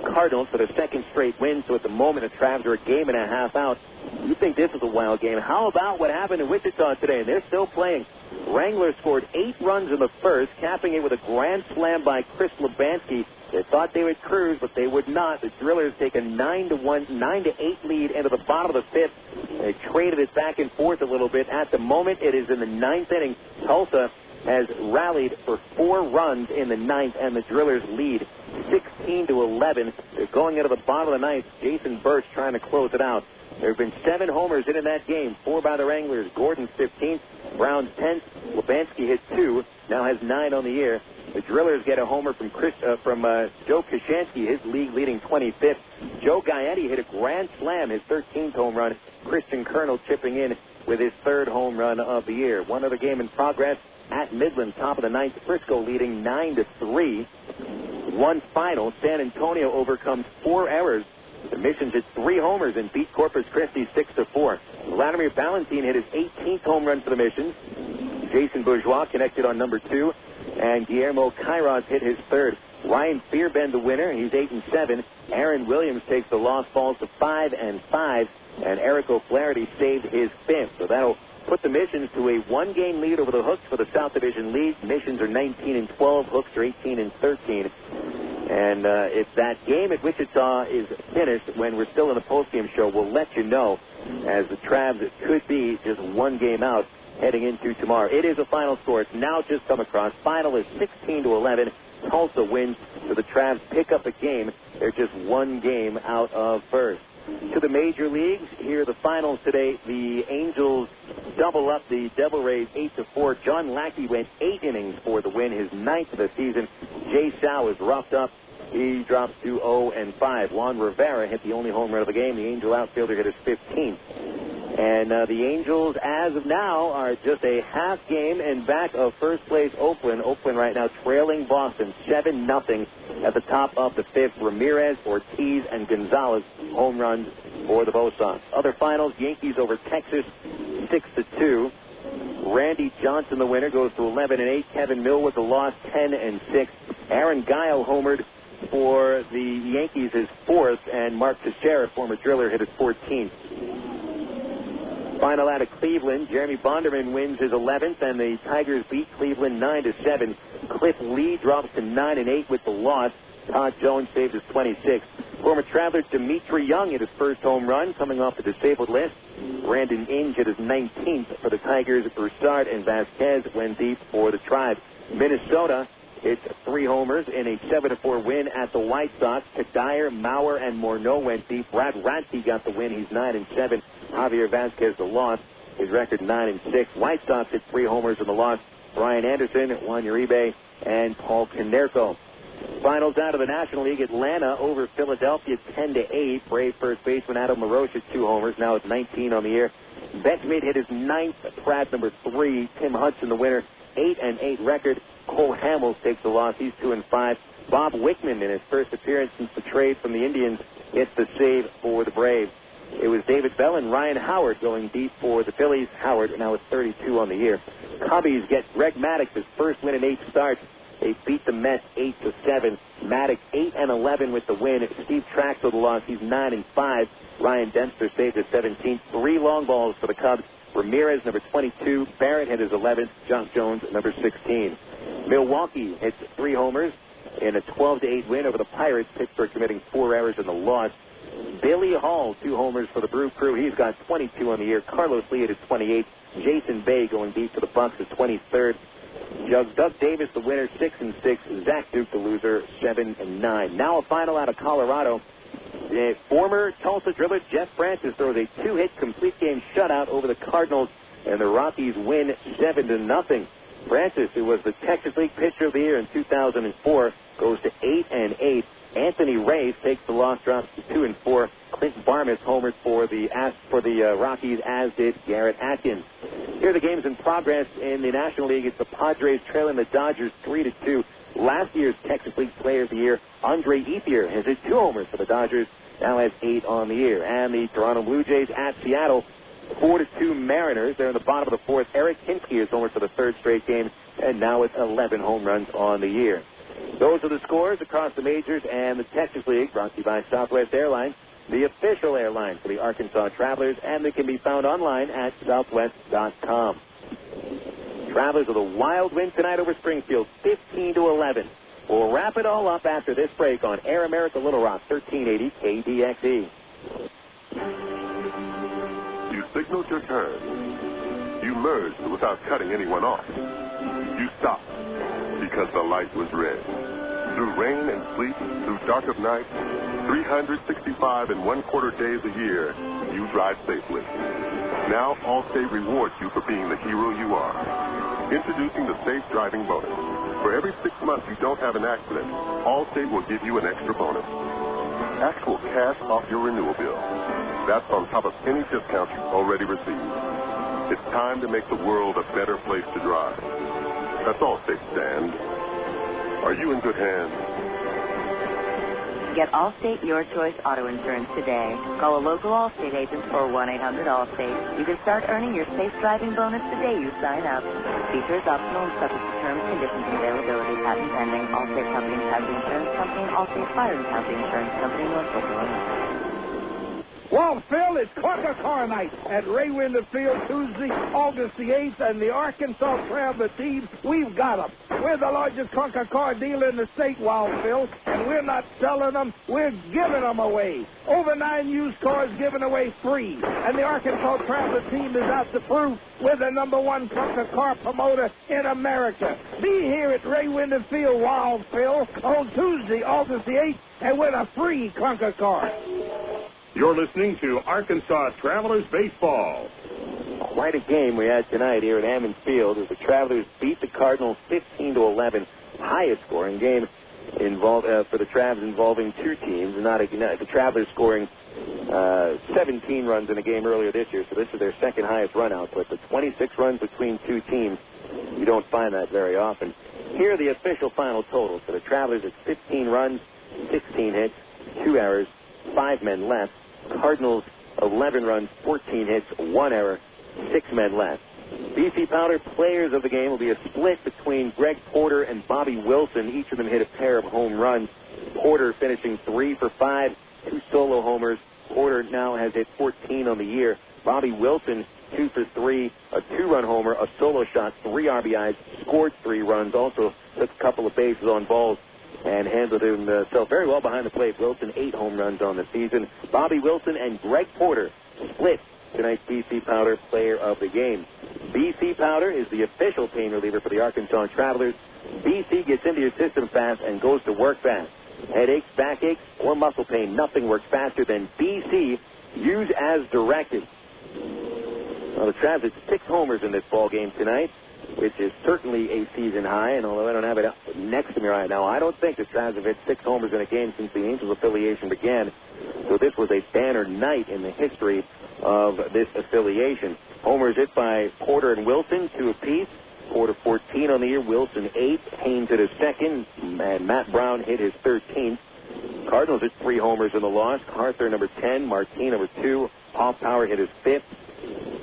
Cardinals for their second straight win. So at the moment, the Travs are a game and a half out. You think this is a wild game. How about what happened in Wichita today? They're still playing. Wranglers scored 8 runs in the first, capping it with a grand slam by Chris Lubanski. They thought they would cruise, but they would not. The Drillers take a 9-8 lead into the bottom of the fifth. They traded it back and forth a little bit. At the moment, it is in the ninth inning. Tulsa has rallied for 4 runs in the ninth, and the Drillers lead 16-11. They're going into the bottom of the ninth. Jason Birch trying to close it out. There have been 7 homers in that game, 4 by the Wranglers. Gordon's 15th, Brown's 10th. Lubanski hit 2, now has 9 on the year. The Drillers get a homer from Joe Kashansky, his league-leading 25th. Joe Gaetti hit a grand slam, his 13th home run. Christian Colonel chipping in with his 3rd home run of the year. One other game in progress at Midland, top of the ninth. Frisco leading 9-3. One final. San Antonio overcomes 4 errors. The Missions hit 3 homers and beat Corpus Christi 6-4. Vladimir Valentin hit his 18th home run for the Missions. Jason Bourgeois connected on number 2, and Guillermo Kairos hit his 3rd. Ryan Fearbend the winner. He's 8-7. Aaron Williams takes the loss, falls to 5-5, and Eric O'Flaherty saved his 5th. So that'll put the Missions to a 1-game lead over the Hooks for the South Division lead. Missions are 19-12. Hooks are 18-13. And if that game at Wichita is finished, when we're still in the postgame show, we'll let you know, as the Travs could be just 1 game out heading into tomorrow. It is a final score. It's now just come across. Final is 16-11. Tulsa wins, so the Travs pick up a game. They're just 1 game out of first. To the major leagues, here are the finals today. The Angels double up the Devil Rays 8-4. John Lackey went 8 innings for the win, his 9th of the season. Jay Sao is roughed up. He drops to 0-5. Juan Rivera hit the only home run of the game. The Angel outfielder hit his 15th. And the Angels, as of now, are just a half game in back of first place Oakland. Oakland right now trailing Boston 7-0 at the top of the 5th. Ramirez, Ortiz, and Gonzalez home runs for the Bo Sox. Other finals, Yankees over Texas 6-2. Randy Johnson, the winner, goes to 11-8. Kevin Millwood, the loss, 10-6. Aaron Guile homered for the Yankees, his 4th, and Mark Teixeira, former Driller, hit his 14th. Final out of Cleveland, Jeremy Bonderman wins his 11th, and the Tigers beat Cleveland 9-7. Cliff Lee drops to 9-8 with the loss. Todd Jones saves his 26th. Former Traveler Dimitri Young hit his 1st home run, coming off the disabled list. Brandon Inge hit his 19th for the Tigers. Broussard and Vasquez went deep for the Tribe. Minnesota hits 3 homers in a 7-4 win at the White Sox. Kadire, Mauer, and Morneau went deep. Brad Radke got the win. He's 9-7. Javier Vasquez the loss. His record 9-6. White Sox hit 3 homers in the loss. Brian Anderson, Juan Uribe, and Paul Konerko. Finals out of the National League. Atlanta over Philadelphia 10-8. Brave first baseman Adam LaRoche hit 2 homers. Now it's 19 on the year. Betchmade hit his 9th. Pratt number 3. Tim Hudson the winner. 8-8 record. Cole Hamels takes the loss. He's 2-5. Bob Wickman in his first appearance since the trade from the Indians gets the save for the Braves. It was David Bell and Ryan Howard going deep for the Phillies. Howard now is 32 on the year. Cubbies get Greg Maddux his first win in 8 starts. They beat the Mets 8-7. Maddux 8-11 with the win. Steve Traxel the loss. He's 9-5. Ryan Dempster saved his 17th. 3 long balls for the Cubs. Ramirez, number 22. Barrett hit his 11th. Josh Jones, number 16. Milwaukee hits 3 homers in a 12-8 win over the Pirates. Pittsburgh committing 4 errors in the loss. Billy Hall, 2 homers for the Brew Crew. He's got 22 on the year. Carlos Lee at his 28th. Jason Bay going deep for the Bucks at 23rd. Doug Davis, the winner, 6-6. Zach Duke, the loser, 7-9. Now a final out of Colorado. Former Tulsa dribbler Jeff Francis throws a 2-hit complete game shutout over the Cardinals, and the Rockies win 7-0. Francis, who was the Texas League Pitcher of the Year in 2004, goes to 8-8. Anthony Reyes takes the loss, drops to 2-4. Clint Barmas homered for the Rockies, as did Garrett Atkins. Here are the games in progress in the National League. It's the Padres trailing the Dodgers 3-2. Last year's Texas League Player of the Year, Andre Ethier, has hit 2 homers for the Dodgers, now has 8 on the year. And the Toronto Blue Jays at Seattle, 4-2 Mariners. They're in the bottom of the 4th. Eric Hinske is homered for the 3rd straight game, and now it's 11 home runs on the year. Those are the scores across the majors and the Texas League, brought to you by Southwest Airlines, the official airline for the Arkansas Travelers, and they can be found online at southwest.com. Travelers with a wild win tonight over Springfield, 15-11. We'll wrap it all up after this break on Air America Little Rock, 1380 KDXE. You signaled your turn. You merged without cutting anyone off. You stopped because the light was red. Through rain and sleet, through dark of night, 365 and 1/4 days a year, you drive safely. Now Allstate rewards you for being the hero you are. Introducing the Safe Driving Bonus. For every 6 months you don't have an accident, Allstate will give you an extra bonus. Actual cash off your renewal bill. That's on top of any discount you've already received. It's time to make the world a better place to drive. That's Allstate stand. Are you in good hands? Get Allstate Your Choice Auto Insurance today. Call a local Allstate agent or 1-800-ALLSTATE. You can start earning your safe driving bonus the day you sign up. Features optional and subject to terms, conditions, and availability. Patent pending. Allstate Company and Casualty Insurance Company and Allstate Fire and Casualty Insurance Company, Norfolk, Illinois. Well, Phil, it's Clunker Car Night at Ray Winder Field Tuesday, August the 8th, and the Arkansas Traveler team, we've got them. We're the largest clunker car dealer in the state, Wild Phil, and we're not selling them, we're giving them away. Over 9 used cars given away free, and the Arkansas Traveler team is out to prove we're the #1 clunker car promoter in America. Be here at Ray Winder Field, Wild Phil, on Tuesday, August the 8th, and win a free clunker car. You're listening to Arkansas Travelers Baseball. Quite a game we had tonight here at Hammond Field as the Travelers beat the Cardinals 15-11. Highest scoring game for the Travs involving two teams. The Travelers scoring 17 runs in a game earlier this year, so this is their second highest run output. But 26 runs between two teams, you don't find that very often. Here are the official final totals for the Travelers. It's 15 runs, 16 hits, 2 errors, 5 men left. Cardinals, 11 runs, 14 hits, 1 error, 6 men left. BC Powder players of the game will be a split between Greg Porter and Bobby Wilson. Each of them hit a pair of home runs. Porter finishing 3 for 5, 2 solo homers. Porter now has hit 14 on the year. Bobby Wilson, 2 for 3, a 2-run homer, a solo shot, 3 RBIs, scored 3 runs, also took a couple of bases on balls, and handled himself very well behind the plate. Wilson, 8 home runs on the season. Bobby Wilson and Greg Porter split tonight's BC Powder player of the game. BC Powder is the official pain reliever for the Arkansas Travelers. BC gets into your system fast and goes to work fast. Headaches, backaches, or muscle pain, nothing works faster than BC. Use as directed. Well, the Travs had 6 homers in this ball game tonight, which is certainly a season high, and although I don't have it next to me right now, I don't think the Travs have hit 6 homers in a game since the Angels affiliation began. So this was a banner night in the history of this affiliation. Homers hit by Porter and Wilson, 2 apiece. Porter 14 on the year, Wilson 8. Haynes hit his second, and Matt Brown hit his 13th. Cardinals hit 3 homers in the loss. Arthur, number 10. Martin, number 2. Hoffpauir hit his 5th.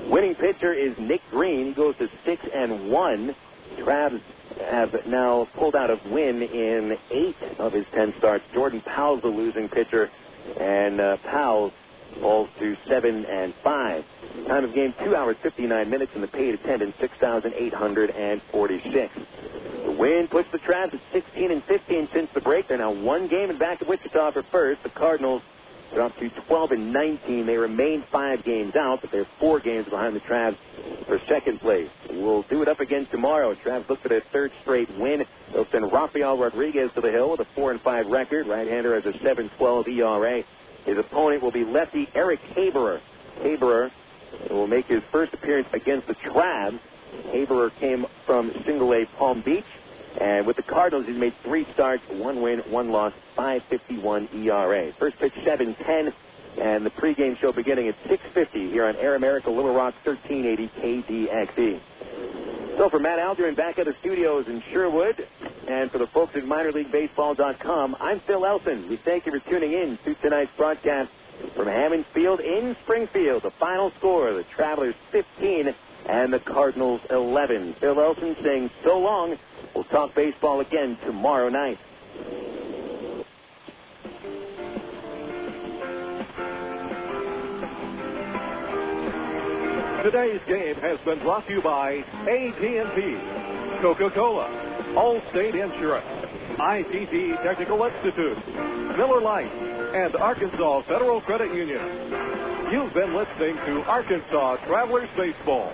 Winning pitcher is Nick Green. He goes to 6-1. Travs have now pulled out a win in 8 of his 10 starts. Jordan Powell's the losing pitcher, and Powell falls to 7-5. Time of game, 2 hours, 59 minutes, and the paid attendance, 6,846. The win puts the Travs at 16-15 since the break. They're now 1 game in back of Wichita for first. The Cardinals dropped to 12-19. They remain 5 games out, but they're 4 games behind the Travs for second place. We'll do it up again tomorrow. Travs look for their 3rd straight win. They'll send Rafael Rodriguez to the hill with a 4-5 record. Right-hander has a 7.12 ERA. His opponent will be lefty Eric Haberer. Haberer will make his first appearance against the Travs. Haberer came from Single-A Palm Beach. And with the Cardinals, he's made 3 starts, 1 win, 1 loss, 5.51 ERA. First pitch, 7:10, and the pregame show beginning at 6:50 here on Air America Little Rock, 1380 KDXE. So for Matt Algerin back at the studios in Sherwood, and for the folks at MinorLeagueBaseball.com, I'm Phil Elson. We thank you for tuning in to tonight's broadcast from Hammond Field in Springfield. The final score, the Travelers 15 and the Cardinals 11. Phil Elson saying so long We'll talk baseball again tomorrow night. Today's game has been brought to you by AT&T, Coca-Cola, Allstate Insurance, ITT Technical Institute, Miller Lite, and Arkansas Federal Credit Union. You've been listening to Arkansas Travelers Baseball.